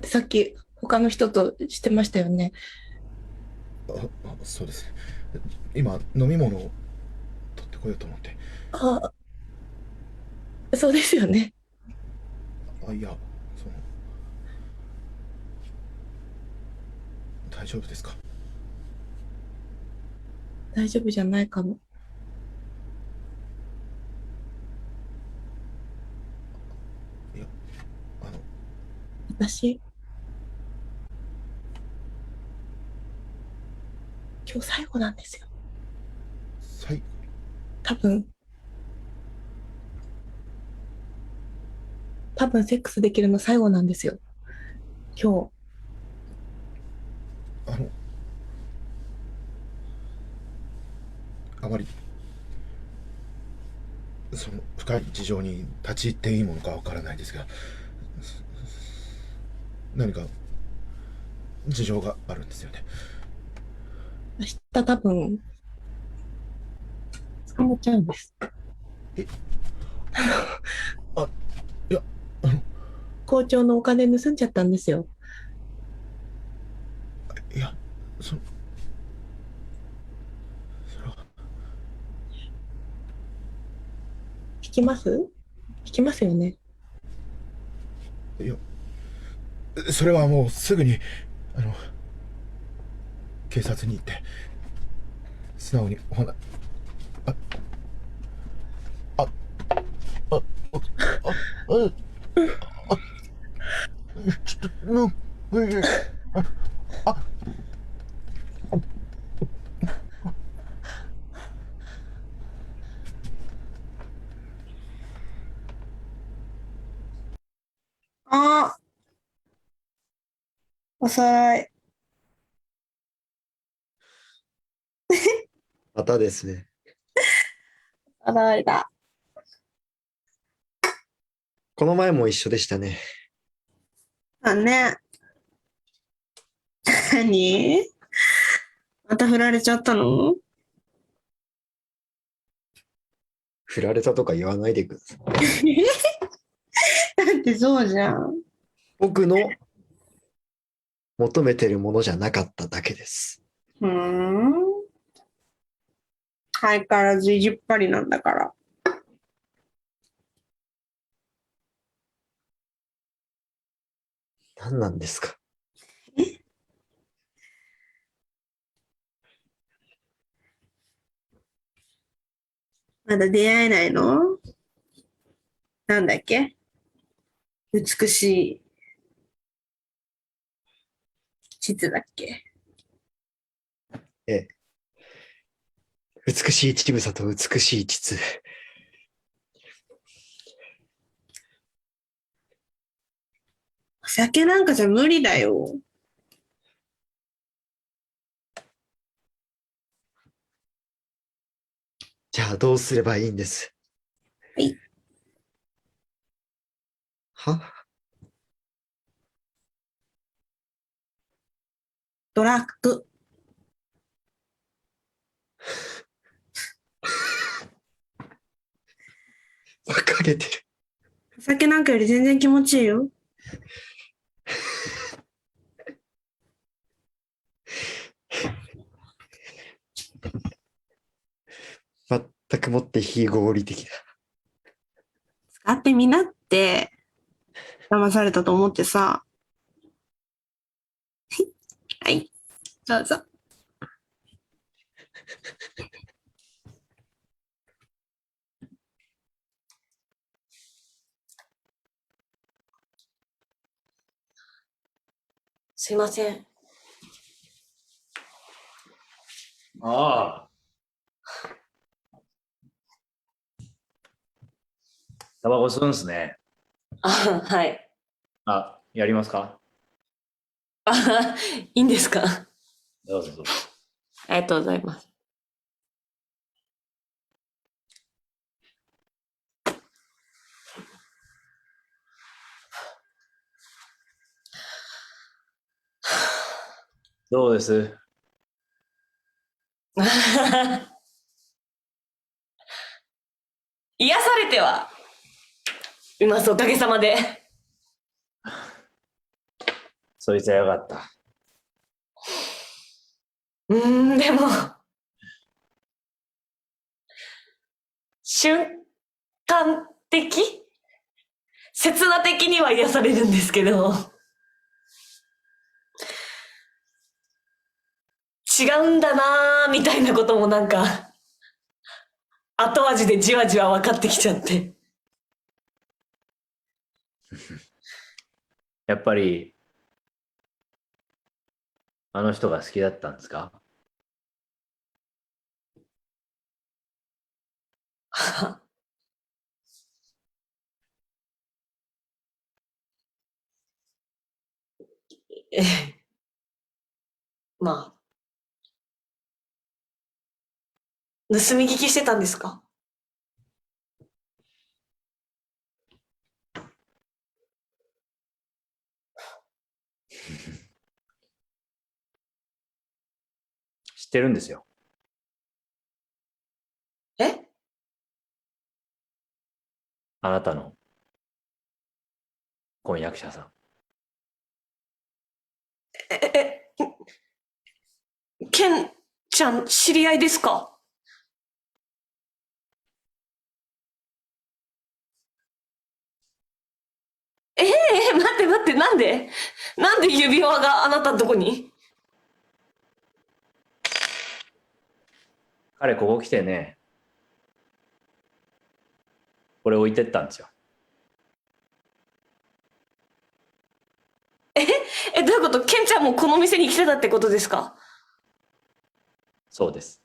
さっき他の人としてましたよね。そうです。今、飲み物を取ってこようと思って。そうですよね。いや、大丈夫ですか？大丈夫じゃないかも。いや、私、今日最後なんですよ。多分セックスできるの最後なんですよ。今日。あまりその深い事情に立ち入っていいものかわからないですが、何か事情があるんですよね。明日多分捕まっちゃうんです。校長のお金盗んじゃったんですよ。いや、引きますよね。いや、それはもうすぐに警察に行って素直にお話。ちょっともうおさらい。またですね。おさらいだ。この前も一緒でしたね。ね。何？また振られちゃったの？振られたとか言わないでください。だってそうじゃん。僕の求めてるものじゃなかっただけです。相変わらず意地っ張りなんだから。何なんですか？まだ出会えないの？なんだっけ？美しい膣だっけ？ええ。美しい乳房と美しい膣。お酒なんかじゃ無理だよ。じゃあどうすればいいんです？はい。は？ドラッグ。馬鹿げてる。お酒なんかより全然気持ちいいよ。全くもって非合理的だ。使ってみなって、騙されたと思ってさ。はい、どうぞ。すいません。ああ。タバコ吸うんすね。あ、はい。あ、やりますか？あ、いいんですか？どうぞどうぞ。ありがとうございます。どうです？癒されてはいます、おかげさまで。そいつはよかった。でも、瞬間的刹那的には癒されるんですけど、違うんだなーみたいなこともなんか、後味でじわじわ分かってきちゃって。やっぱり、あの人が好きだったんですか？まあ、盗み聞きしてたんですか？知ってるんですよ。え？あなたの婚約者さん。ケンちゃん知り合いですか？待って待って、なんで指輪があなたのとこに？彼ここ来てね、これ置いてったんですよ。どういうこと？ケンちゃんもこの店に来てたってことですか？そうです。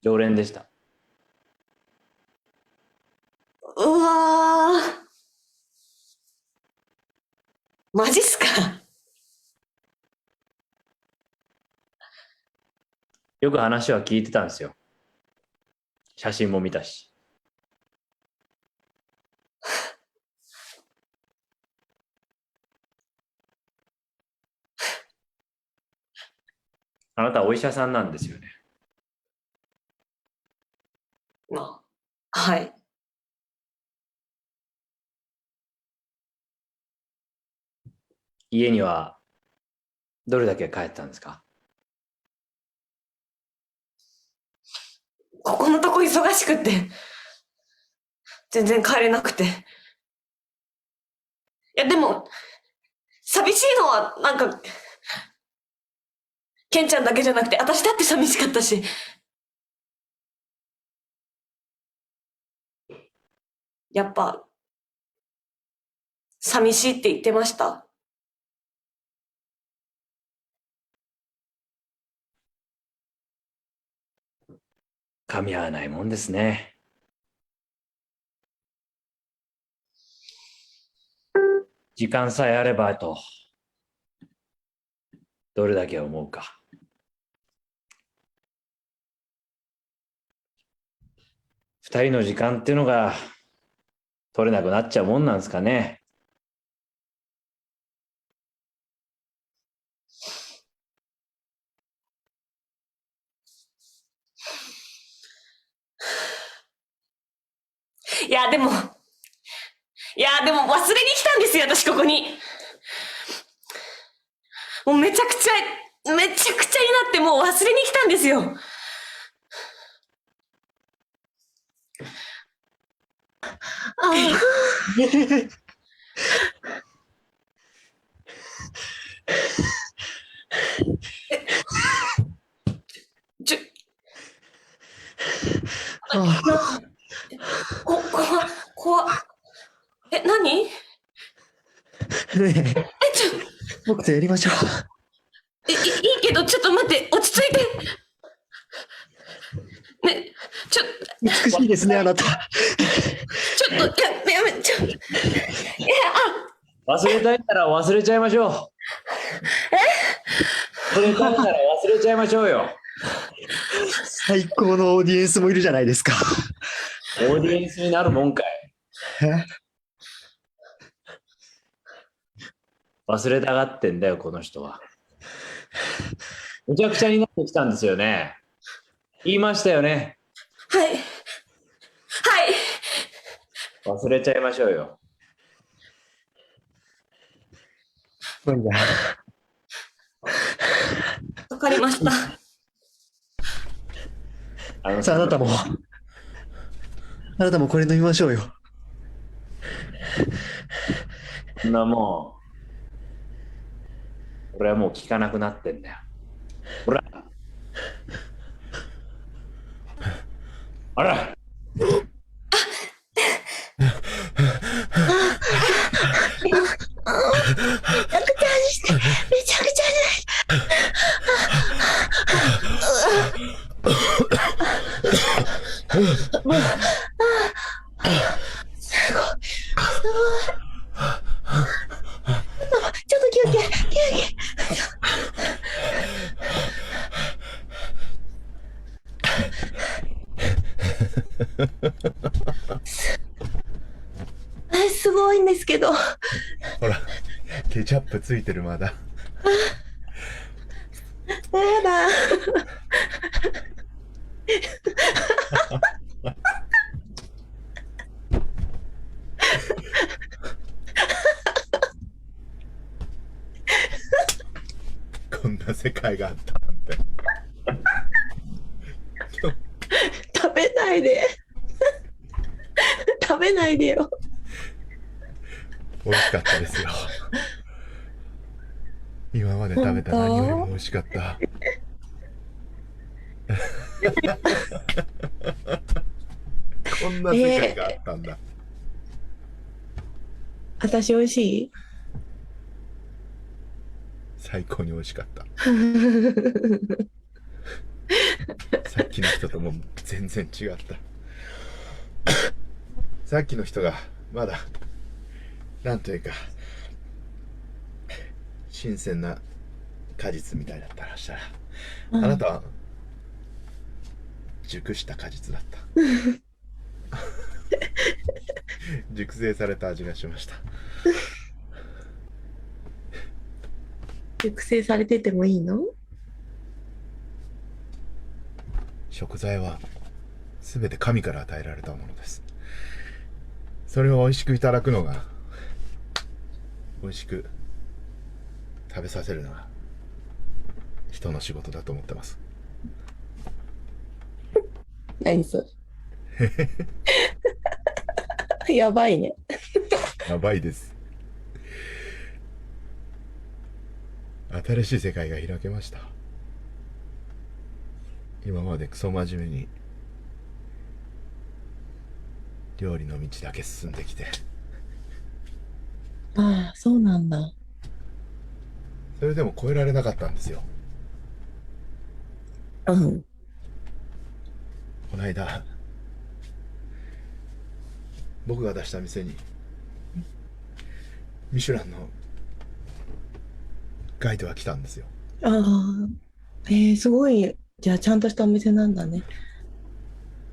常連でした。うわー。マジっすか？よく話は聞いてたんですよ。写真も見たし。あなたお医者さんなんですよね。まあ、はい。家にはどれだけ帰ったんですか？ここのとこ忙しくって、全然帰れなくて。いや、でも、寂しいのは、なんか、ケンちゃんだけじゃなくて、私だって寂しかったし。やっぱ、寂しいって言ってました。噛み合わないもんですね。時間さえあればと、どれだけ思うか。二人の時間っていうのが取れなくなっちゃうもんなんですかね。いや、でも忘れに来たんですよ、私ここに。もうめちゃくちゃになってもう忘れに来たんですよ。何？ねえ、僕とやりましょう。いいけど、ちょっと待って、落ち着いて。ね、美しいですね、あなた。ちょっと、やめ、忘れたいなら忘れちゃいましょう。忘れたいなら忘れちゃいましょうよ。最高のオーディエンスもいるじゃないですか。オーディエンスになるもんかい。忘れたがってんだよ、この人は。むちゃくちゃになってきたんですよね。言いましたよね。はい。忘れちゃいましょうよ。無理だ。わかりました。さあ、あなたもこれ飲みましょうよ。そんなもう、俺はもう聞かなくなってんだよ。ほら。あら。めちゃくちゃすごい。ちょっと休憩。すごいんですけど。ほら、ケチャップついてるまだ。やだ。こんな世界があったなんて。食べないで。食べないでよ。美味しかったですよ。今まで食べた何よりも美味しかった。こんな世界があったんだ。私美味しい？最高に美味しかった。さっきの人とも全然違った。さっきの人がまだなんというか新鮮な果実みたいだったらしたら、あなたは熟した果実だった。熟成された味がしました。熟成されててもいいの？食材は全て神から与えられたものです。それを美味しくいただくのが、美味しく食べさせるのが人の仕事だと思ってます。何それ。やばいね。やばいです。新しい世界が開けました。今までクソ真面目に料理の道だけ進んできて、ああ、そうなんだ。それでも超えられなかったんですよ。うん。この間僕が出した店にミシュランのガイドが来たんですよ。ああ、すごい。じゃあ、ちゃんとしたお店なんだね。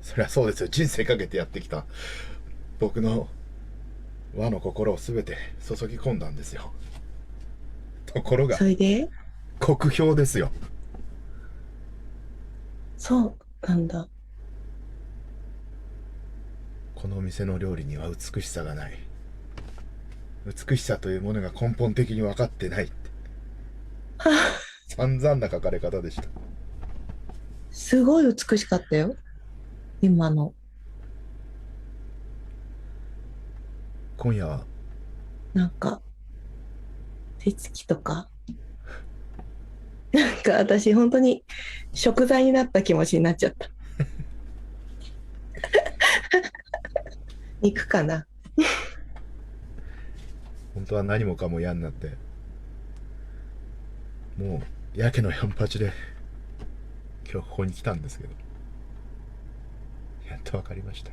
そりゃそうですよ。人生かけてやってきた僕の和の心を全て注ぎ込んだんですよ。ところがそれで酷評ですよ。そうなんだ。この店の料理には美しさがない。美しさというものが根本的に分かってないって散々な書かれ方でした。すごい美しかったよ。今の。今夜はなんか、手つきとか。なんか私、本当に食材になった気持ちになっちゃった。肉かな。本当は何もかも嫌になって、もうやけの4八で今日ここに来たんですけど、やっと分かりました。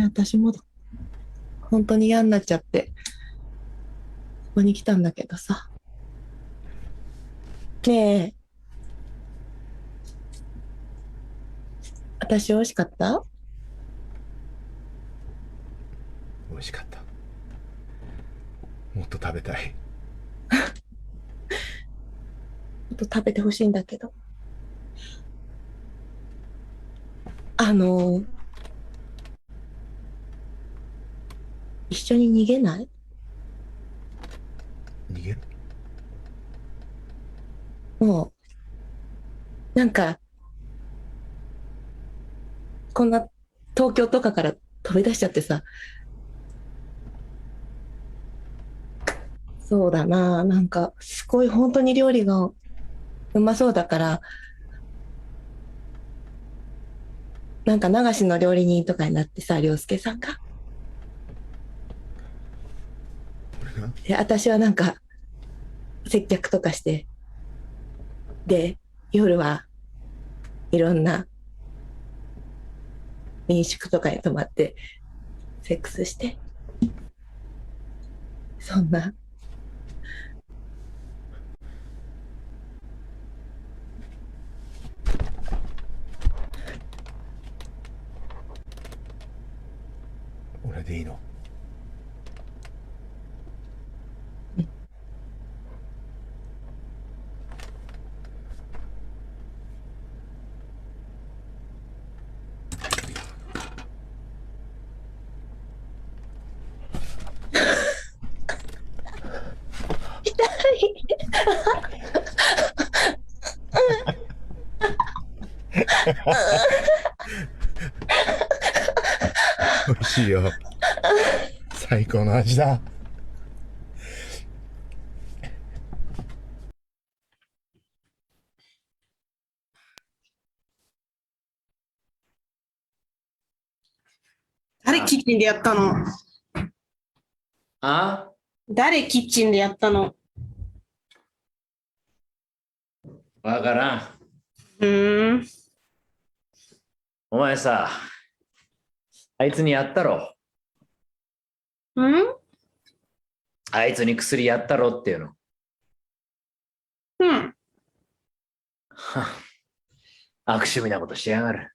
私も本当に嫌になっちゃって、ここに来たんだけどさ。ねえ、私美味しかった？美味しかった。もっと食べたい。もっと食べてほしいんだけど。一緒に逃げない？逃げる？もう、なんか、こんな東京とかから飛び出しちゃってさ。そうだな、なんか、すごい本当に料理がうまそうだから、なんか流しの料理人とかになってさ、涼介さんが。で、私はなんか、接客とかして、で、夜はいろんな民宿とかに泊まって、セックスして、そんな。俺でいいの？美味しいよ。最高の味だ。誰キッチンでやったの？あ？誰キッチンでやったの？わからん。お前さ、あいつにやったろ。あいつに薬やったろっていうの。悪趣味なことしやがる。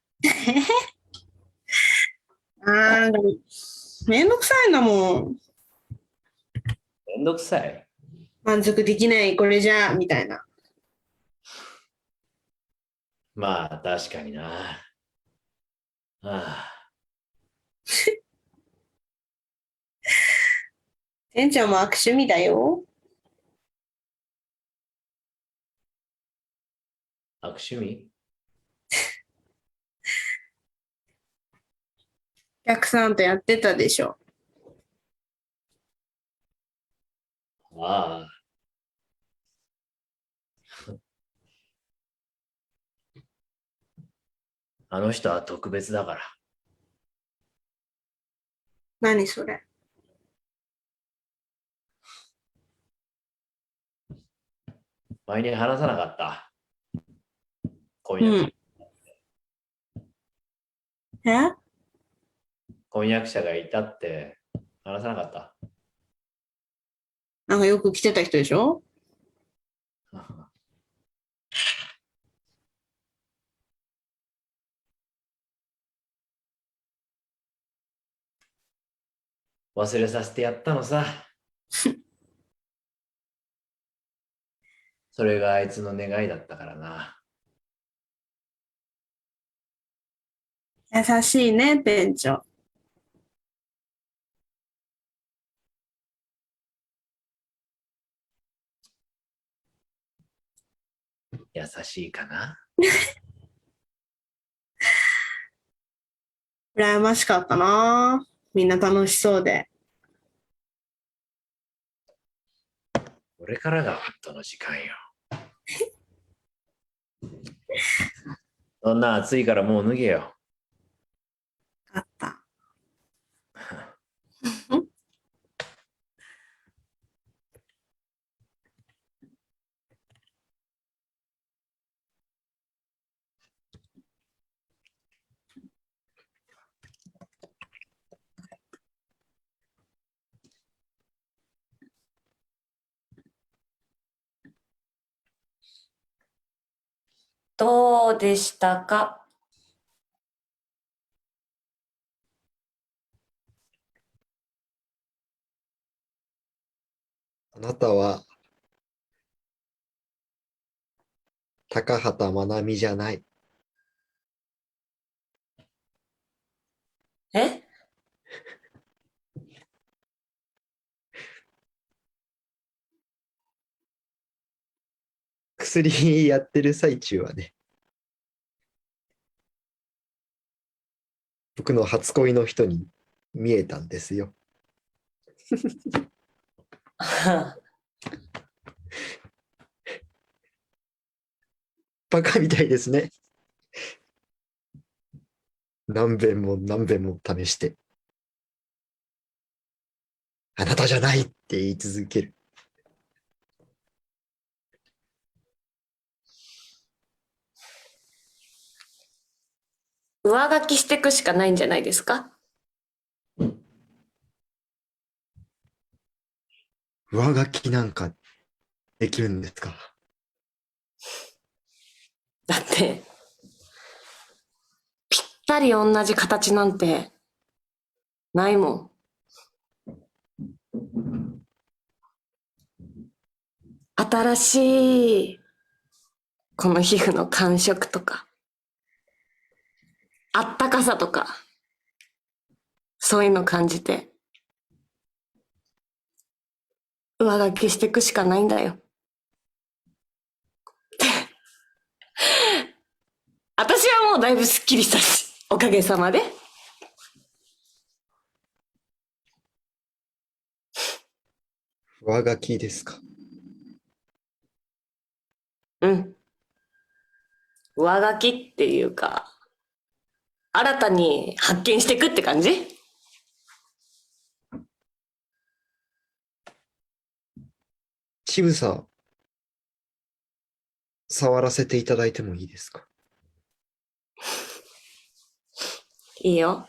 なんかめんどくさいんだもん。めんどくさい？満足できないこれじゃみたいな。まあ確かにな。てんちゃんも悪趣味だよ。悪趣味？お客さんとやってたでしょ。ああ。あの人は特別だから。何それ？前に話さなかった。婚約者。え？婚約者がいたって話さなかった。なんかよく来てた人でしょ？忘れさせてやったのさ。それがあいつの願いだったからな。優しいね、店長。優しいかな。羨ましかったな。みんな楽しそうで。これからが本当の時間よ。そんな暑いからもう脱げよ。あった。どうでしたか？あなたは高畑真奈美じゃない。え？薬やってる最中はね、僕の初恋の人に見えたんですよ。バカみたいですね。何遍も何遍も試して、あなたじゃないって言い続ける。上書きしていくしかないんじゃないですか？上書きなんかできるんですか？だってぴったり同じ形なんてないもん。新しいこの皮膚の感触とかあったかさとかそういうの感じて上書きしていくしかないんだよ。私はもうだいぶすっきりしたし、おかげさまで。上書きですか？うん。上書きっていうか、新たに発見していくって感じ？ちぶさ、触らせていただいてもいいですか？いいよ。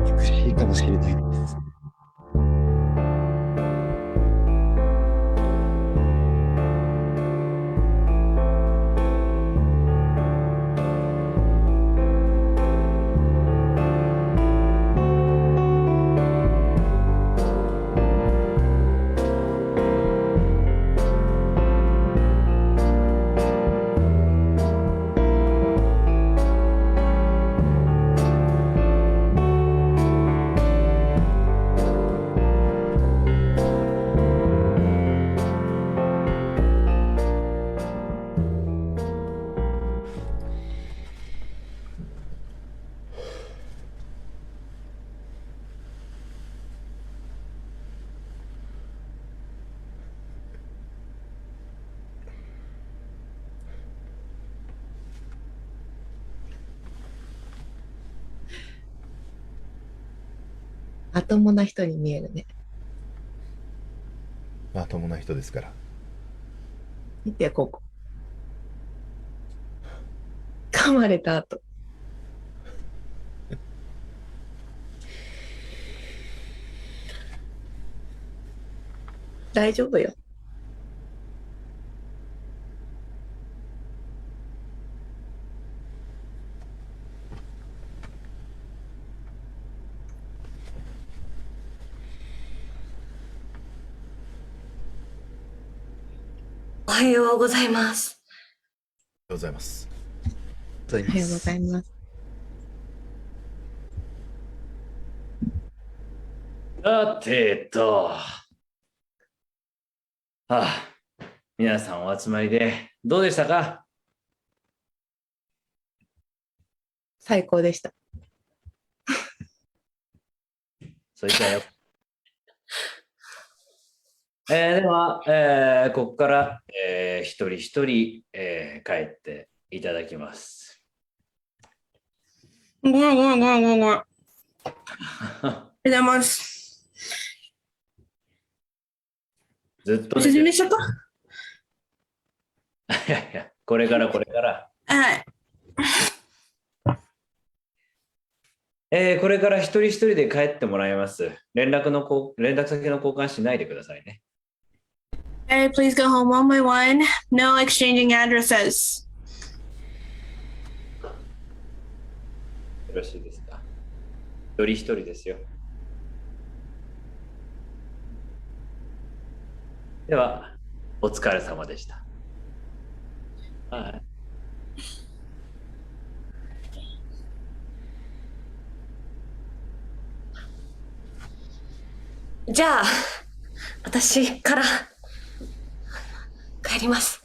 苦しいかもしれないです。まともな人に見えるね。まともな人ですから。見て、ここ。噛まれた後。大丈夫よ。おはようございます。おはようございます。おはようございます。さてと、皆さんお集まりでどうでしたか？最高でした。それじゃあよ。では、ここから、一人一人、帰っていただきます。ごめん。ありがとうございます。ずっと説明しちゃった？いやいや、これから。はい。これから一人一人で帰ってもらいます。連絡先の交換しないでくださいね。Hey, please go home one by one. No exchanging addresses. よろしいですか？一人一人ですよ。では、お疲れ様でした。はい。じゃあ、私から帰ります。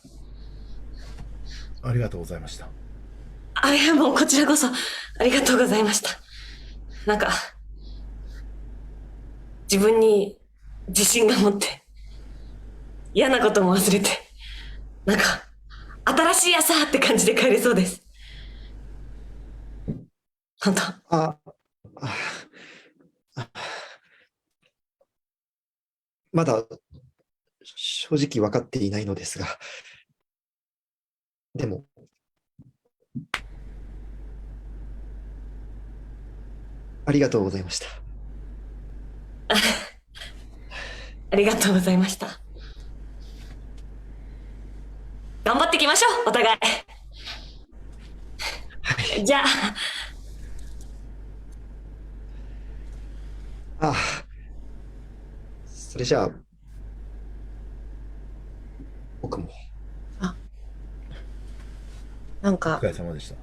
ありがとうございました。いや、もうこちらこそありがとうございました。なんか、自分に自信が持って、嫌なことも忘れて、なんか、新しい朝って感じで帰れそうです。本当。まだ正直分かっていないのですが、でも、ありがとうございました。ありがとうございました。頑張っていきましょう、お互い。じゃあ。それじゃあ、僕も。なんか、お疲れ様でした。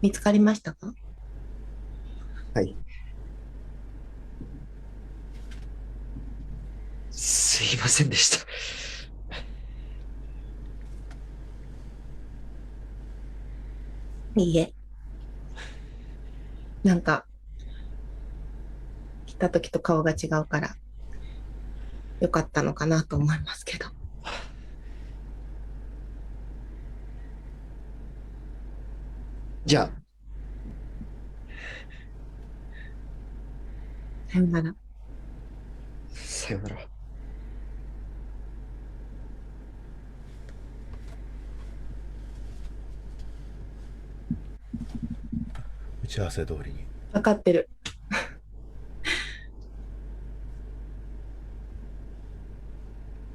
見つかりましたか？はい。すいませんでした。いいえ。なんか、来た時と顔が違うから、よかったのかなと思いますけど。じゃあ。さよなら。さよなら。打ち合わせ通りに。分かってる。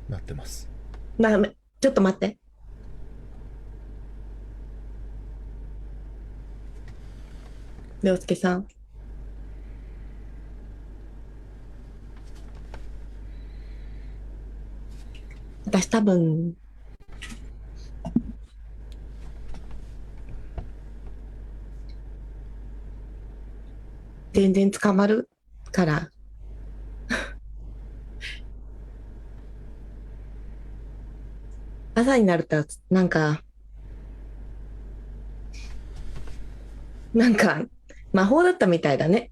なってます。ダメ。ちょっと待って。涼介さん。私多分、全然捕まるから。朝になると、なんか魔法だったみたいだね。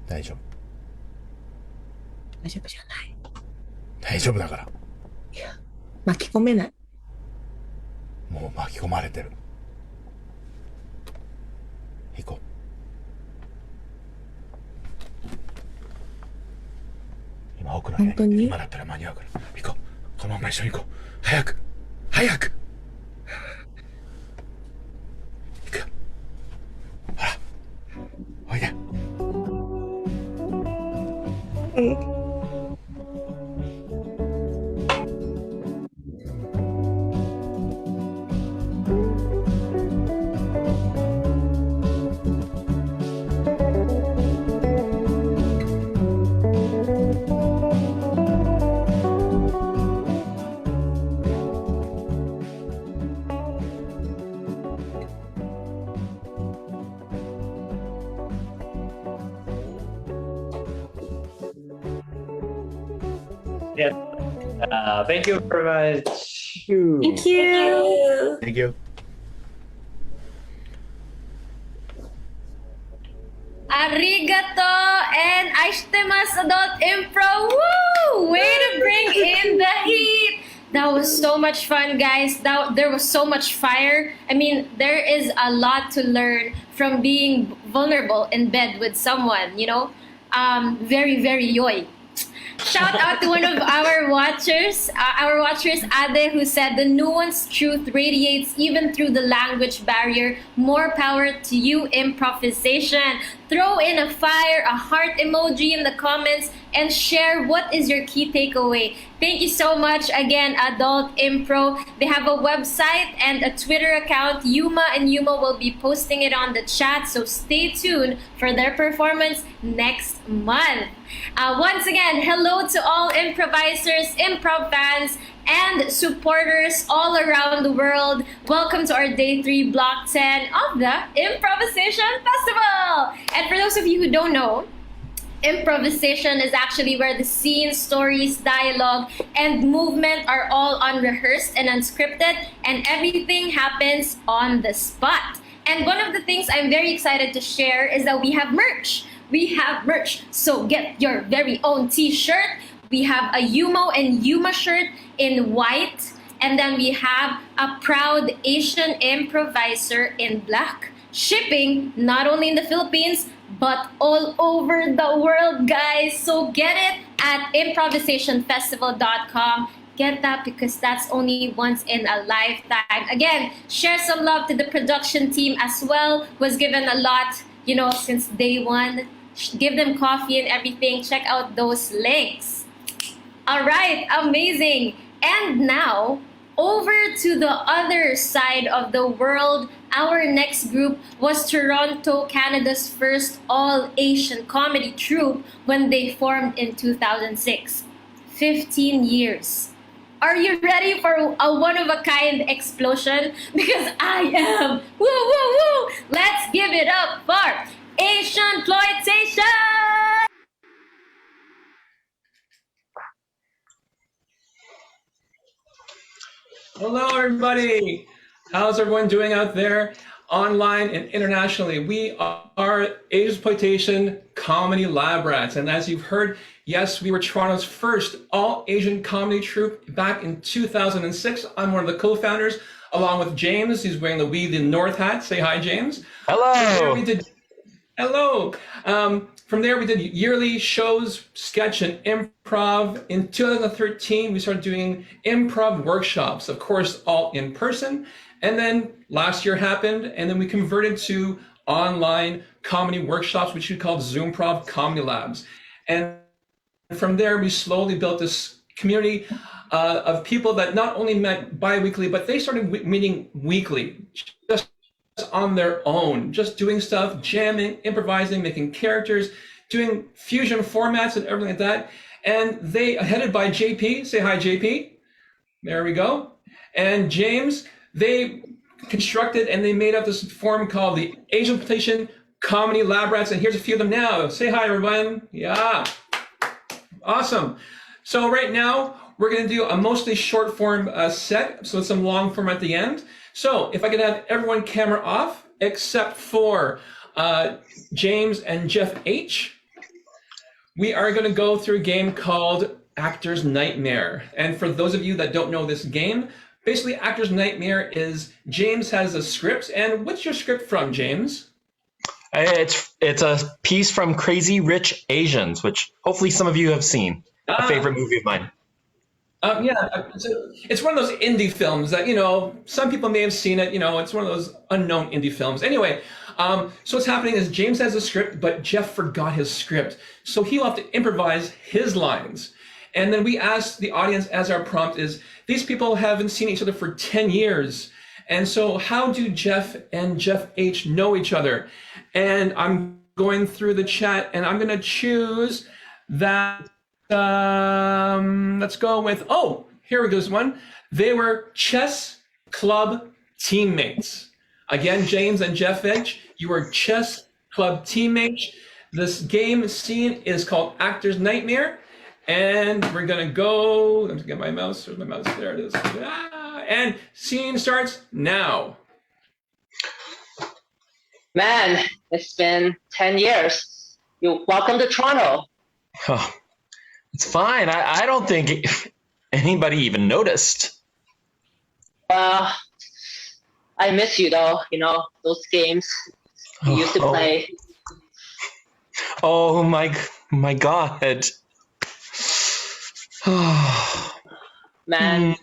大丈夫。大丈夫じゃない。大丈夫だから。巻き込めない。もう巻き込まれてる。行こう。今奥の部屋に今だったら間に合うから行こう。このまま一緒に行こう。早く早く行くよ。ほらおいで。うん。Yeah. Thank you very much. Thank you. Thank you. Arigato and aishitemasu adult improv. Woo! Way to bring in the heat. That was so much fun, guys. There was so much fire. I mean, there is a lot to learn from being vulnerable in bed with someone, you know? Very, very yoy. Shout out to one of our watchers, Ade, who said the nuanced truth radiates even through the language barrier. More power to you, improvisation. Throw in a fire, a heart emoji in the comments, and share what is your key takeaway. Thank you so much again, Adult Impro. They have a website and a Twitter account. Yuma and Yuma will be posting it on the chat, so stay tuned for their performance next month. Once again, hello to all improvisers, improv fans, and supporters all around the world. Welcome to our Day 3 Block 10 of the ImprovisAsian Festival. And for those of you who don't know, improvisation is actually where the scenes, stories, dialogue, and movement are all unrehearsed and unscripted, and everything happens on the spot. And one of the things I'm very excited to share is that we have merch. We have merch, so get your very own t-shirt. We have a Yumo and Yuma shirt in white, and then we have a proud Asian improviser in black. Shipping not only in the Philippines, but all over the world, guys. So get it at improvisationfestival.com. Get that because that's only once in a lifetime. Again, share some love to the production team as well. Was given a lot, you know, since day one. Give them coffee and everything. Check out those links. All right, amazing. And now, over to the other side of the world, our next group was Toronto, Canada's first all-Asian comedy troupe when they formed in 2006. 15 years. Are you ready for a one-of-a-kind explosion? Because I am. Woo, woo, woo. Let's give it up for Asiansploitation! Hello, everybody. How's everyone doing out there, online and internationally? We are Asiansploitation Comedy Lab Rats, and as you've heard, yes, we were Toronto's first all-Asian comedy troupe back in 2006. I'm one of the co-founders, along with James. He's wearing the We the North hat. Say hi, James. Hello. Hello. From there, we did yearly shows, sketch, and improv. In 2013, we started doing improv workshops, of course, all in person. And then last year happened, and then we converted to online comedy workshops, which we called Zoomprov Comedy Labs. And from there, we slowly built this community of people that not only met bi-weekly, but they started meeting weekly, just on their own, just doing stuff, jamming, improvising, making characters, doing fusion formats and everything like that. And they, headed by JP, say hi, JP. There we go. And James, they constructed and they made up this form called the Asiansploitation Comedy Lab Rats. And here's a few of them now. Say hi, everyone. Yeah. Awesome. So right now, we're going to do a mostly short form set, so some long form at the end. So if I could have everyone camera off, except for James and Jeff H. We are going to go through a game called Actor's Nightmare. And for those of you that don't know this game, basically Actor's Nightmare is James has a script. And what's your script from, James? It's a piece from Crazy Rich Asians, which hopefully some of you have seen. A favorite movie of mine. It's one of those indie films that, some people may have seen it. It's one of those unknown indie films. Anyway, so what's happening is James has a script, but Jeff forgot his script. So he'll have to improvise his lines. And then we asked the audience as our prompt is, these people haven't seen each other for 10 years. And so how do Jeff and Jeff H know each other? And I'm going through the chat and I'm going to choose that. Let's go with, here goes one. They were chess club teammates. Again, James and Jeff H, you were chess club teammates. This game scene is called Actor's Nightmare. And we're going to go, let me get my mouse. Where's my mouse? There it is. And scene starts now. Man, it's been 10 years. Welcome to Toronto. Oh, it's fine. I don't think anybody even noticed. Well, I miss you though, those games we used to play. Oh my God. Man,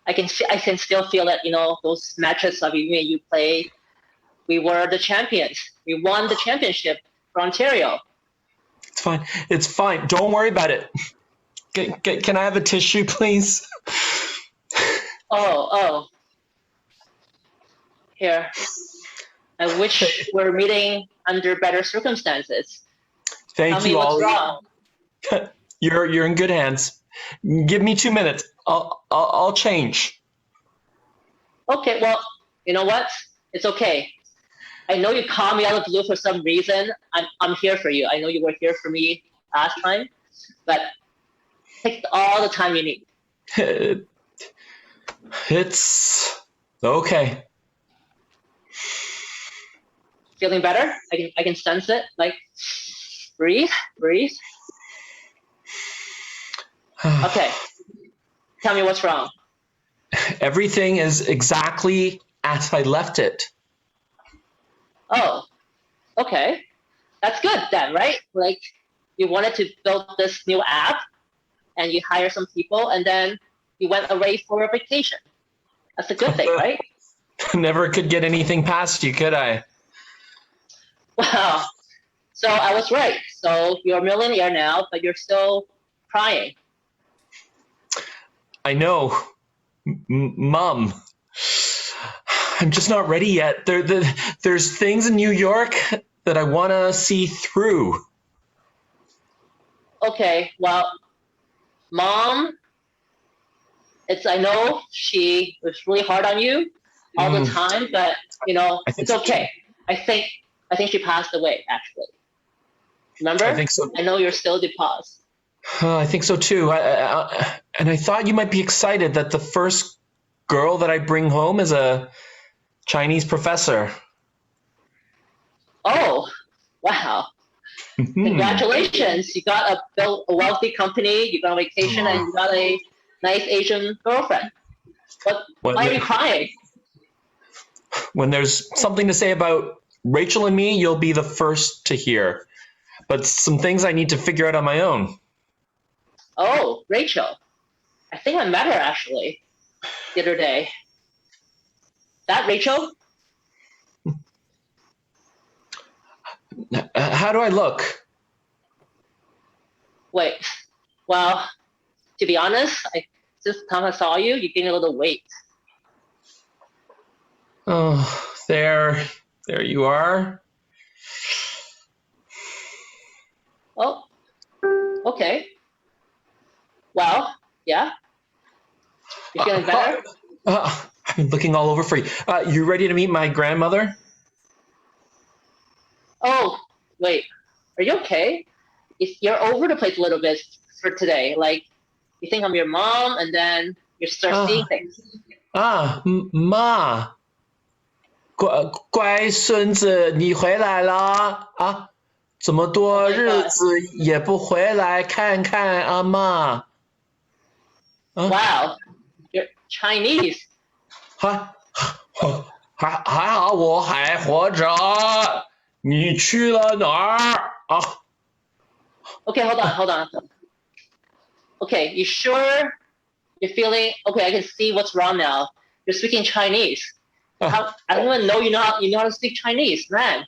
I can still feel it, those matches that you play. We were the champions. We won the championship for Ontario. It's fine. It's fine. Don't worry about it. Can I have a tissue, please? Oh. Here. I wish we're meeting under better circumstances. Thank you all. What's wrong? You're in good hands. Give me 2 minutes. I'll change. Okay, well, you know what? It's okay. I know you called me out of the blue for some reason. I'm here for you. I know you were here for me last time, but take all the time you need. It's okay. Feeling better? I can sense it. Like, breathe. Okay. Tell me what's wrong. Everything is exactly as I left it. Oh, okay. That's good then, right? Like, you wanted to build this new app and you hire some people and then you went away for a vacation. That's a good thing, right? Never could get anything past you, could I? Wow. So I was right. So you're a millionaire now, but you're still crying. I know. Mom. I'm just not ready yet. There's things in New York that I want to see through. Okay, well, Mom, I know she was really hard on you all the time, but it's okay. I think she passed away actually. Remember? I think so. I know you're still depressed. I think so too. And I thought you might be excited that the first girl that I bring home is a Chinese professor. Oh, wow. Congratulations. You got a wealthy company, you got a vacation, and you got a nice Asian girlfriend. Why are you crying? When there's something to say about Rachel and me, you'll be the first to hear. But some things I need to figure out on my own. Oh, Rachel. I think I met her actually the other day. That Rachel? How do I look? Wait. Well, to be honest, since the time I saw you, you gained a little weight. Oh, there you are. Oh, okay. Well, yeah. You feeling better? I've been looking all over for you. You ready to meet my grandmother? Oh, wait. Are you okay? You're over the place a little bit for today. Like, you think I'm your mom, and then you start seeing things. Ma. 乖孙子，你回来了啊？这么多日子也不回来看看阿嬷。Wow, you're Chinese. 还好我还活着，你去了哪儿啊？ Okay, hold on. Okay, you sure you're feeling okay? I can see what's wrong now. You're speaking Chinese. I don't even know you know how to speak Chinese, man.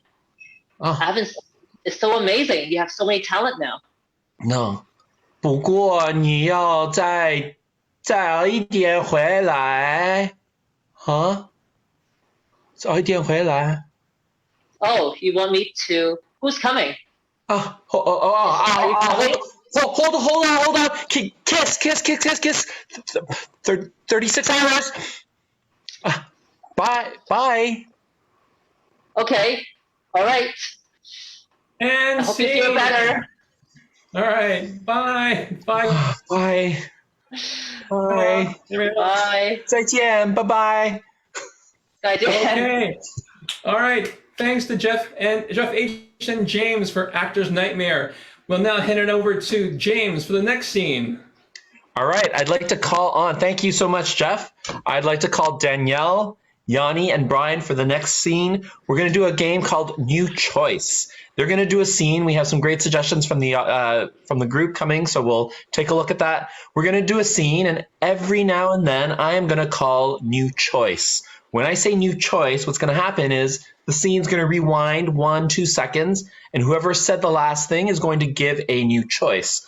It's so amazing. You have so many talent now. No， 不过你要再早一点回来啊，早一点回来。 Oh, you want me to? Who's coming? Hold on. Kiss. 36 hours. Bye. Okay. All right. And I hope you feel better. All right. Bye. Bye. Bye. Bye. 再见。Bye bye. 再见. Okay. All right. Thanks to Jeff H. and James for Actor's Nightmare. We'll now hand it over to James for the next scene. All right. I'd like to call on. Thank you so much, Jeff. I'd like to call Danielle, Yanni, and Brian for the next scene. We're going to do a game called New Choice. They're going to do a scene. We have some great suggestions from the group coming, so we'll take a look at that. We're going to do a scene, and every now and then I am going to call New Choice. When I say New Choice, what's going to happen is the scene's going to rewind 1-2 seconds, and whoever said the last thing is going to give a new choice.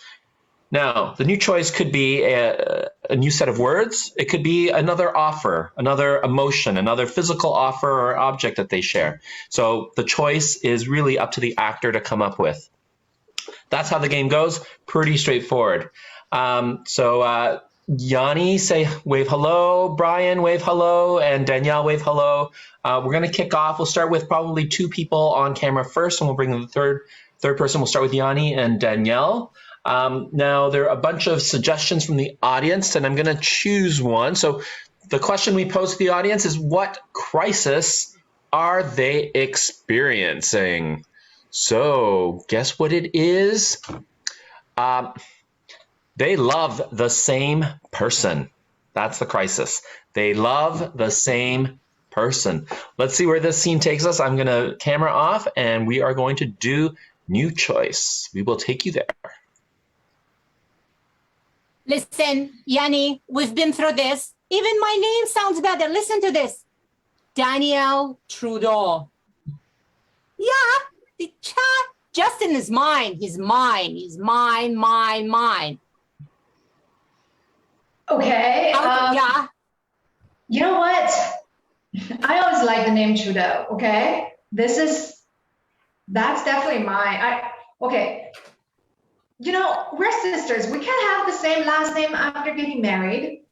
Now, the new choice could be a new set of words. It could be another offer, another emotion, another physical offer or object that they share. So the choice is really up to the actor to come up with. That's how the game goes. Pretty straightforward. Yanni, wave hello. Brian, wave hello. And Danielle, wave hello. We're going to kick off. We'll start with probably 2 people on camera first, and we'll bring the third person. We'll start with Yanni and Danielle. Now, there are a bunch of suggestions from the audience, and I'm going to choose one. So the question we pose to the audience is, what crisis are they experiencing? So guess what it is? They love the same person. That's the crisis. They love the same person. Let's see where this scene takes us. I'm going to camera off, and we are going to do New Choice. We will take you there. Listen, Yanni, we've been through this. Even my name sounds better. Listen to this. Danielle Trudeau. Yeah, Justin is mine. He's mine. He's mine. Okay. Yeah. You know what? I always like the name Trudeau. Okay. That's definitely mine. Okay. You know, we're sisters. We can't have the same last name after getting married.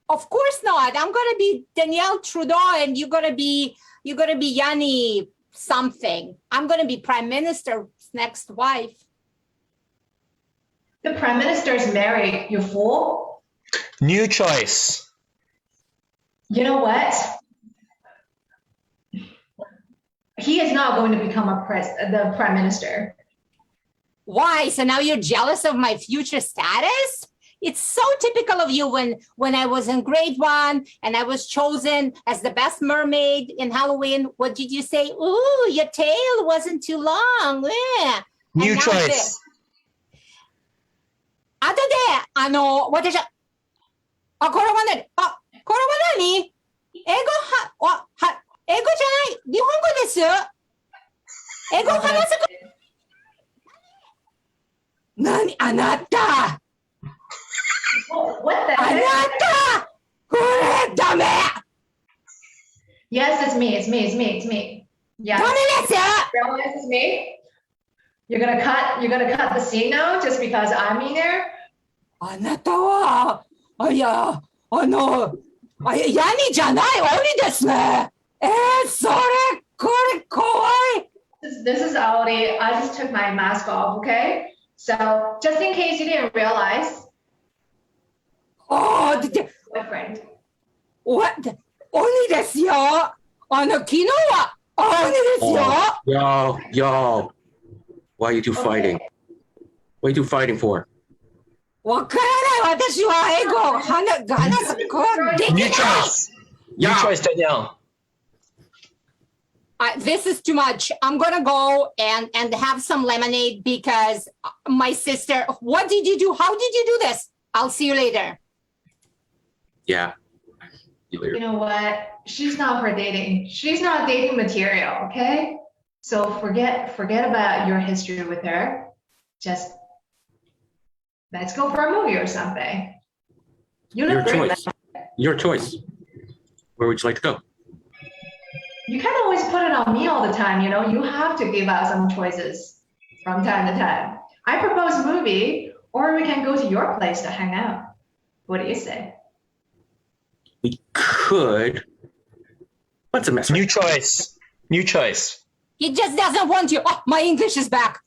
Of course not. I'm gonna be Danielle Trudeau, and you're gonna be Yanni something. I'm gonna be Prime Minister's next wife. The Prime Minister's married, you fool. New choice. You know what? He is not going to become the Prime Minister. Why? So now you're jealous of my future status? It's so typical of you when I was in grade 1 and I was chosen as the best mermaid in Halloween. What did you say? Ooh, your tail wasn't too long. Yeah. New choice. 後で、私は、これは何？英語じゃない。日本語です。英語話す。何？あなた。What the heck? あなた。これダメ。Yes, it's me. Yes. ダメですよ。Realize it's me. You're gonna cut the scene now just because I'm in there. あなたは、ヤニじゃない鬼ですね。それ、これ怖い。This is Audi. I just took my mask off, okay? So, just in case you didn't realize. Boyfriend. What? 鬼ですよ。昨日は鬼ですよ。Yo. Why are you two fighting? What are you two fighting for? わからない私は英語を話すことできない。 New choice. New choice, Danielle. This is too much. I'm gonna go and have some lemonade because my sister. What did you do? How did you do this? I'll see you later. Yeah. You know what? She's not for dating. She's not dating material, okay? So forget about your history with her. Just let's go for a movie or something. You Your look great. choice. Your choice. Where would you like to go? You can't always put it on me all the time, you know? You have to give out some choices from time to time. I propose a movie, or we can go to your place to hang out. What do you say? We could. What's a mess? New choice. New choice. He just doesn't want you. Oh, my English is back.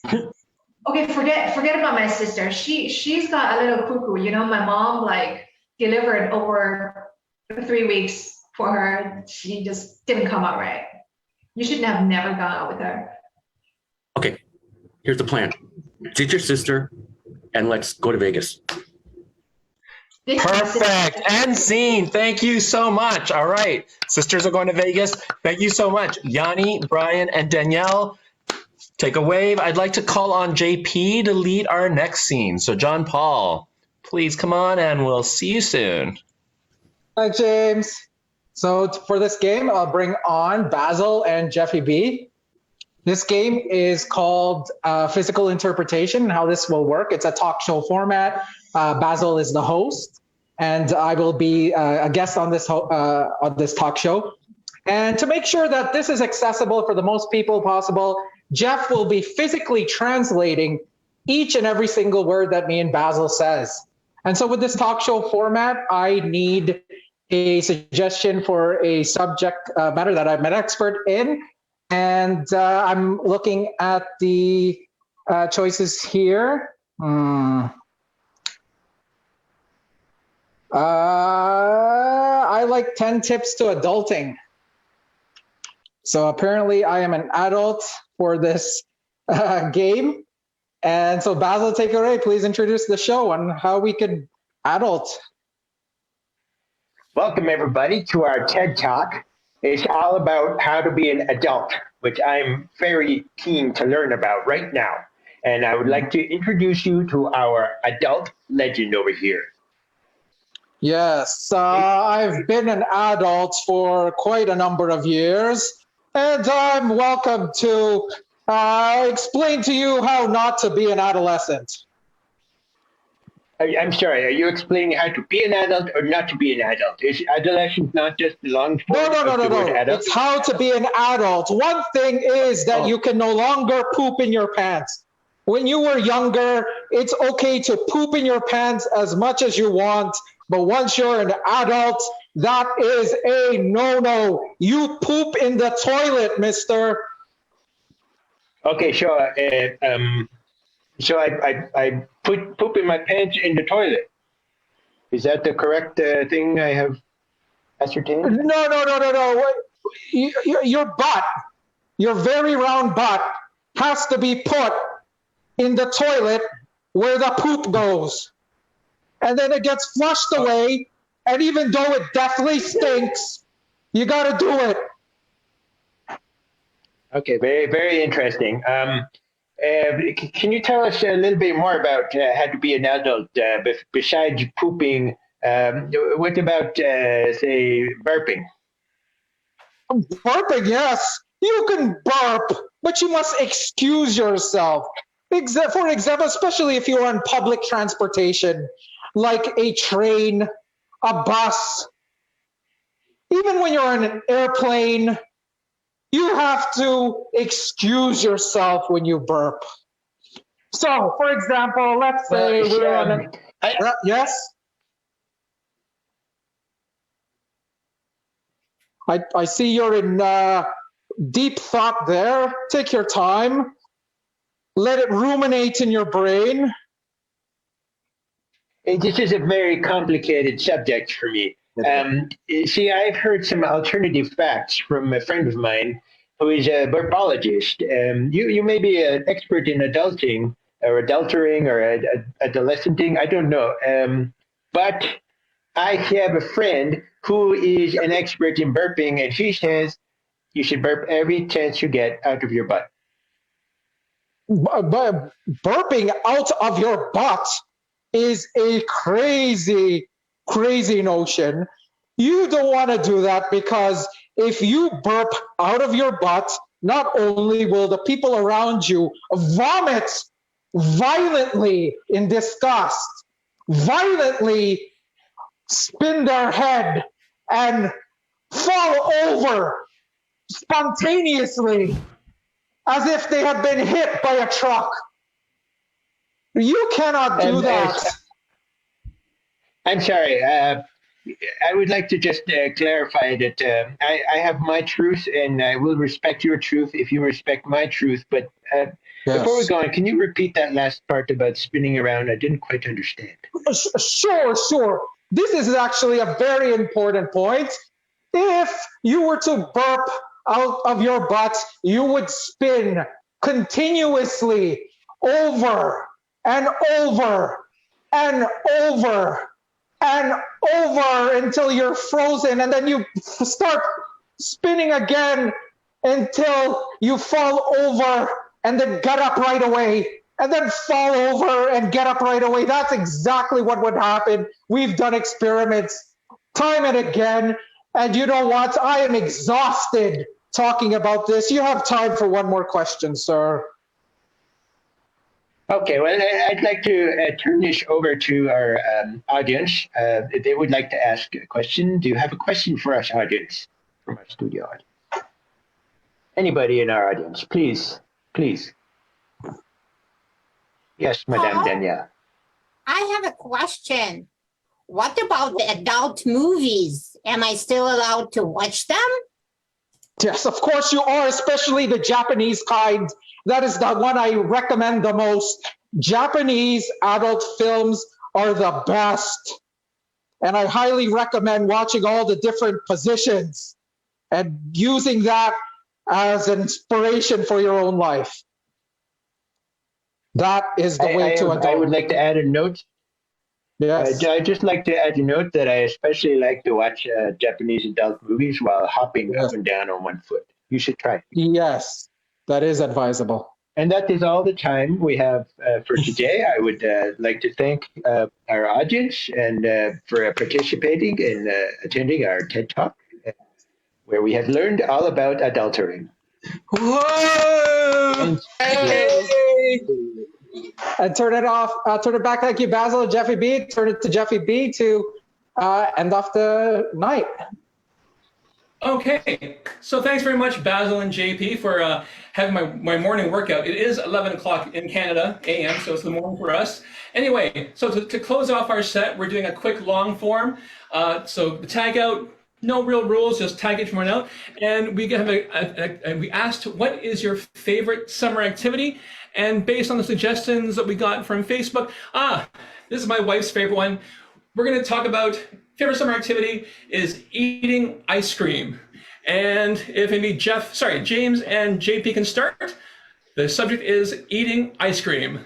Okay, forget about my sister. She's got a little cuckoo. You know, my mom like delivered over 3 weeks for her. She just didn't come out right. You should have never gone out with her. Okay, here's the plan. Ditch your sister and let's go to Vegas. Perfect. End scene. Thank you so much. All right. Sisters are going to Vegas. Thank you so much. Yanni, Brian, and Danielle, take a wave. I'd like to call on JP to lead our next scene. So John Paul, please come on and we'll see you soon. Hi, James. So for this game, I'll bring on Basil and Jeffy B. This game is called Physical Interpretation. How this will work, it's a talk show format. Basil is the host, and I will be a guest on this talk show. And to make sure that this is accessible for the most people possible, Jeff will be physically translating each and every single word that me and Basil says. And so with this talk show format, I need a suggestion for a subject matter that I'm an expert in. And I'm looking at the choices here. I like 10 tips to adulting. So apparently I am an adult for this game. And so Basil, take it away. Please introduce the show on how we could adult. Welcome everybody to our TED Talk. It's all about how to be an adult, which I'm very keen to learn about right now. And I would like to introduce you to our adult legend over here. Yes, I've been an adult for quite a number of years, and I'm welcome to explain to you how not to be an adolescent. I'm sorry, are you explaining how to be an adult or not to be an adult? Is adolescence not just the long form of the word adult? It's how to be an adult. One thing is that you can no longer poop in your pants. When you were younger, it's okay to poop in your pants as much as you want, but once you're an adult, that is a no-no. You poop in the toilet, mister. Okay, sure. So I put poop in my pants in the toilet. Is that the correct thing I have ascertained? No. Your butt, your very round butt, has to be put in the toilet where the poop goes. And then it gets flushed away, and even though it deathly stinks, you gotta do it. Okay, very, very interesting. Can you tell us a little bit more about how to be an adult besides pooping? What about, say, burping? Burping, yes. You can burp, but you must excuse yourself. For example, especially if you're on public transportation, like a train, a bus. Even when you're on an airplane, you have to excuse yourself when you burp. So, for example, let's say we're on a... Yes? I see you're in deep thought there. Take your time. Let it ruminate in your brain. This is a very complicated subject for me. See, I've heard some alternative facts from a friend of mine who is a burpologist. You may be an expert in adulting, adultering or adolescenting. I don't know. But I have a friend who is an expert in burping, and she says you should burp every chance you get out of your butt. But burping out of your butt is a crazy, crazy notion. You don't want to do that, because if you burp out of your butt, not only will the people around you vomit violently in disgust, violently spin their head and fall over spontaneously as if they had been hit by a truck. You cannot do that. I'm sorry. I would like to just clarify that I have my truth, and I will respect your truth if you respect my truth. But before we go on, can you repeat that last part about spinning around? I didn't quite understand. Sure. This is actually a very important point. If you were to burp out of your butt, you would spin continuously over and over and over and over until you're frozen, and then you start spinning again until you fall over and then get up right away, and then fall over and get up right away. That's exactly what would happen. We've done experiments time and again, and you know what? I am exhausted talking about this. You have time for one more question, sir. Okay, well, I'd like to turn this over to our audience. If they would like to ask a question. Do you have a question for us, audience, from our studio audience? Anybody in our audience, please. Yes, Madame Danielle. I have a question. What about the adult movies? Am I still allowed to watch them? Yes, of course you are, especially the Japanese kind. That is the one I recommend the most. Japanese adult films are the best. And I highly recommend watching all the different positions and using that as an inspiration for your own life. That is the way to adult. I would like to add a note. Yes. I'd just like to add a note that I especially like to watch Japanese adult movies while hopping up and down on one foot. You should try. Yes, that is advisable. And that is all the time we have for today. I would like to thank our audience and for participating and attending our TED Talk, where we have learned all about adultering. Whoa! And turn it off. Turn it back. Thank you, Basil and Jeffy B. Turn it to Jeffy B to end off the night. Okay, so thanks very much, Basil and JP, for having my morning workout. It is 11 o'clock in Canada, a.m., so it's the morning for us. Anyway, so to close off our set, we're doing a quick long form. So the tag out, no real rules, just tag each one out. And we have we asked, what is your favorite summer activity? And based on the suggestions that we got from Facebook, this is my wife's favorite one. We're going to talk about favorite summer activity is eating ice cream. And if maybe James and JP can start, the subject is eating ice cream.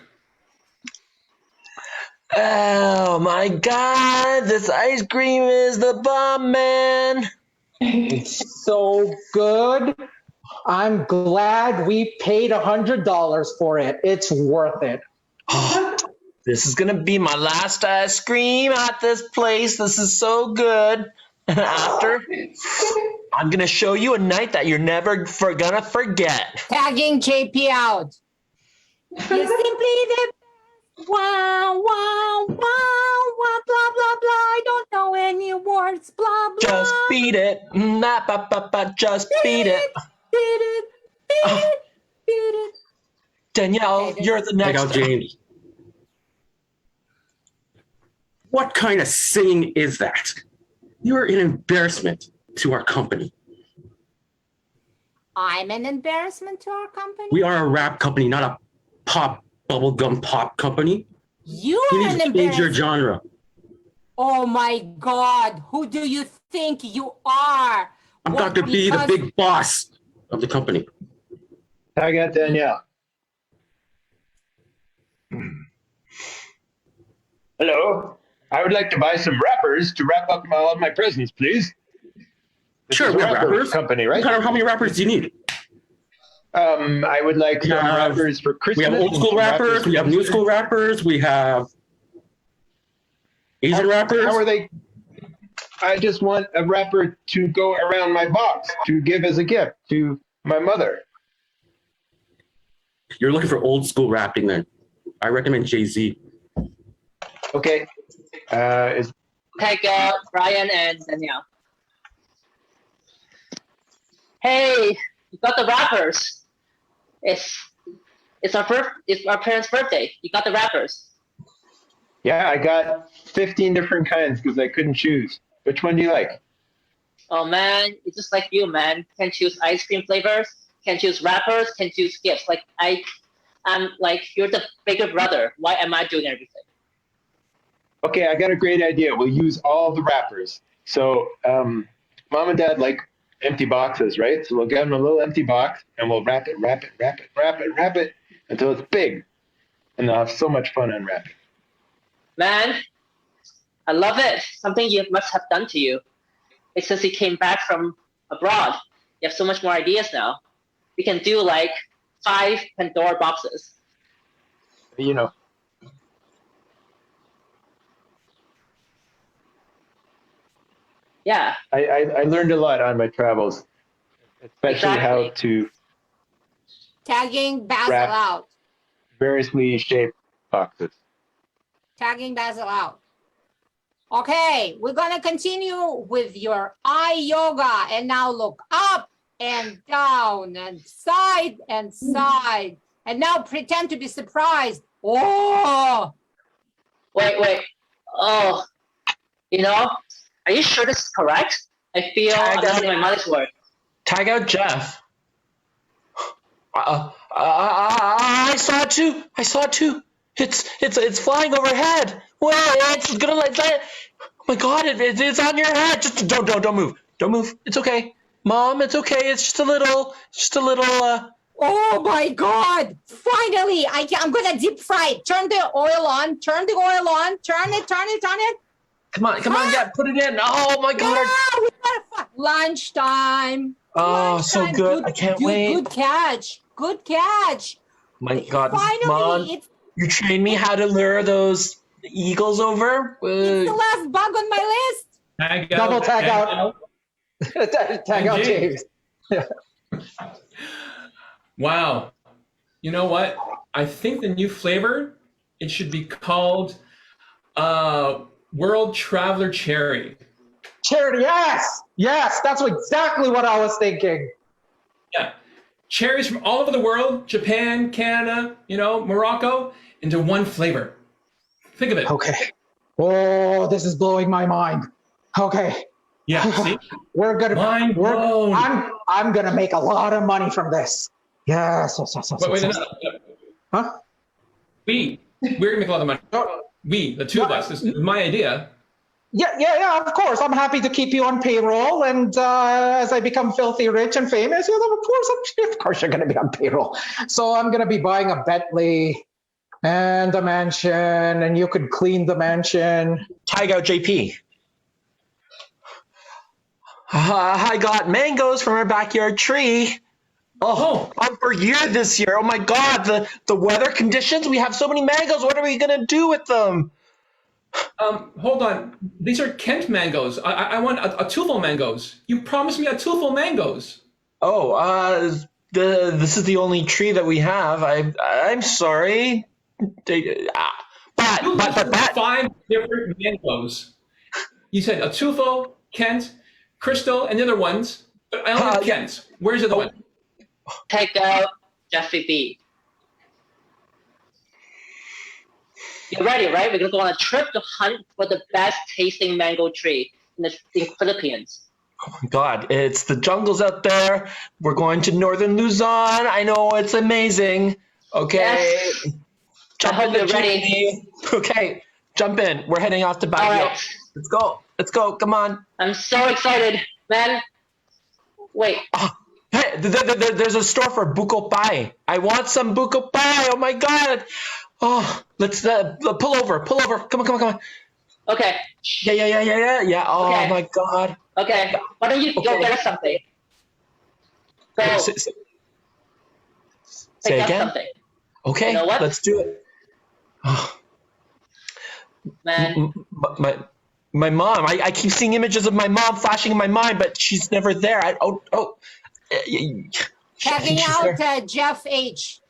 Oh my God, this ice cream is the bomb, man. It's so good. I'm glad we paid $100 for it. It's worth it. This is going to be my last ice cream at this place. This is so good. And after, I'm going to show you a night that you're never going to forget. Tagging JP out. You're simply the best. Wow, wow, wow, wow, blah, blah, blah. I don't know any words, blah, blah. Just beat it. Just beat it. Beat it. Danielle, you're the next. Check out James. What kind of singing is that? You're an embarrassment to our company. I'm an embarrassment to our company? We are a rap company, not a pop, bubblegum pop company. You You are need an to change your embarrassment. genre. Oh my God, who do you think you are? I'm What, Dr. B, the because- big boss of the company. I got Danielle. Hello. I would like to buy some wrappers to wrap up all of my presents, please. This Sure, is we a have wrapper wrappers. company, right? How many wrappers do you need? I would like some wrappers for Christmas. We have old school wrappers. We have new school wrappers. We have Asian wrappers. How are they? I just want a wrapper to go around my box to give as a gift to my mother. You're looking for old school wrapping then. I recommend Jay-Z. Okay. Take Brian and Danielle. Hey, you got the wrappers. It's our parents' birthday. You got the wrappers. Yeah, I got 15 different kinds because I couldn't choose. Which one do you like? Oh man, it's just like you, man. Can choose ice cream flavors, can choose wrappers, can choose gifts. Like I'm like, you're the bigger brother. Why am I doing everything? Okay, I got a great idea. We'll use all the wrappers. So, Mom and Dad like empty boxes, right? So we'll get them a little empty box and we'll wrap it until it's big. And they'll have so much fun unwrapping. Man, I love it. Something you must have done to you. It's since you came back from abroad. You have so much more ideas now. We can do like 5 Pandora boxes. You know. Yeah. I learned a lot on my travels, especially how to Tagging Basil wrap out. variously shaped boxes. Tagging Basil out. Okay, we're gonna continue with your eye yoga, and now look up and down and side, and now pretend to be surprised. Oh, wait. Oh, are you sure this is correct? I feel I'm doing my mother's work. Tag out Jeff. I saw it too. It's flying overhead. Well, it's gonna like that. Oh my God! It's on your head. Just don't move. Don't move. It's okay, Mom. It's okay. It's just a little. Oh my God! Finally, I'm gonna deep fry it. Turn the oil on. Turn it. Come on, yeah, put it in. Oh my God! Yeah, we gotta lunchtime. Oh, so good! I can't wait. Good catch. My God, Finally, Mom, you trained me how to lure those eagles over. It's the last bug on my list. Double tag out. Tag out James. Wow. You know what? I think the new flavor, it should be called World Traveler Cherry. Cherry, yes, that's exactly what I was thinking. Yeah, cherries from all over the world, Japan, Canada, Morocco, into one flavor. Think of it. Okay. Oh, this is blowing my mind. Okay. Yeah, see? We're gonna. Mind blown. I'm gonna make a lot of money from this. Yes. Wait, no. Huh? We're gonna make a lot of money. We, the two of us. This is my idea. Yeah, of course. I'm happy to keep you on payroll, and as I become filthy rich and famous, of course you're going to be on payroll. So I'm going to be buying a Bentley and a mansion, and you could clean the mansion. Tag out JP. I got mangoes from our backyard tree. Oh, I'm for year this year. Oh my God, the weather conditions. We have so many mangoes. What are we gonna do with them? Hold on. These are Kent mangoes. I want a Tufel mangoes. You promised me a Tufel mangoes. Oh, this is the only tree that we have. I'm sorry. But 5 different mangoes. You said a Tufel, Kent, Crystal, and the other ones. But I only have Kent. Where's the other one? Take out Jeffy B. You're ready, right? We're going to go on a trip to hunt for the best tasting mango tree in the Philippines. Oh my God, it's the jungles out there. We're going to northern Luzon. I know, it's amazing. Okay. Yes. Jump I hope you're ready. Okay, jump in. We're heading off to Baguio. Right. Let's go. Come on. I'm so excited, man. Wait. Hey, there's a store for buko pie. I want some buko pie. Oh my God. Oh, let's pull over. Come on. Okay. Yeah. Oh Okay. my God. Okay. Why don't you go get us something? Go. Say Pick up again. something. Okay. You know what? Let's do it. Oh. Man. My mom. I keep seeing images of my mom flashing in my mind, but she's never there. Checking out Jeff H.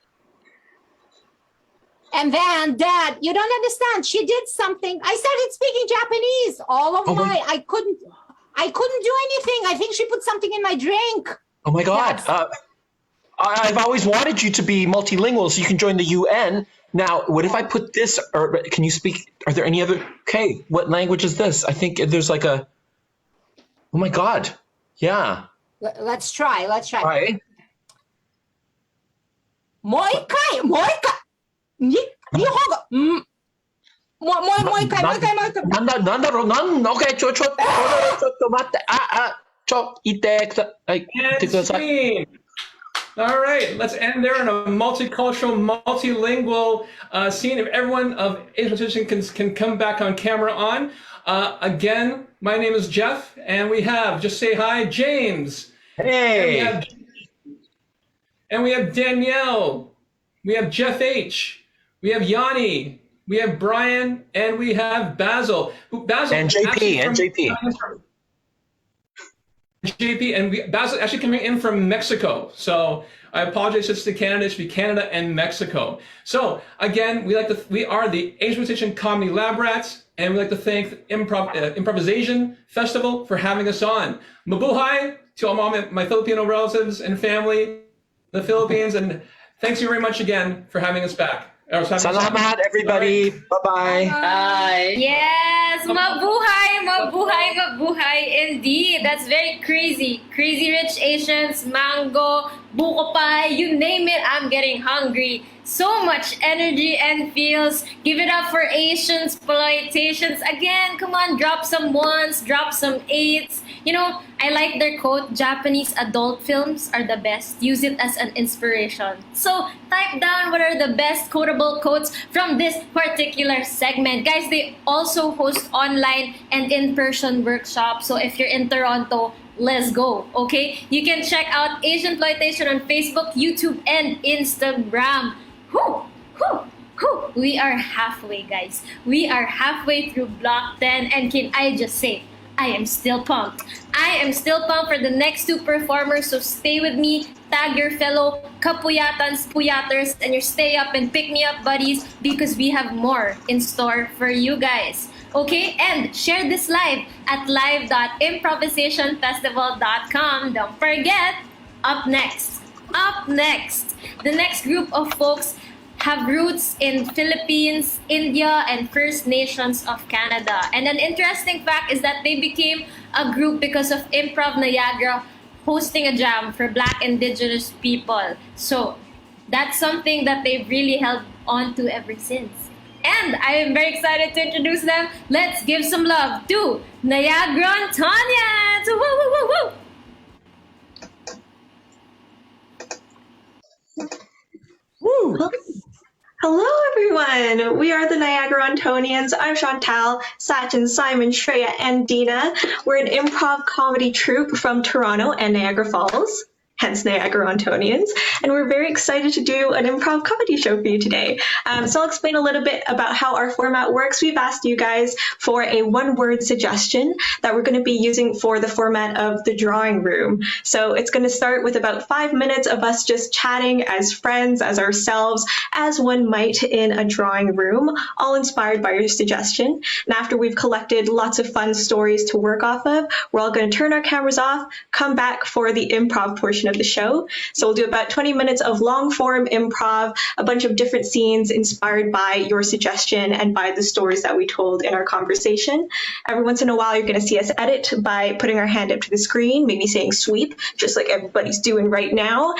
And then, Dad, you don't understand. She did something. I started speaking Japanese. I couldn't do anything. I think she put something in my drink. Oh my God. I've always wanted you to be multilingual so you can join the UN. Now, what if I put this, or can you speak, are there any other, okay, what language is this? I think there's like oh my God. Yeah. Let's try. All right. もう一回日本語もう一回なんだろうOK ちょっと待って言ってください All right, let's end there in a multicultural, multilingual scene. If everyone of Asiansploitation can come back on camera on. Again, my name is Jeff, and we have, just say hi, James. Hey. And we have Danielle. We have Jeff H. We have Yanni. We have Brian, and we have Basil. Basil and JP. JP and Basil actually coming in from Mexico. So I apologize, it's to Canada. It should be Canada and Mexico. So again, we are the Asiansploitation Comedy Lab Rats, and we'd like to thank ImprovisAsian Festival for having us on. Mabuhay to all my Filipino relatives and family in the Philippines, and thanks you very much again for having us back. Salamat, everybody. Bye-bye. Bye. Yes, mabuhay indeed. That's very crazy. Crazy Rich Asians, mango, buko pie, you name it, I'm getting hungry. So much energy and feels. Give it up for Asiansploitations. Again, come on, drop some ones, drop some eights. You know, I like their quote, Japanese adult films are the best. Use it as an inspiration. So type down what are the best quotable quotes from this particular segment. Guys, they also host online and in-person workshops. So if you're in Toronto, let's go, okay? You can check out Asiansploitation on Facebook, YouTube, and Instagram. We are halfway, guys. We are halfway through Block 10, and can I just say, I am still pumped. I am still pumped for the next two performers, so stay with me, tag your fellow kapuyatans, puyaters, and your stay up and pick me up buddies, because we have more in store for you guys. Okay, and share this live at live.improvisationfestival.com. Don't forget, up next, the next group of folks have roots in Philippines, India, and First Nations of Canada. And an interesting fact is that they became a group because of Improv Niagara hosting a jam for Black Indigenous people. So that's something that they've really held on to ever since. And I am very excited to introduce them. Let's give some love to Niagrontonians! Woo, woo, woo, woo! Woo. Hello, everyone. We are the Niagrontonians. I'm Chantal, Sachin, Simon, Shreya, and Dina. We're an improv comedy troupe from Toronto and Niagara Falls, hence Niagrontonians, and we're very excited to do an improv comedy show for you today. So I'll explain a little bit about how our format works. We've asked you guys for a one-word suggestion that we're going to be using for the format of the drawing room. So it's going to start with about 5 minutes of us just chatting as friends, as ourselves, as one might in a drawing room, all inspired by your suggestion. And after we've collected lots of fun stories to work off of, we're all going to turn our cameras off, come back for the improv portion of the show. So we'll do about 20 minutes of long form improv, a bunch of different scenes inspired by your suggestion and by the stories that we told in our conversation. Every once in a while, you're going to see us edit by putting our hand up to the screen, maybe saying sweep, just like everybody's doing right now.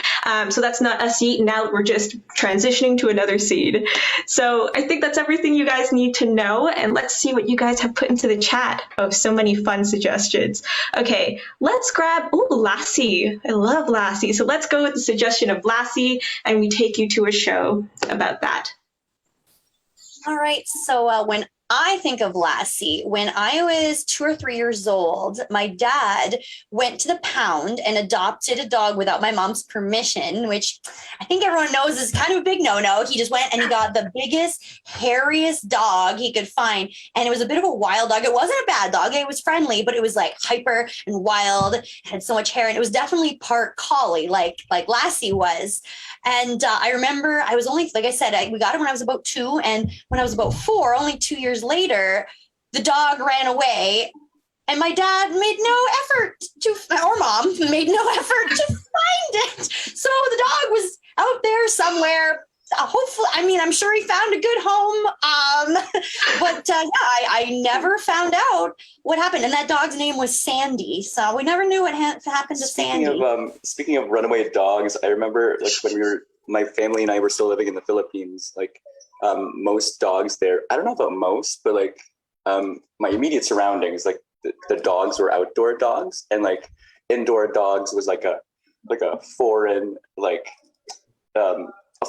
So that's not us eating out. We're just transitioning to another scene. So I think that's everything you guys need to know. And let's see what you guys have put into the chat of so many fun suggestions. Okay, let's grab, Lassie. I love Lassie. So let's go with the suggestion of Lassie, and we take you to a show about that. All right. So when I think of Lassie, when I was 2 or 3 years old, my dad went to the pound and adopted a dog without my mom's permission, which I think everyone knows is kind of a big no-no. He just went and he got the biggest, hairiest dog he could find. And it was a bit of a wild dog. It wasn't a bad dog. It was friendly, but it was like hyper and wild, had so much hair. And it was definitely part collie, like Lassie was. And I remember I was only, like I said, we got him when I was about 2. And when I was about 4, only 2 years later, the dog ran away. And my dad made no effort or mom made no effort to find it. So the dog was out there somewhere. Hopefully, I mean, I'm sure he found a good home. But I never found out what happened. And that dog's name was Sandy. So we never knew what happened to Sandy. Speaking of runaway dogs, I remember like when my family and I were still living in the Philippines, like most dogs there, I don't know about most, but like my immediate surroundings, like the dogs were outdoor dogs, and like indoor dogs was like a foreign, like a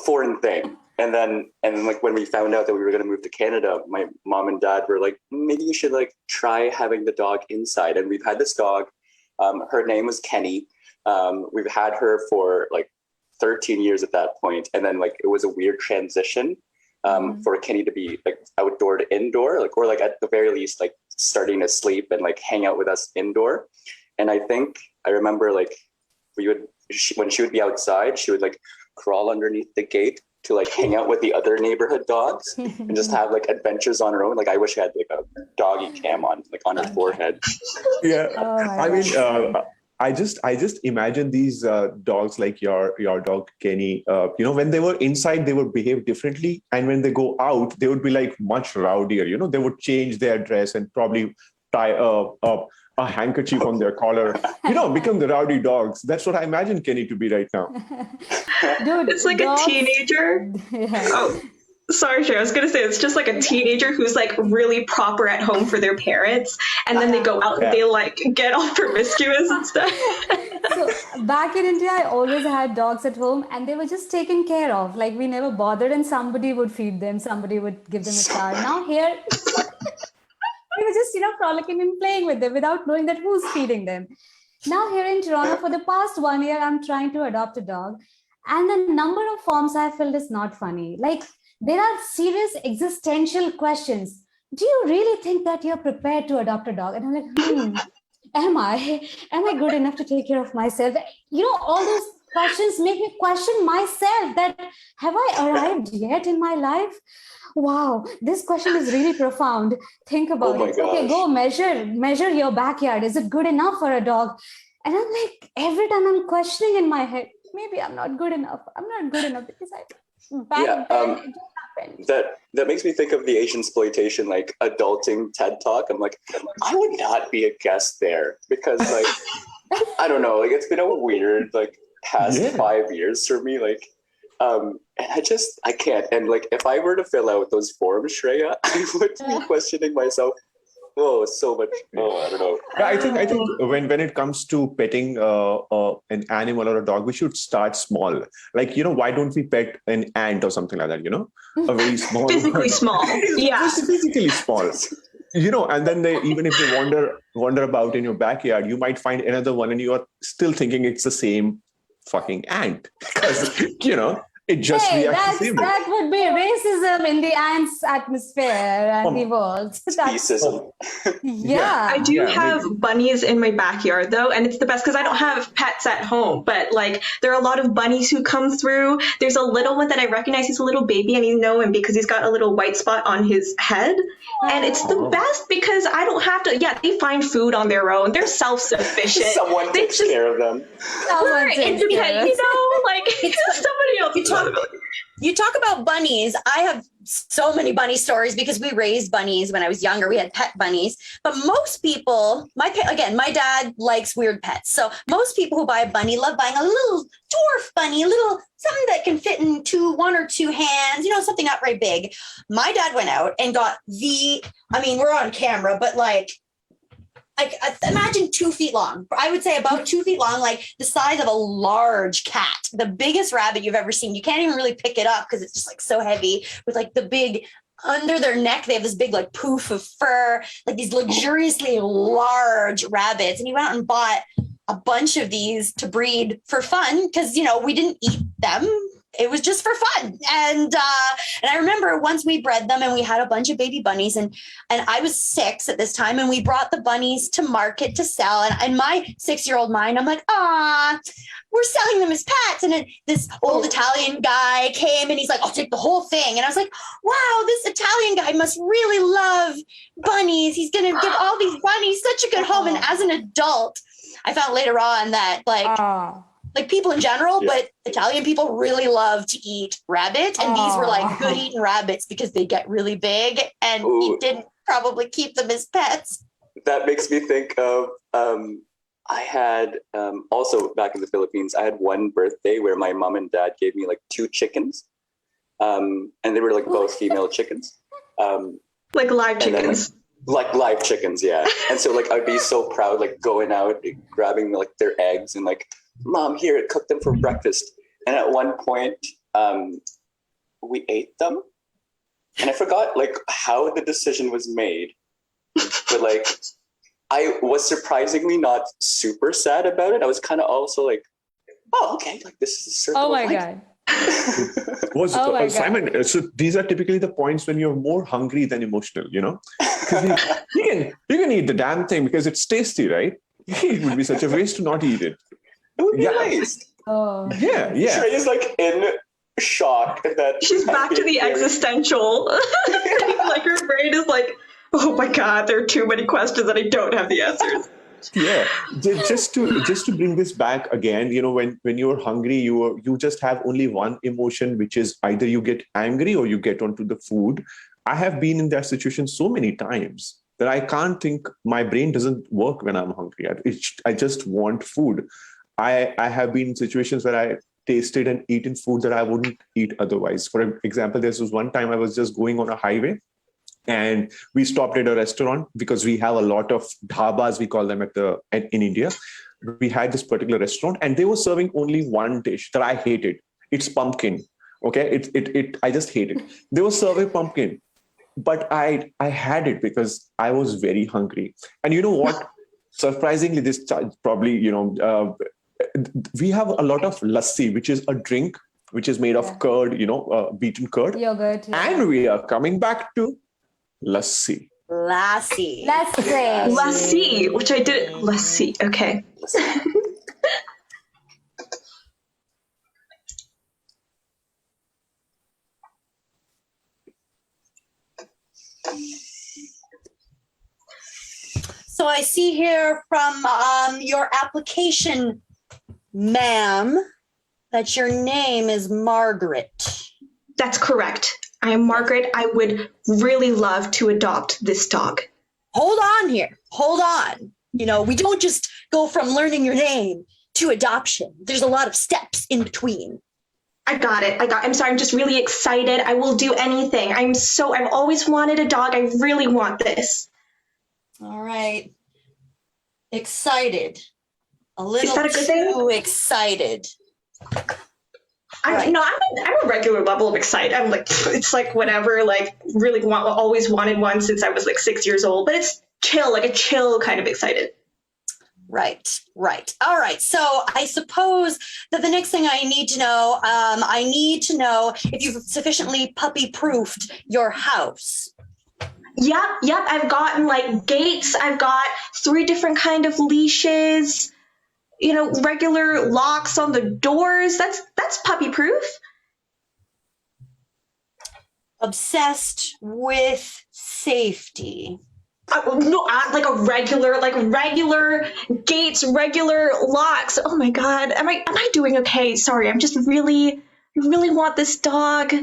foreign thing. And then like when we found out that we were going to move to Canada, my mom and dad were like, maybe you should like try having the dog inside. And we've had this dog. Her name was Kenny. We've had her for like 13 years at that point. And then like it was a weird transition for Kenny to be like outdoor to indoor, like, or like at the very least, like starting to sleep and like hang out with us indoor. And I remember like when she would be outside, she would like crawl underneath the gate to like hang out with the other neighborhood dogs and just have like adventures on her own. Like I wish I had like a doggy cam on her forehead. Yeah. I mean, I just imagine these dogs like your dog Kenny, when they were inside, they would behave differently. And when they go out, they would be like much rowdier, they would change their dress and probably tie a handkerchief on their collar, become the rowdy dogs. That's what I imagine Kenny to be right now. Dude, it's like dogs, a teenager. Yeah. Oh, sorry, Shay. I was going to say, it's just like a teenager who's like really proper at home for their parents. And then they go out and they like get all promiscuous and stuff. So back in India, I always had dogs at home and they were just taken care of. Like we never bothered, and somebody would feed them. Somebody would give them a car. Now here... we were just, frolicking and playing with them without knowing that who's feeding them. Now here in Toronto, for the past 1 year, I'm trying to adopt a dog. And the number of forms I filled is not funny. Like, there are serious existential questions. Do you really think that you're prepared to adopt a dog? And I'm like, am I good enough to take care of myself? All those questions make me question myself, that have I arrived yet in my life? Wow, this question is really profound. Think about it. Gosh. Okay, go measure your backyard. Is it good enough for a dog? And I'm like, every time I'm questioning in my head, maybe I'm not good enough. I'm not good enough because that makes me think of the Asiansploitation, like adulting TED Talk. I'm like, I would not be a guest there because like, I don't know, like it's been a weird like past 5 years for me. Like, and I can't. And like, if I were to fill out those forms, Shreya, I would be questioning myself. Oh, so much. Oh, I don't know. I think when it comes to petting an animal or a dog, we should start small. Like, why don't we pet an ant or something like that? A very small, physically small. Yeah, just physically small. And then even if they wander about in your backyard, you might find another one, and you are still thinking it's the same fucking ant because it just reacts the same. That would be racism in the ants' atmosphere and the world. Racism. Yeah. I do have bunnies in my backyard though, and it's the best because I don't have pets at home. But like, there are a lot of bunnies who come through. There's a little one that I recognize. He's a little baby, and you know him because he's got a little white spot on his head. And it's the best because I don't have to. Yeah, they find food on their own. They're self-sufficient. Someone takes care of them. We're independent, like somebody else. You talk about bunnies. I have so many bunny stories because we raised bunnies when I was younger. We had pet bunnies. But most people, my dad likes weird pets. So most people who buy a bunny love buying a little dwarf bunny, something that can fit in one or two hands, something not very big. My dad went out and got we're on camera, but like imagine 2 feet long. I would say about 2 feet long, like the size of a large cat, the biggest rabbit you've ever seen. You can't even really pick it up because it's just like so heavy with like the big under their neck, they have this big like poof of fur, like these luxuriously large rabbits. And he went out and bought a bunch of these to breed for fun because, we didn't eat them. It was just for fun. And I remember once we bred them and we had a bunch of baby bunnies and I was 6 at this time and we brought the bunnies to market to sell. And in my 6-year-old mind, I'm like, we're selling them as pets. And then this old Italian guy came and he's like, I'll take the whole thing. And I was like, wow, this Italian guy must really love bunnies. He's going to give all these bunnies such a good home. And as an adult, I found later on that like people in general, but Italian people really love to eat rabbit. And these were like good eating rabbits because they get really big and you didn't probably keep them as pets. That makes me think of, I had, also back in the Philippines, I had one birthday where my mom and dad gave me like 2 chickens. And they were like both female chickens. Like live chickens. Like live chickens, yeah. And so like I'd be so proud, like going out, grabbing like their eggs and like, Mom, here, cook them for breakfast. And at one point, we ate them. And I forgot like how the decision was made. But like, I was surprisingly not super sad about it. I was kind of also like, oh, okay, like this is a circle Oh my of life. God. Simon, so these are typically the points when you're more hungry than emotional, Because you can eat the damn thing because it's tasty, right? It would be such a waste to not eat it. It would be nice. Oh. Yeah. Shreya's like in shock that she's back to the existential. Like her brain is like, oh my God, there are too many questions and I don't have the answers. Yeah, just to bring this back again, when you're hungry, you just have only one emotion, which is either you get angry or you get onto the food. I have been in that situation so many times that I can't think. My brain doesn't work when I'm hungry. I just want food. I have been in situations where I tasted and eaten food that I wouldn't eat otherwise. For example, there was one time I was just going on a highway and we stopped at a restaurant because we have a lot of dhabas, we call them in India. We had this particular restaurant and they were serving only one dish that I hated. It's pumpkin. Okay. I just hate it. They were serving pumpkin, but I had it because I was very hungry. And you know what? Surprisingly, this probably, we have a lot of lassi, which is a drink, which is made of curd, beaten curd. Yogurt. Yeah. And we are coming back to lassi. Lassi, which I did. Lassi. Okay. So I see here from your application, ma'am, that your name is Margaret. That's correct. I am Margaret. I would really love to adopt this dog. Hold on here. Hold on. We don't just go from learning your name to adoption. There's a lot of steps in between. I got it. I'm sorry. I'm just really excited. I will do anything. I've always wanted a dog. I really want this. All right. Excited. A little Is that a good thing? too excited. I'm a regular level of excited. I'm like, it's like whatever, like really always wanted one since I was like 6 years old, but it's chill, like a chill kind of excited. Right. All right. So I suppose that the next thing I need to know, if you've sufficiently puppy-proofed your house. Yep. I've gotten like gates. I've got 3 different kind of leashes. Regular locks on the doors. That's puppy-proof. Obsessed with safety. No, like regular gates, regular locks. Oh my God, am I doing okay? Sorry, I'm just really want this dog.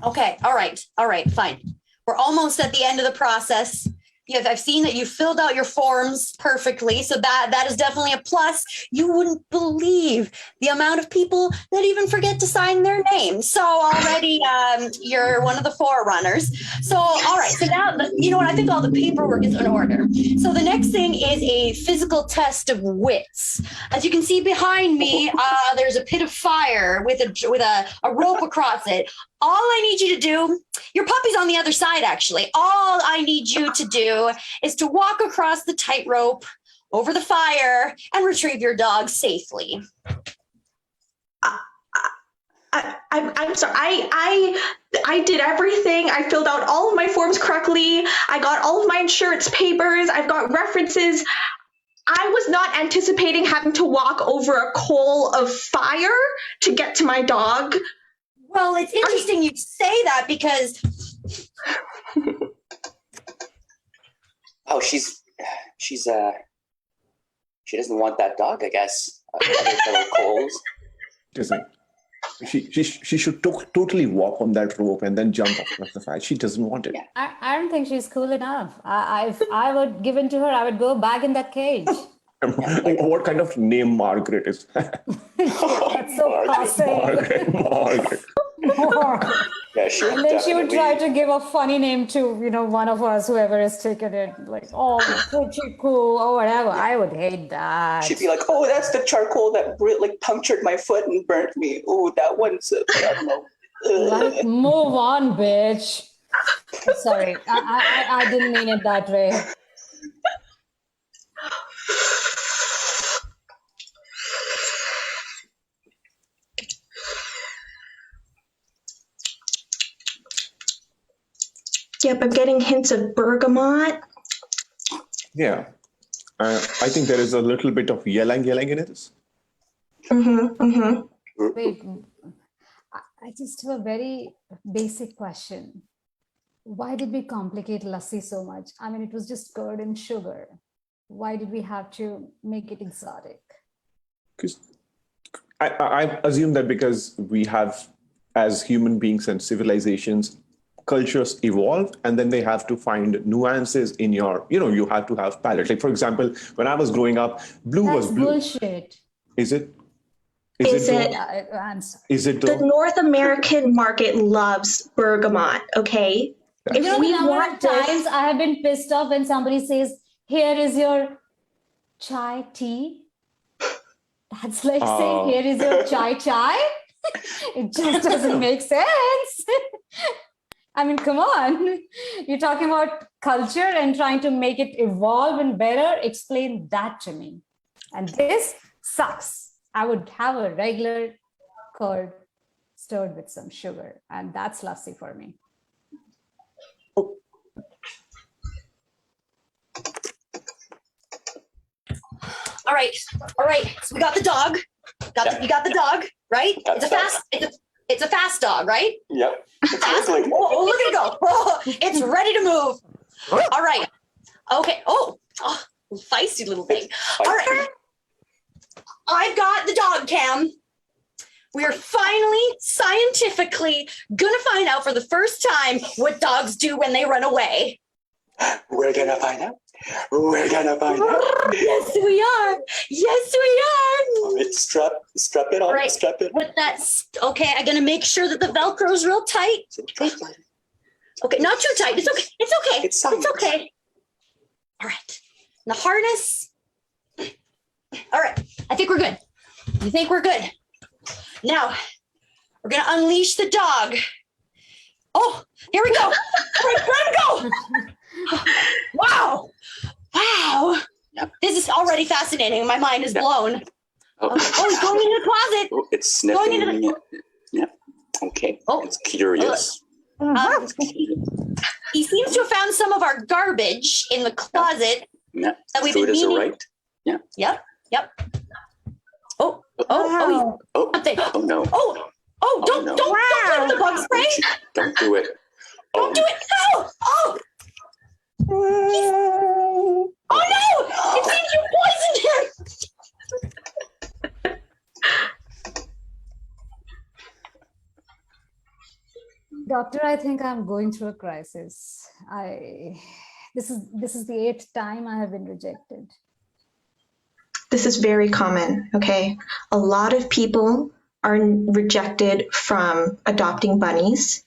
Okay, all right, fine. We're almost at the end of the process. Yes, I've seen that you filled out your forms perfectly, so that is definitely a plus. You wouldn't believe the amount of people that even forget to sign their name. So already, you're one of the forerunners. So all right, so now you know what? I think all the paperwork is in order. So the next thing is a physical test of wits. As you can see behind me, there's a pit of fire with a rope across it. All I need you to do, your puppy's on the other side, actually. All I need you to do is to walk across the tightrope over the fire and retrieve your dog safely. I'm sorry. I did everything. I filled out all of my forms correctly. I got all of my insurance papers. I've got references. I was not anticipating having to walk over a coal of fire to get to my dog. Well, it's interesting you say that because... Oh, she doesn't want that dog, I guess. Fellow Coles. Doesn't. She should totally walk on that rope and then jump off the fire. She doesn't want it. I don't think she's cool enough. If I would give in to her, I would go back in that cage. What kind of name Margaret is? That's so passe. Margaret. Yeah, she And then she would try to give a funny name to, one of us, whoever has taken it, like, oh, pretty cool, or whatever. I would hate that. She'd be like, oh, that's the charcoal that punctured my foot and burnt me. Oh, that one's, I don't know. Like, move on, bitch. Sorry, I didn't mean it that way. Yep, I'm getting hints of bergamot. Yeah. I think there is a little bit of yelling in it. Wait, I just have a very basic question. Why did we complicate lassi so much? I mean, it was just curd and sugar. Why did we have to make it exotic? Because I assume that because we have, as human beings and civilizations, cultures evolve, and then they have to find nuances in your, you have to have palate. Like, for example, when I was growing up, blue was blue. Bullshit. Is it? Is it? I'm sorry. Is it? The North American market loves bergamot, okay? The number of times I have been pissed off when somebody says, here is your chai tea. That's like saying, here is your chai. It just doesn't make sense. I mean, come on. You're talking about culture and trying to make it evolve and better. Explain that to me. And this sucks. I would have a regular curd stirred with some sugar. And that's lassi for me. All right. So we got the dog. You got the dog, right? It's a fast dog, right? Yep. Fast. Oh, look at it go. Oh, it's ready to move. All right. Okay. Oh, feisty little thing. All right. I've got the dog cam. We are finally scientifically gonna find out for the first time what dogs do when they run away. We're gonna find out. Yes, we are. It's strap it on. Right. Strap it. With that, okay, I'm gonna make sure that the Velcro is real tight. Okay, not too tight. It's okay. It's okay. All right. The harness. All right. I think we're good. You think we're good? Now, we're gonna unleash the dog. Oh, here we go. All right, let him go. Wow. Yep. This is already fascinating. My mind is blown. Oh, he's going into the closet. Oh, it's sniffing. Yeah. Okay. Oh, it's curious. He seems to have found some of our garbage in the closet. Yeah. That we've Food been is a meaning. right. Yeah. Yep. Oh, no. Don't do the bug spray. Don't do it. Don't do it. No. Oh no! It seems you poisoned him. Doctor, I think I'm going through a crisis. This is the 8th time I have been rejected. This is very common, okay? A lot of people are rejected from adopting bunnies.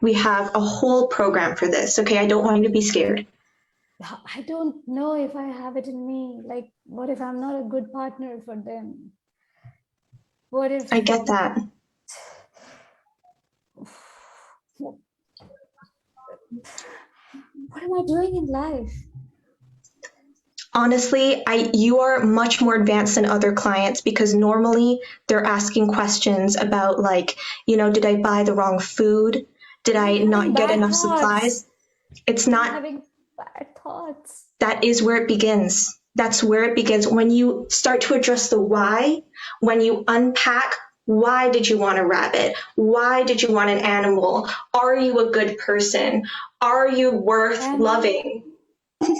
We have a whole program for this, okay? I don't want you to be scared. I don't know if I have it in me. Like, what if I'm not a good partner for them? What if... I get that. What am I doing in life? Honestly, you are much more advanced than other clients because normally they're asking questions about like, did I buy the wrong food? Did I not get enough supplies? It's not having bad thoughts. That is where it begins. That's where it begins. When you start to address the why, when you unpack, why did you want a rabbit? Why did you want an animal? Are you a good person? Are you worth loving?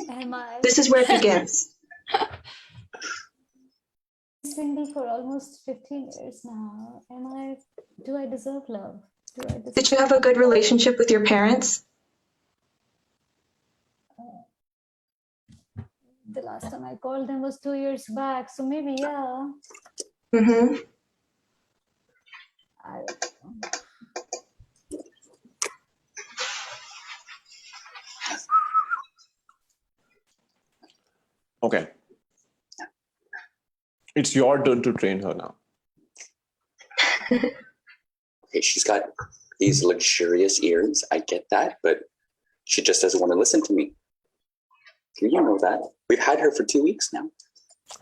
Am I? This is where it begins. Single for almost 15 years now. Do I deserve love? Did you have a good relationship with your parents? The last time I called them was 2 years back, so maybe, yeah. Mm-hmm. I don't know. Okay. It's your turn to train her now. Okay, she's got these luxurious ears. I get that, but she just doesn't want to listen to me. You know that. We've had her for 2 weeks now.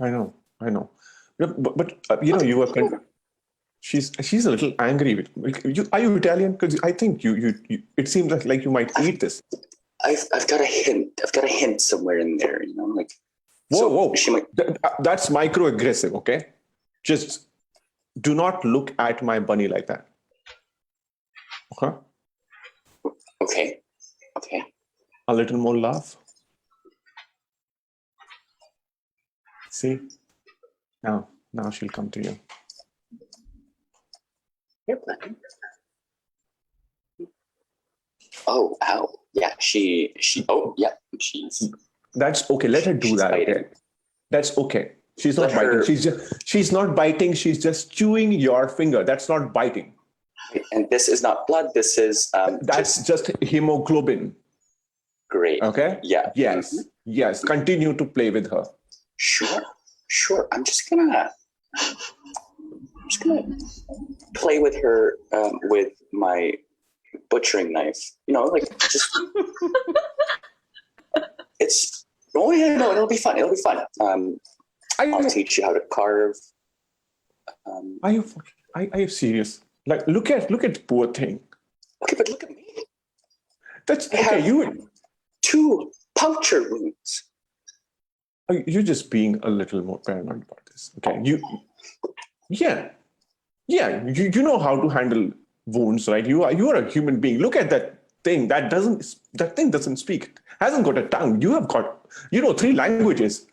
I know. But you were she's a little angry with you. Are you Italian? Because I think you it seems like you might eat this. I've got a hint. I've got a hint somewhere in there. Like. Whoa! She might. That's microaggressive. Okay, just do not look at my bunny like that. Okay. Okay. A little more love. See, now she'll come to you. Oh, ow. Yeah, she's. That's okay. Let her do that. Okay? That's okay. She's not biting. She's not biting. She's just chewing your finger. That's not biting. And this is not blood. This is that's just hemoglobin. Great. Okay. Yeah. Yes. Mm-hmm. Yes. Continue to play with her. Sure. I'm just gonna play with her with my butchering knife. Just. It's no, it'll be fun. I'll teach you how to carve. Are you serious? Like, look at the poor thing. Okay, but look at me. That's okay. You 2 puncture wounds. You're just being a little more paranoid about this. Okay, you know how to handle wounds, right? You are a human being. Look at that thing. That thing doesn't speak. Hasn't got a tongue. You have got 3 languages.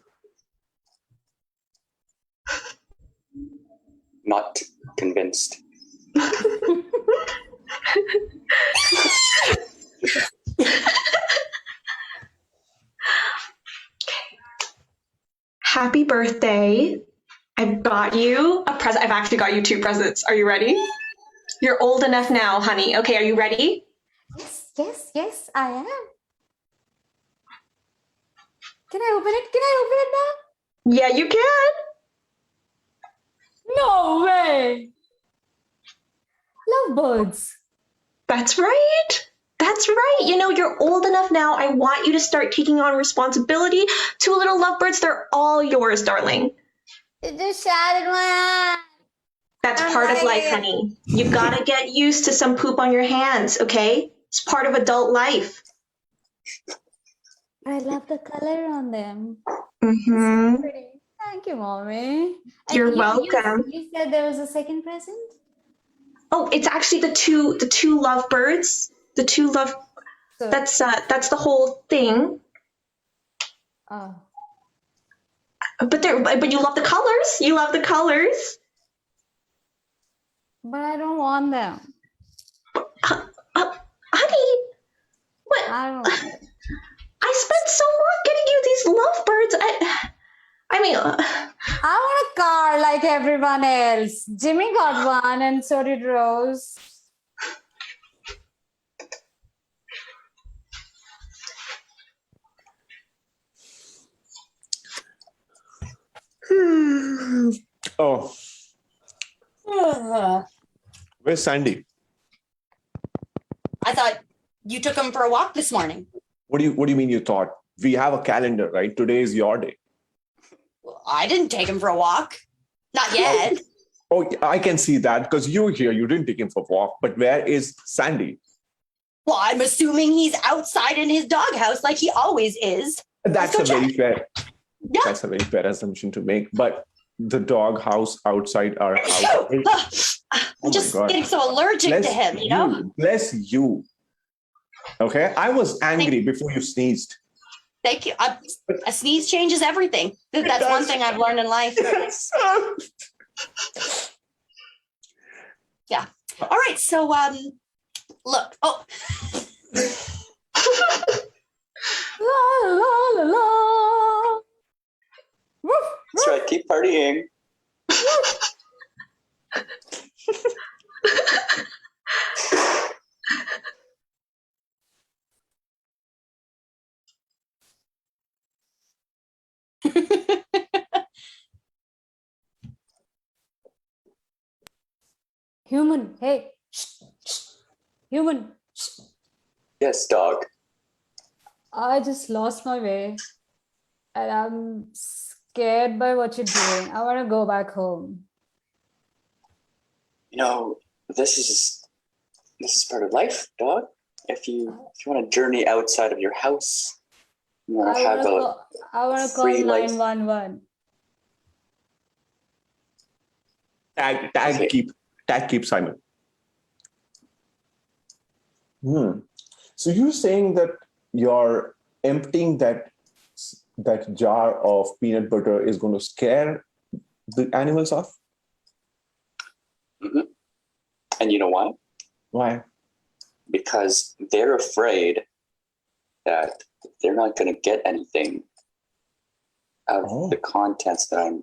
Not convinced. Happy birthday. I've got you a present. I've actually got you 2 presents. Are you ready? You're old enough now, honey. Okay, are you ready? Yes, I am. Can I open it now? Yeah, you can. No way. Lovebirds. That's right. You're old enough now. I want you to start taking on responsibility. 2 little lovebirds, they're all yours, darling. It just shattered my eye. That's part of life, honey. You gotta get used to some poop on your hands, okay? It's part of adult life. I love the color on them. Mm-hmm. So pretty. Thank you, Mommy. You're welcome. You said there was a second present? Oh, it's actually the two lovebirds. The 2 love. So, that's the whole thing. Oh. But you love the colors. You love the colors. But I don't want them. Honey, what? I don't want them. I spent so long getting you these lovebirds. I mean, I want a car like everyone else. Jimmy got one, and so did Rose. Oh, where's Sandy? I thought you took him for a walk this morning. What do you mean you thought? We have a calendar, right? Today is your day. I didn't take him for a walk. Not yet. Oh, I can see that because you were here. You didn't take him for a walk. But where is Sandy? Well, I'm assuming he's outside in his doghouse like he always is. That's a very fair. Yeah. That's a very fair assumption to make. But the doghouse outside our house. I'm just getting so allergic to him, you know? Bless you. Okay, I was angry before you sneezed. Thank you. A sneeze changes everything. That's one thing I've learned in life. Yeah. All right. So, look. Oh. La la la la. That's right. Keep partying. Human, hey. Human. Yes, dog. I just lost my way. And I'm scared by what you're doing. I want to go back home. You know, this is part of life, dog. If you want to journey outside of your house, you want to have I want to call free life. 911. Keep Simon. So you're saying that you're emptying that jar of peanut butter is going to scare the animals off? Mm-hmm. And you know why? Why? Because they're afraid that they're not going to get anything out of the contents that I'm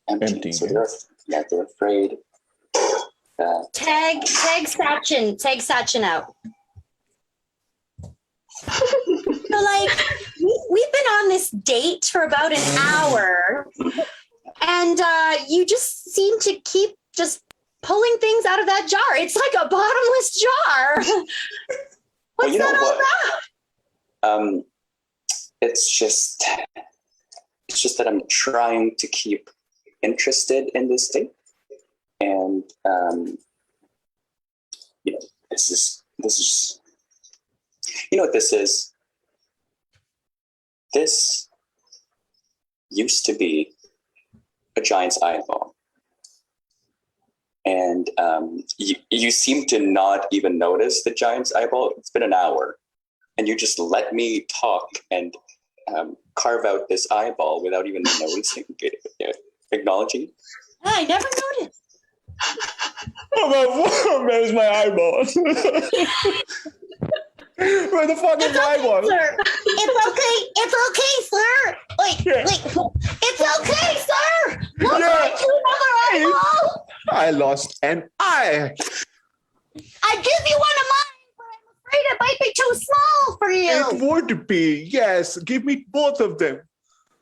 emptying. So they're afraid. Tag Sachin out. So like we've been on this date for about an hour, and you just seem to keep just pulling things out of that jar. It's like a bottomless jar. What's that all about? It's just that I'm trying to keep interested in this date. And this is you know what this is? This used to be a giant's eyeball. And you seem to not even notice the giant's eyeball. It's been an hour. And you just let me talk and carve out this eyeball without even noticing, acknowledging. I never noticed. Where's my eyeball? Where the fuck is my eyeball? Sir. It's okay, sir. Wait. It's okay, sir. Look, I do another eyeball. I lost an eye. I give you one of mine, but I'm afraid it might be too small for you. It would be, yes. Give me both of them.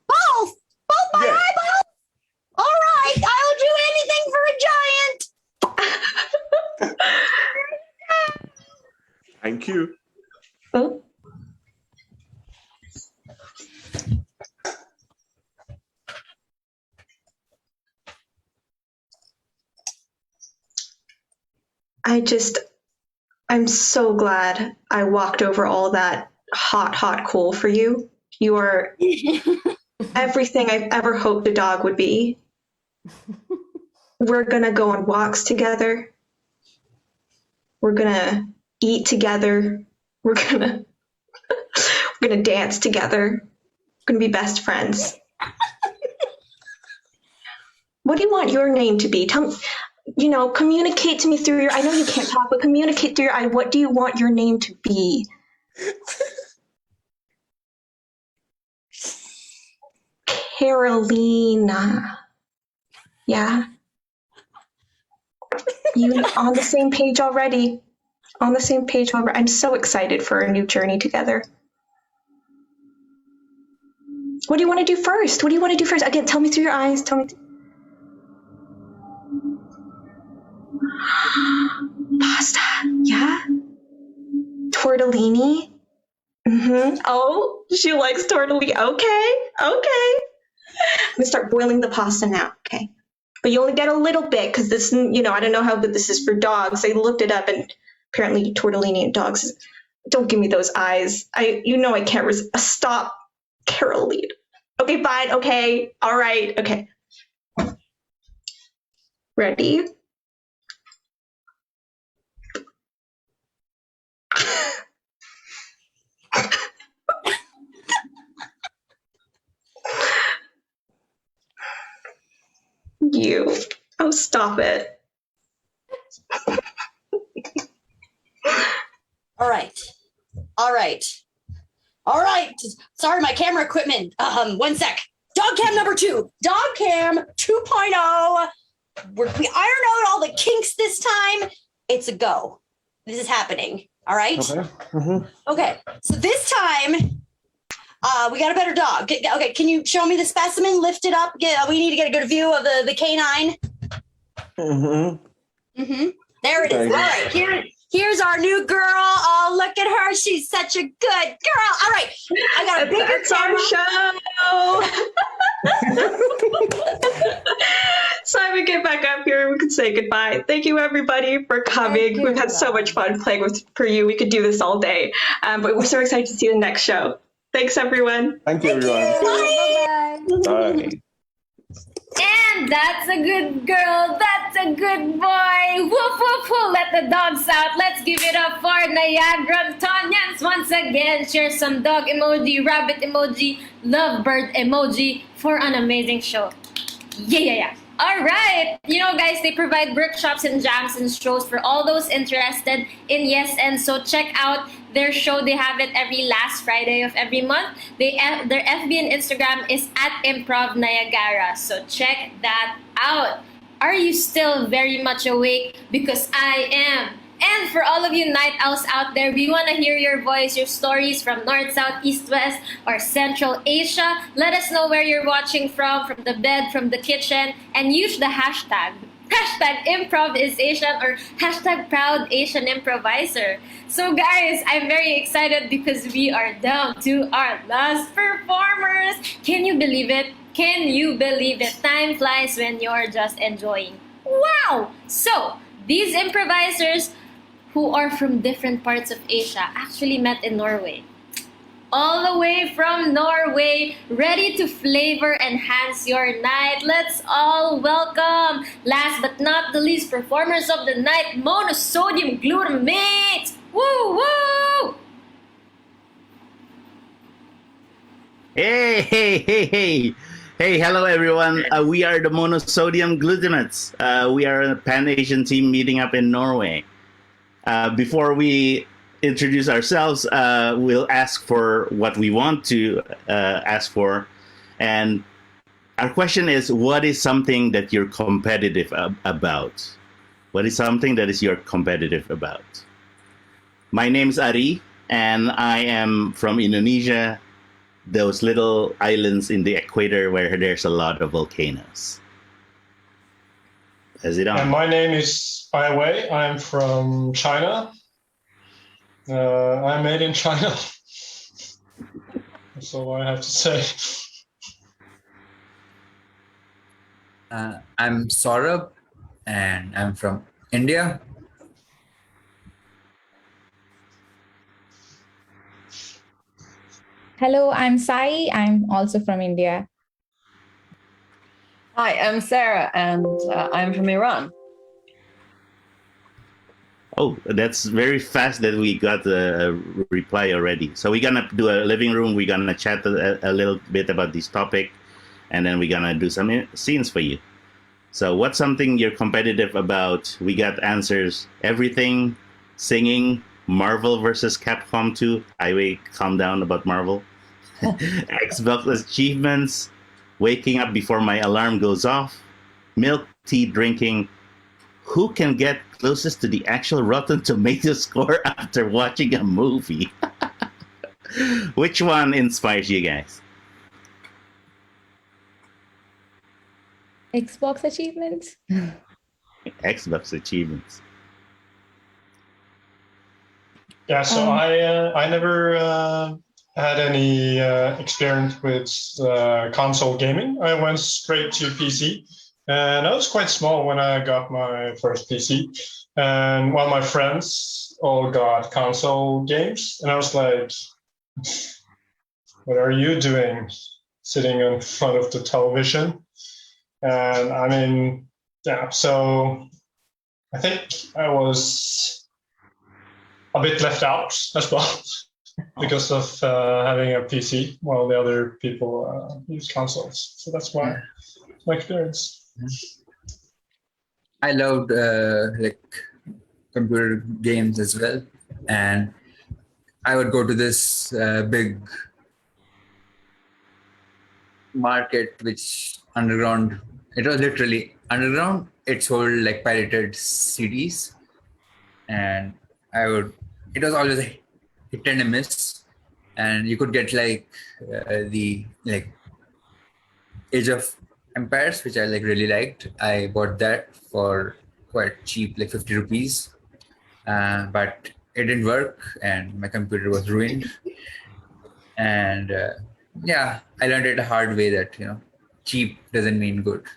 Both my eyeballs. All right, I'll do anything for a giant. Thank you. Oh. I'm so glad I walked over all that hot coal for you. You are everything I've ever hoped a dog would be. We're gonna go on walks together. We're gonna eat together. We're gonna dance together. We're gonna be best friends. What do you want your name to be? Tell me, communicate to me through your, I know you can't talk, but communicate through your eye. What do you want your name to be? Carolina. Yeah. You on the same page already. On the same page already. I'm so excited for our new journey together. What do you want to do first? What do you want to do first? Again, tell me through your eyes. Tell me. Pasta. Yeah. Tortellini. Mm-hmm. Oh, she likes tortellini. Okay. I'm gonna start boiling the pasta now. Okay. But you only get a little bit because this, I don't know how good this is for dogs. I looked it up and apparently tortellini and dogs. Don't give me those eyes. I can't stop, Caroline. Okay, fine. Okay. All right. Okay. Ready? You. Oh, stop it. All right. Sorry, my camera equipment. 1 sec. Dog cam number 2. Dog cam 2.0. We ironed out all the kinks this time. It's a go. This is happening. All right. Okay. Mm-hmm. Okay. So this time, we got a better dog. Okay. Can you show me the specimen? Lift it up. We need to get a good view of the canine. Mm-hmm. There it is. All right. Here's our new girl. Oh, look at her. She's such a good girl. All right. I got a bigger show. Simon, get back up here. We can say goodbye. Thank you, everybody, for coming. We've had so much fun playing for you. We could do this all day. But we're so excited to see the next show. Thanks, everyone. Thank you, everyone. Bye. And that's a good girl. That's a good boy. Woof, woof, woof. Let the dogs out. Let's give it up for Niagrontonians once again. Share some dog emoji, rabbit emoji, lovebird emoji for an amazing show. Yeah. All right. Guys, they provide workshops and jams and shows for all those interested in Yes and. So check out their show. They have it every last Friday of every month. Their FB and Instagram is @Improv Niagara. So check that out. Are you still very much awake? Because I am. And for all of you night owls out there, we want to hear your voice, your stories from North, South, East, West, or Central Asia. Let us know where you're watching from the bed, from the kitchen, and use the hashtag #ImprovisAsian or #ProudAsianImproviser. So guys, I'm very excited because we are down to our last performers. Can you believe it? Time flies when you're just enjoying. Wow! So, these improvisers who are from different parts of Asia actually met in Norway. All the way from Norway, ready to flavor enhance your night. Let's all welcome, last but not the least, performers of the night, Monosodium Glutamates. Woo woo! Hey, hello everyone. We are the Monosodium Glutamates. We are a Pan-Asian team meeting up in Norway. Before we introduce ourselves, we'll ask for what we want to ask for. And our question is, what is something that you're competitive about? What is something that is you're competitive about? My name's Ari, and I am from Indonesia, those little islands in the equator where there's a lot of volcanoes. And my name is Bai Wei. I'm from China. I'm made in China. That's all I have to say. I'm Saurabh, and I'm from India. Hello, I'm Sai. I'm also from India. Hi, I'm Sarah, and I'm from Iran. Oh, that's very fast that we got a reply already. So we're going to do a living room. We're going to chat a little bit about this topic, and then we're going to do some scenes for you. So what's something you're competitive about? We got answers. Everything, singing, Marvel versus Capcom 2. I will calm down about Marvel. Xbox achievements, waking up before my alarm goes off, milk tea drinking, who can get closest to the actual Rotten Tomato score after watching a movie? Which one inspires you guys? Xbox achievements. Xbox achievements. Yeah, so I never had any experience with console gaming. I went straight to PC, and I was quite small when I got my first PC. And while my friends all got console games, and I was like, "What are you doing, sitting in front of the television?" And I mean, yeah. So I think I was a bit left out as well because of having a PC while the other people use consoles. So that's my experience. I loved like computer games as well, and I would go to this big market, which underground. It was literally underground. It sold like pirated CDs, and it was always a hit and a miss, and you could get like the Age of Empires, which I like really liked. I bought that for quite cheap, like 50 rupees, but it didn't work, and my computer was ruined. And yeah, I learned it the hard way that cheap doesn't mean good.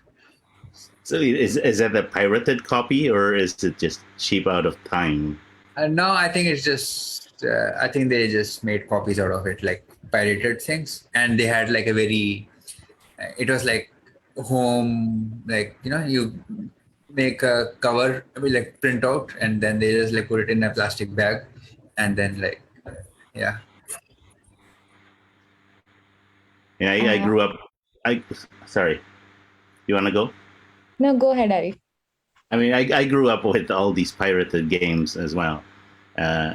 So is that a pirated copy, or is it just cheap out of time? No, I think it's just, I think they just made copies out of it, like pirated things. And they had like a very, it was like home, like, you make a cover, like print out, and then they just like put it in a plastic bag. And then like, yeah. Yeah, I grew up, sorry, you want to go? No, go ahead, Ari. I mean, I grew up with all these pirated games as well.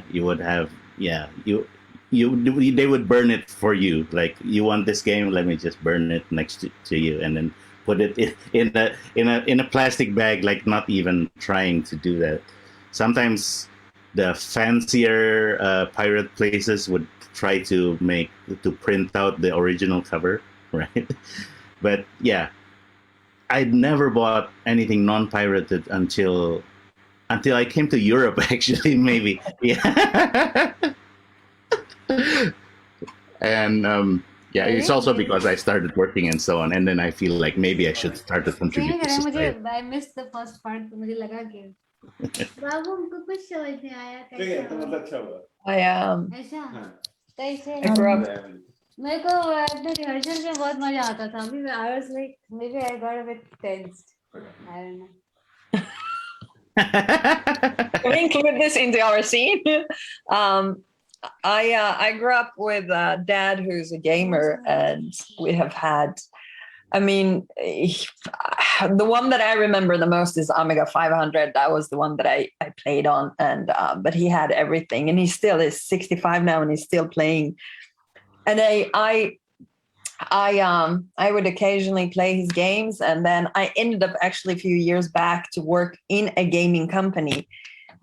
You would have, they would burn it for you. Like, you want this game? Let me just burn it next to you, and then put it in a plastic bag. Like, not even trying to do that. Sometimes the fancier pirate places would try to print out the original cover, right? But yeah. I'd never bought anything non-pirated until I came to Europe, actually, maybe. Yeah. And it's also because I started working and so on, and then I feel like maybe I should start to contribute to society. I missed the first part. मुझे लगा कि बाबू हमको कुछ समझ नहीं आया कैसे I grew up. मेरे को अपने रिहर्सल में बहुत मजा आता था अभी I was like maybe I got a bit tensed. I don't know. Can we include this into our scene? I grew up with a dad who's a gamer, and we have had, I mean, the one that I remember the most is Amiga 500. That was the one that I played on, and but he had everything, and he still is 65 now, and he's still playing. And I would occasionally play his games, and then I ended up actually a few years back to work in a gaming company.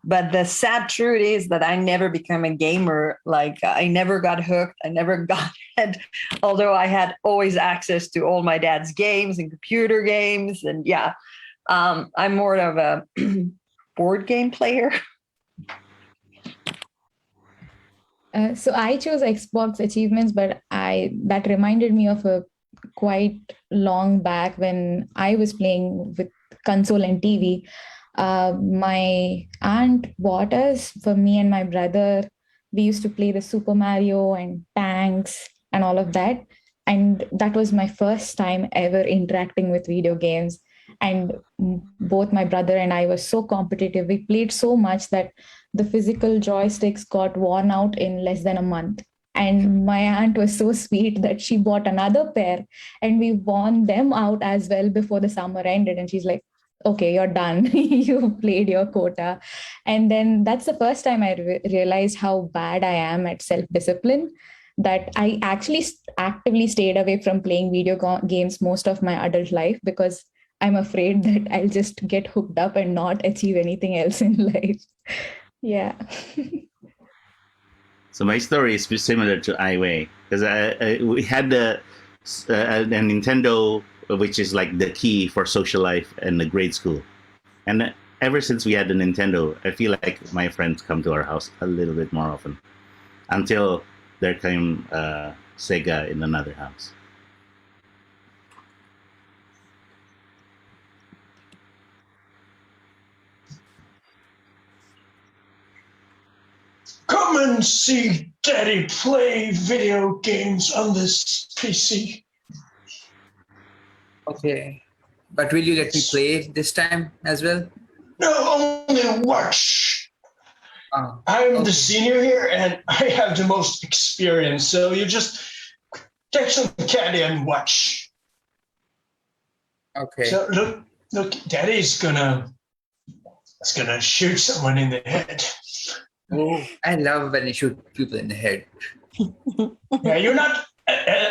But the sad truth is that I never became a gamer. Like, I never got hooked. I never got it, although I had always access to all my dad's games and computer games. And yeah, I'm more of a board game player. So I chose Xbox achievements, but that reminded me of a quite long back when I was playing with console and TV. My aunt bought us, for me and my brother, we used to play the Super Mario and tanks and all of that. And that was my first time ever interacting with video games. And both my brother and I were so competitive. We played so much that the physical joysticks got worn out in less than a month. And my aunt was so sweet that she bought another pair, and we won them out as well before the summer ended. And she's like, okay, you're done. You played your quota. And then that's the first time I realized how bad I am at self-discipline. that I actually actively stayed away from playing games most of my adult life because I'm afraid that I'll just get hooked up and not achieve anything else in life. Yeah. So my story is similar to Ai Wei because we had a Nintendo, which is like the key for social life in the grade school. And ever since we had the Nintendo, I feel like my friends come to our house a little bit more often until there came Sega in another house. Come and see Daddy play video games on this PC. Okay. But will you let me play this time as well? No, only watch. I'm the senior here and I have the most experience, so you just take some candy and watch. Okay. So look, Daddy's gonna shoot someone in the head. Oh, I love when you shoot people in the head. Yeah, you're not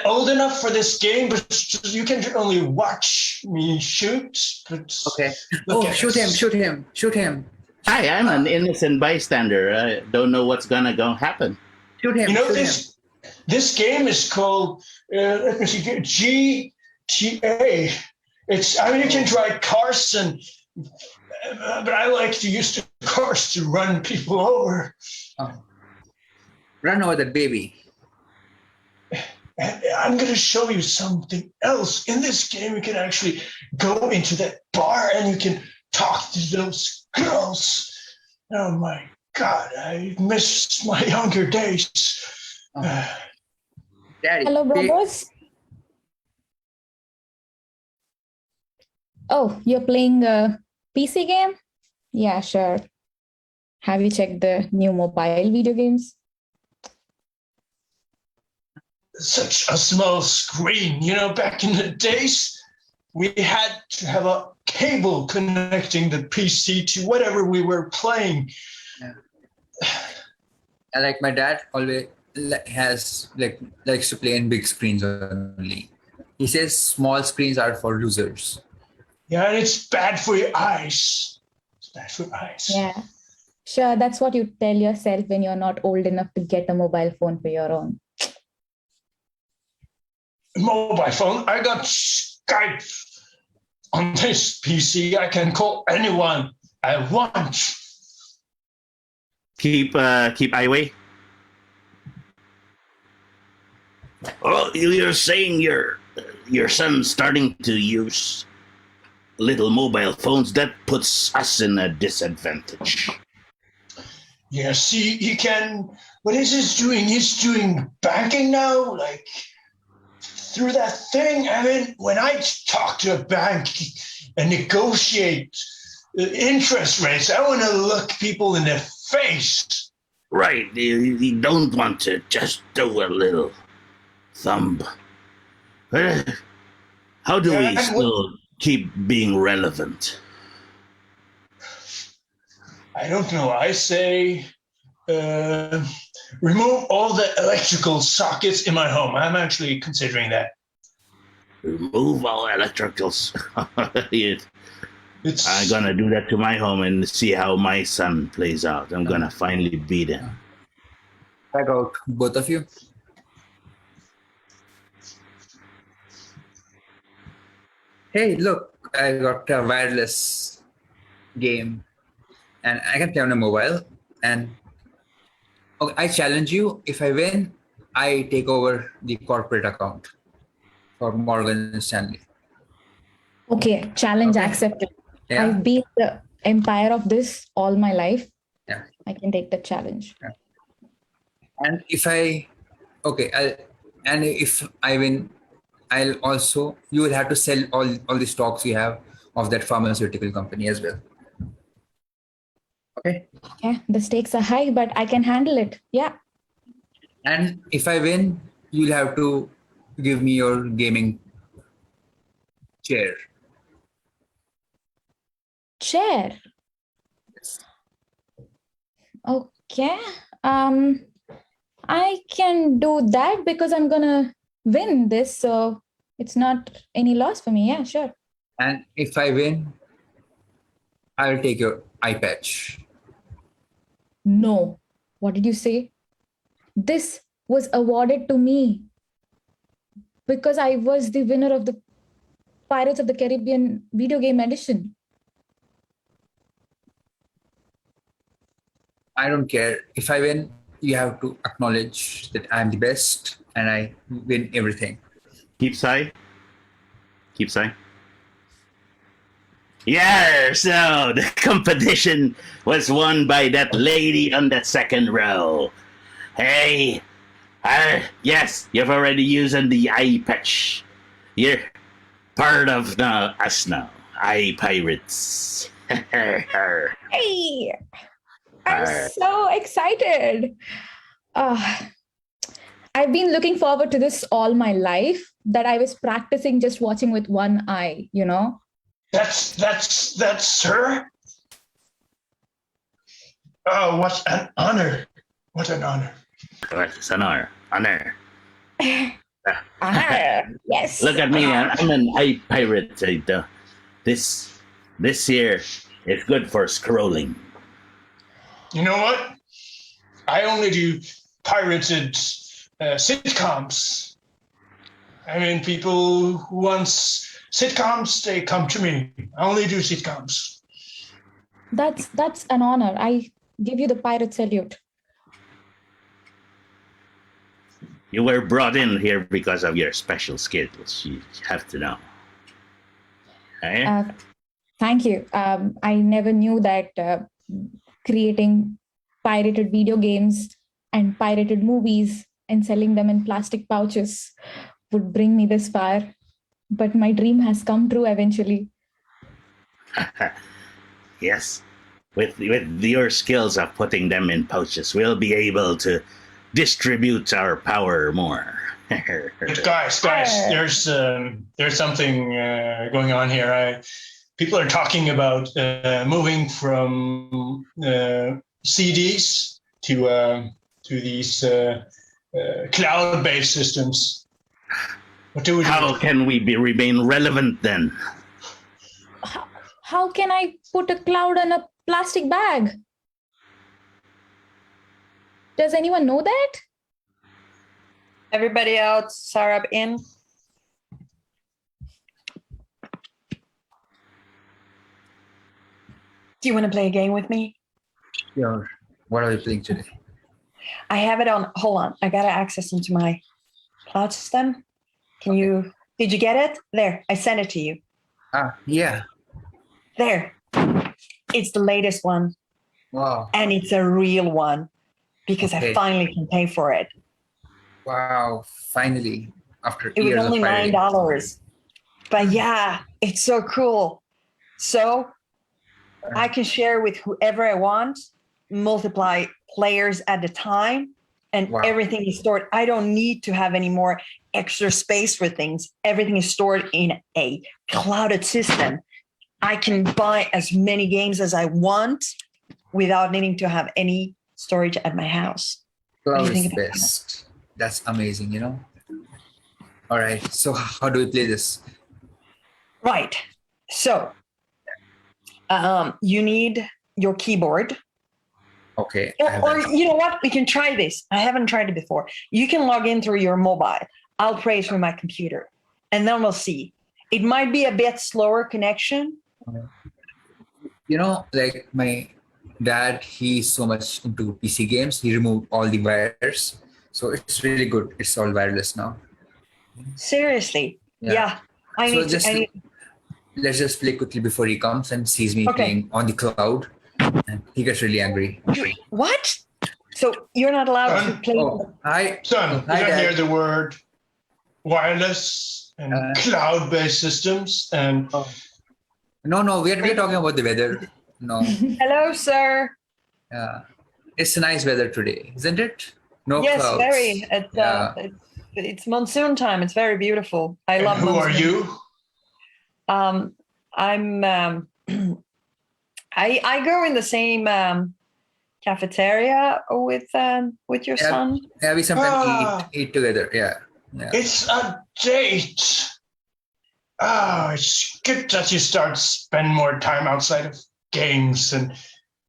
old enough for this game, but you can only watch me shoot. But okay. Oh, shoot him. Hi, I'm an innocent bystander. I don't know what's gonna happen. Shoot him. You know this game is called let me see, GTA. You can drive cars but I like to use the cars to run people over. Run over the baby. And I'm going to show you something else. In this game, you can actually go into that bar and you can talk to those girls. Oh my God, I miss my younger days. Daddy. Hello, brothers. Oh, you're playing a PC game? Yeah, sure. Have you checked the new mobile video games? Such a small screen. You know, back in the days, we had to have a cable connecting the PC to whatever we were playing. Yeah. I like my dad always likes to play in big screens only. He says small screens are for losers. Yeah, and it's bad for your eyes. It's bad for your eyes. Yeah. Sure, that's what you tell yourself when you're not old enough to get a mobile phone for your own. Mobile phone? I got Skype on this PC. I can call anyone I want. Keep Ai Wei. Oh, you're saying your son's starting to use little mobile phones. That puts us in a disadvantage. Yeah, see, he can. What is he doing? He's doing banking now, like through that thing. I mean, when I talk to a bank and negotiate interest rates, I want to look people in the face. Right. You don't want to just do a little thumb. How do we still keep being relevant? I don't know. I say remove all the electrical sockets in my home. I'm actually considering that. Remove all electricals. I'm gonna do that to my home and see how my son plays out. I'm gonna finally beat him. Check out both of you. Hey, look, I got a wireless game and I can play on a mobile. And okay, I challenge you. If I win, I take over the corporate account for Morgan Stanley. Okay, challenge accepted. Yeah. I've been the empire of this all my life. Yeah. I can take the challenge. Yeah. And if I win, you will have to sell all the stocks you have of that pharmaceutical company as well. Okay. Yeah, the stakes are high, but I can handle it. Yeah. And if I win, you'll have to give me your gaming chair. Chair. Okay. I can do that because I'm gonna win this, so it's not any loss for me. Yeah, sure. And if I win, I'll take your eye patch. No. What did you say? This was awarded to me because I was the winner of the Pirates of the Caribbean video game edition. I don't care. If I win, you have to acknowledge that I'm the best and I win everything. Keep sight. Keep sight. Yeah, so the competition was won by that lady on the second row. Hey, yes, you've already used the eye patch. You're part of us now, eye pirates. Hey, I'm so excited. I've been looking forward to this all my life, that I was practicing just watching with one eye, you know? That's her? Oh, what an honor. What an honor. It's an honor. Yes. Look at me, I'm an eye pirate. This here is good for scrolling. You know what? I only do pirated sitcoms. I mean, people who want sitcoms, they come to me. I only do sitcoms. That's an honor. I give you the pirate salute. You were brought in here because of your special skills. You have to know. Hey? Thank you. I never knew that creating pirated video games and pirated movies and selling them in plastic pouches would bring me this far. But my dream has come true eventually. Yes. With your skills of putting them in pouches, we'll be able to distribute our power more. Guys, there's something going on here. People are talking about moving from CDs to these cloud-based systems. What do we do? How can we remain relevant then? How can I put a cloud on a plastic bag? Does anyone know that? Everybody else, Sarab in. Do you want to play a game with me? Sure. What are we playing today? I have it on. Hold on. I got to access into my cloud system. Did you get it? There, I sent it to you. Yeah. There. It's the latest one. Wow. And it's a real one because I Okay. finally can pay for it. Wow. Finally, after It was years only of pirating. $9. But yeah, it's so cool. So I can share with whoever I want, multiply players at a time, and Wow. everything is stored. I don't need to have any more extra space for things. Everything is stored in a clouded system. I can buy as many games as I want without needing to have any storage at my house. What do Cloud you think is about that? best. That's amazing, you know? All right. So how do we play this? Right. So you need your keyboard. Okay. Or you know what? We can try this. I haven't tried it before. You can log in through your mobile. I'll play through my computer. And then we'll see. It might be a bit slower connection. You know, like my dad, he's so much into PC games. He removed all the wires. So it's really good. It's all wireless now. Seriously. Yeah. Let's just play quickly before he comes and sees me playing on the cloud. And he gets really angry. What? So you're not allowed to play. Son, you don't hear the word wireless and cloud-based systems and. No, we're talking about the weather. No. Hello, sir. Yeah. It's a nice weather today, isn't it? No Yes, clouds. very. It's monsoon time. It's very beautiful. I love Who monsoon. are you? I go in the same cafeteria with your son? Yeah, we sometimes eat together. Yeah. It's a date. Oh, it's good that you start to spend more time outside of games and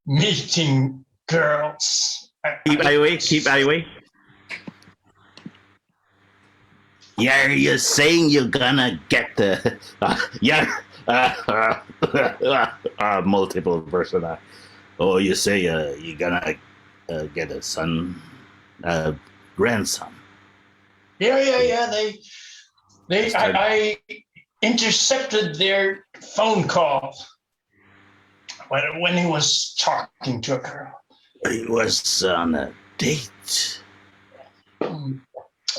meeting girls. Keep away. Yeah, you're saying you're gonna get the multiple person. Oh, you say you're gonna get a son, grandson. Yeah. I intercepted their phone call when he was talking to a girl. He was on a date.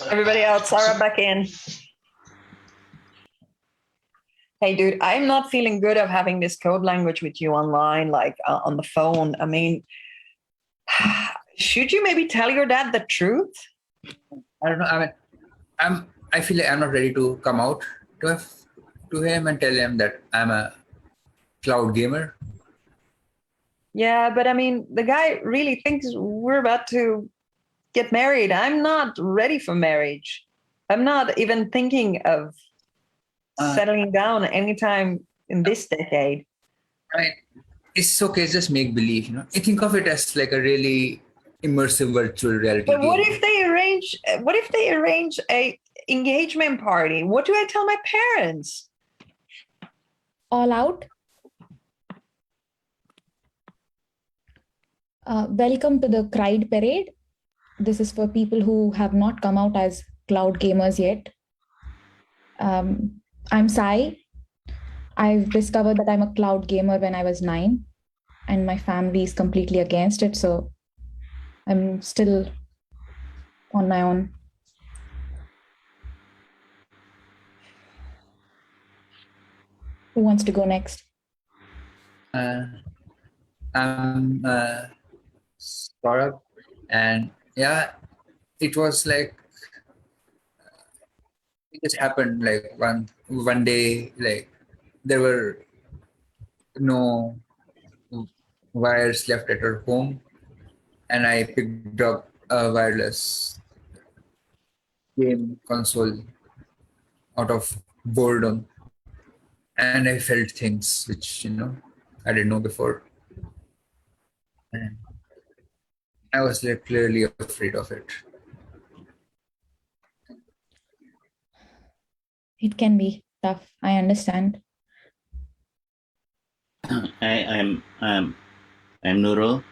Everybody else, Sarah, back in. Hey, dude, I'm not feeling good of having this code language with you online, like on the phone. I mean, should you maybe tell your dad the truth? I don't know. I mean, I feel like I'm not ready to come out to him and tell him that I'm a cloud gamer. Yeah, but I mean, the guy really thinks we're about to get married. I'm not ready for marriage. I'm not even thinking of settling down anytime in this decade. Right. It's okay, just make believe, you know. I think of it as like a really immersive virtual reality But game. what if they arrange a engagement party? What do I tell my parents? All out. Welcome to the Pride Parade. This is for people who have not come out as cloud gamers yet. I'm Sai. I've discovered that I'm a cloud gamer when I was 9, and my family is completely against it, so I'm still on my own. Who wants to go next? I'm Saurabh, and yeah, it was like it just happened like one day, like there were no wires left at our home, and I picked up a wireless game console out of boredom, and I felt things which, you know, I didn't know before. And I was like clearly afraid of it. It can be tough. I understand. I'm Nurul.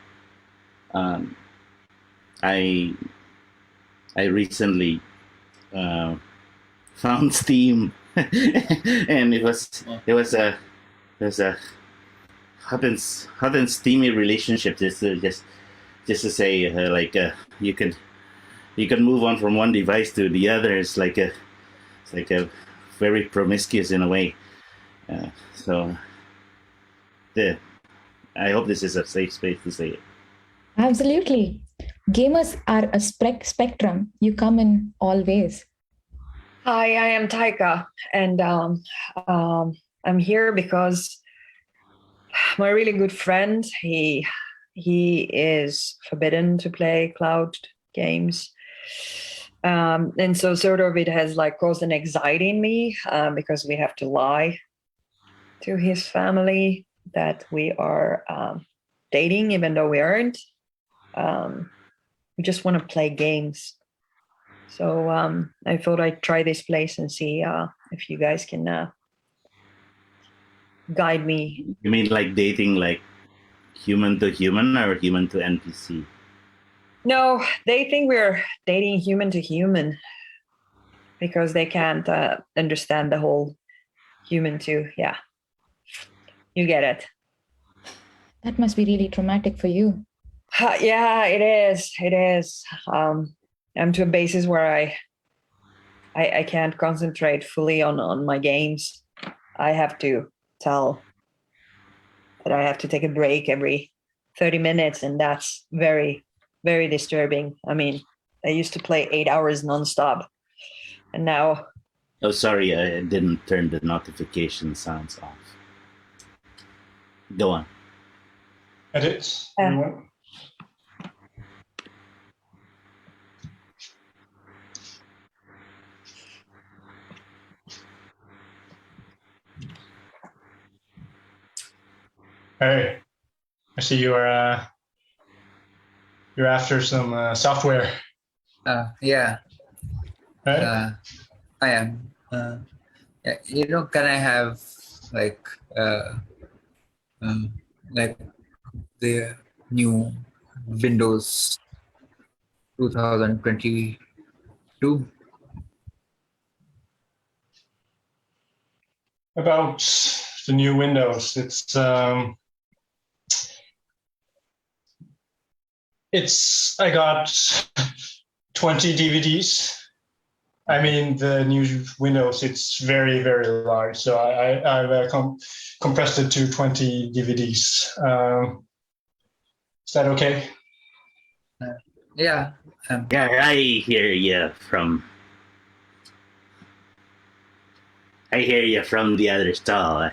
I recently found Steam, and it was a hot and steamy relationship. Just to say, you can move on from one device to the other. It's like a very promiscuous in a way. I hope this is a safe space to say it. Absolutely. Gamers are a spectrum. You come in all ways. Hi, I am Taika, and I'm here because my really good friend, he is forbidden to play cloud games. And so sort of it has like caused an anxiety in me because we have to lie to his family that we are dating, even though we aren't. We just want to play games. So I thought I'd try this place and see if you guys can guide me. You mean like dating, like human to human or human to NPC? No, they think we're dating human to human because they can't understand the whole human to, yeah. You get it. That must be really traumatic for you. Yeah, it is. It is. I'm to a basis where I can't concentrate fully on my games. I have to tell that I have to take a break every 30 minutes, and that's very, very disturbing. I mean, I used to play 8 hours nonstop, and now... Oh, sorry, I didn't turn the notification sounds off. Go on. Edit, everyone. Hey, I see you're after some software. Yeah. Right? I am. Yeah, can I have like the new Windows 2022? About the new Windows, I got 20 DVDs. I mean, the new Windows, it's very, very large. So I've compressed it to 20 DVDs. Is that okay? Yeah. Yeah, I hear you from the other stall.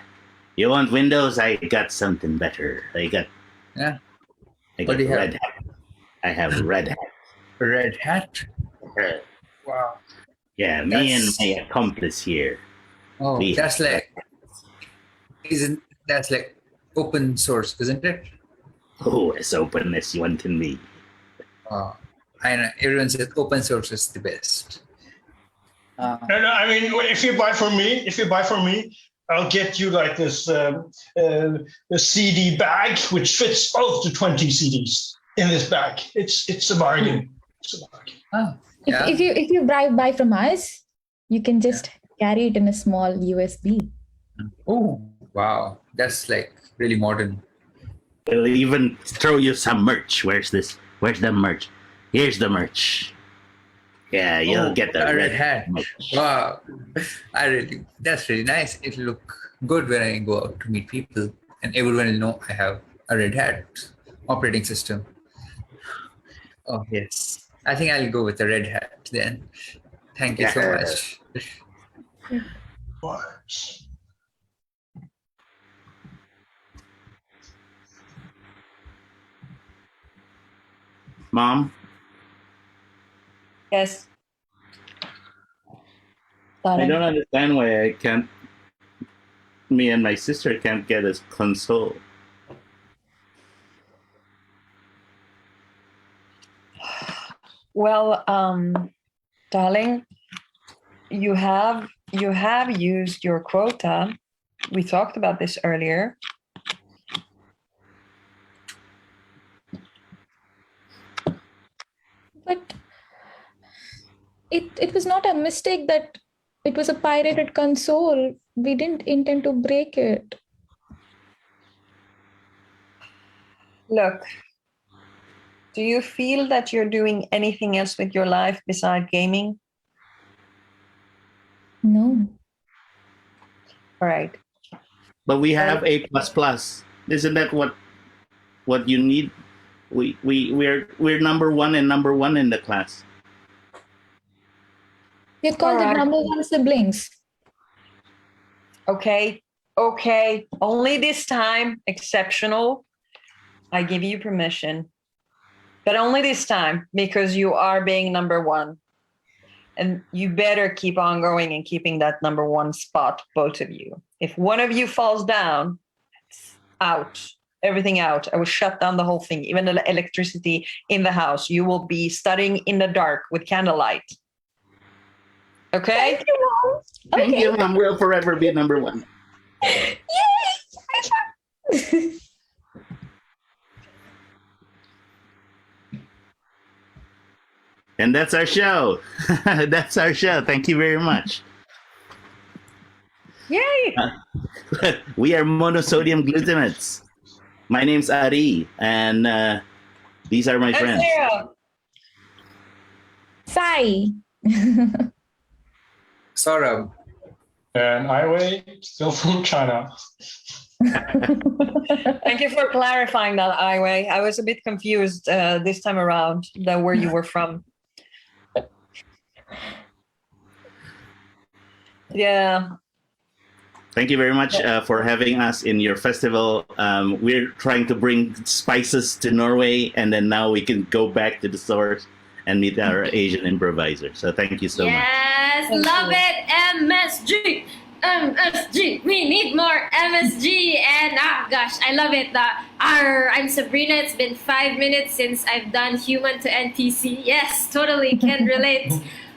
You want Windows? I got something better. I got What do you Red have? Hat. I have Red Hat. Red Hat? Wow. Yeah, me and my accomplice here. Oh, that's like open source, isn't it? Oh, it's open as you want to be. I know everyone says open source is the best. No, I mean, if you buy from me, I'll get you like this a CD bag which fits all of the 20 CDs in this bag. It's a bargain. It's a bargain. Oh, If you buy from us, you can just carry it in a small USB. Oh, wow. That's like really modern. We'll even throw you some merch. Where's this? Where's the merch? Here's the merch. Yeah, you'll get the Red Hat. Wow. That's really nice. It'll look good when I go out to meet people and everyone will know I have a Red Hat operating system. Oh, yes. I think I'll go with the Red Hat then. Thank you so much. What? Mom? Yes. I don't understand why me and my sister can't get a console. Well, darling, you have used your quota. We talked about this earlier. But it was not a mistake that it was a pirated console. We didn't intend to break it. Look, do you feel that you're doing anything else with your life besides gaming? No. All right. But we have A++. Isn't that what you need? We're number one in the class. We're called the number one siblings. Okay. Only this time, exceptional. I give you permission. But only this time, because you are being number one. And you better keep on going and keeping that number one spot, both of you. If one of you falls down, it's out. Everything out. I will shut down the whole thing, even the electricity in the house. You will be studying in the dark with candlelight. Okay? Thank you, Mom. Thank you, Mom. We'll forever be number one. Yay! And that's our show. That's our show. Thank you very much. Yay! We are Monosodium Glutamates. My name's Ari, and these are my friends. Sai. Saurabh. And Iway, still from China. Thank you for clarifying that, Iway. I was a bit confused this time around where you were from. Yeah. Thank you very much for having us in your festival. We're trying to bring spices to Norway, and then now we can go back to the source and meet our Asian improvisers. So thank you so much. Yes, love it, MSG. MSG. We need more MSG. And gosh, I love it. I'm Sabrina. It's been 5 minutes since I've done human to NPC. Yes, totally can relate.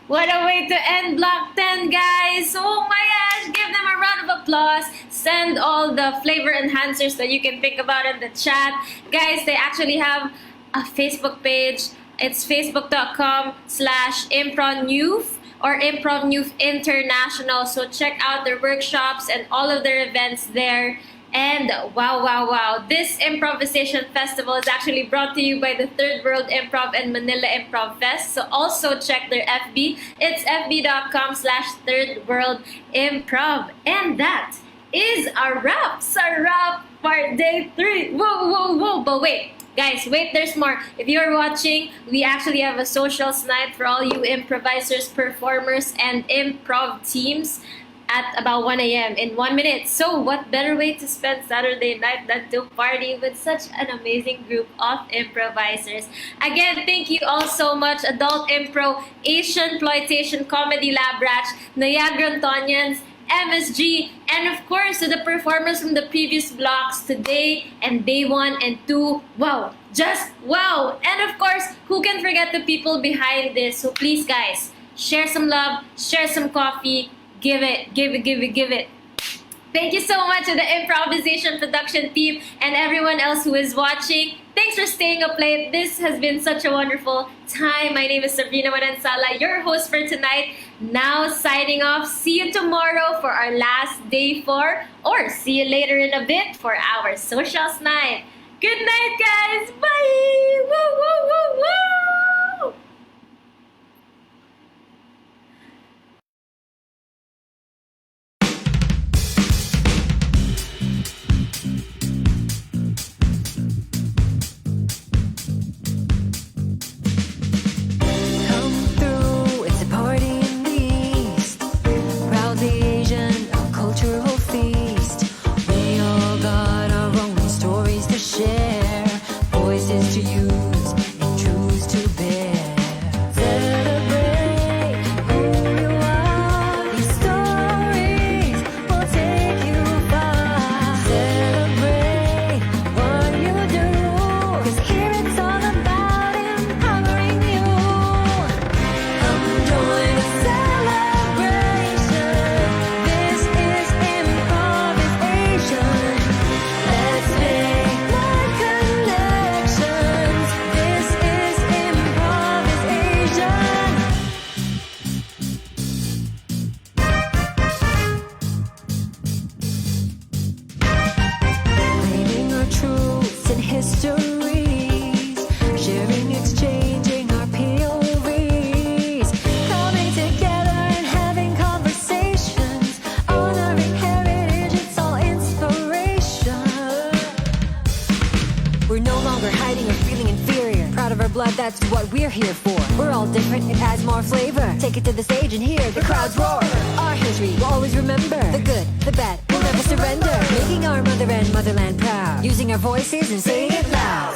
What a way to end Block 10, guys. Oh my gosh, give them a round of applause. Send all the flavor enhancers that you can think about in the chat. Guys, they actually have a Facebook page. It's facebook.com/Impro Neuf or Impro Neuf International. So check out their workshops and all of their events there. And wow. This Improvisation Festival is actually brought to you by the Third World Improv and Manila Improv Fest. So also check their FB. It's fb.com/Third World Improv. And that is a wrap. It's a wrap for day 3. Whoa. But wait. Guys, wait, there's more. If you're watching, we actually have a socials night for all you improvisers, performers, and improv teams at about 1 a.m. in 1 minute. So what better way to spend Saturday night than to party with such an amazing group of improvisers. Again, thank you all so much. Adult Impro, Asiansploitation Comedy Lab Ratch, Niagrontonians, MSG, and of course to the performers from the previous blocks today and day 1 and 2. Wow, just wow. And of course, who can forget the people behind this? So please guys, share some love, share some coffee, give it. Thank you so much to the Improvisation production team and everyone else who is watching. Thanks for staying up late. This has been such a wonderful time. My name is Sabrina Manansala, your host for tonight. Now signing off. See you tomorrow for our last day 4, or see you later in a bit for our socials night. Good night, guys. Bye. Woo. That's what we're here for. We're all different, it adds more flavor. Take it to the stage and hear the crowds roar. Our history we'll always remember. The good, the bad, we'll never surrender. Making our mother and motherland proud. Using our voices and saying it loud.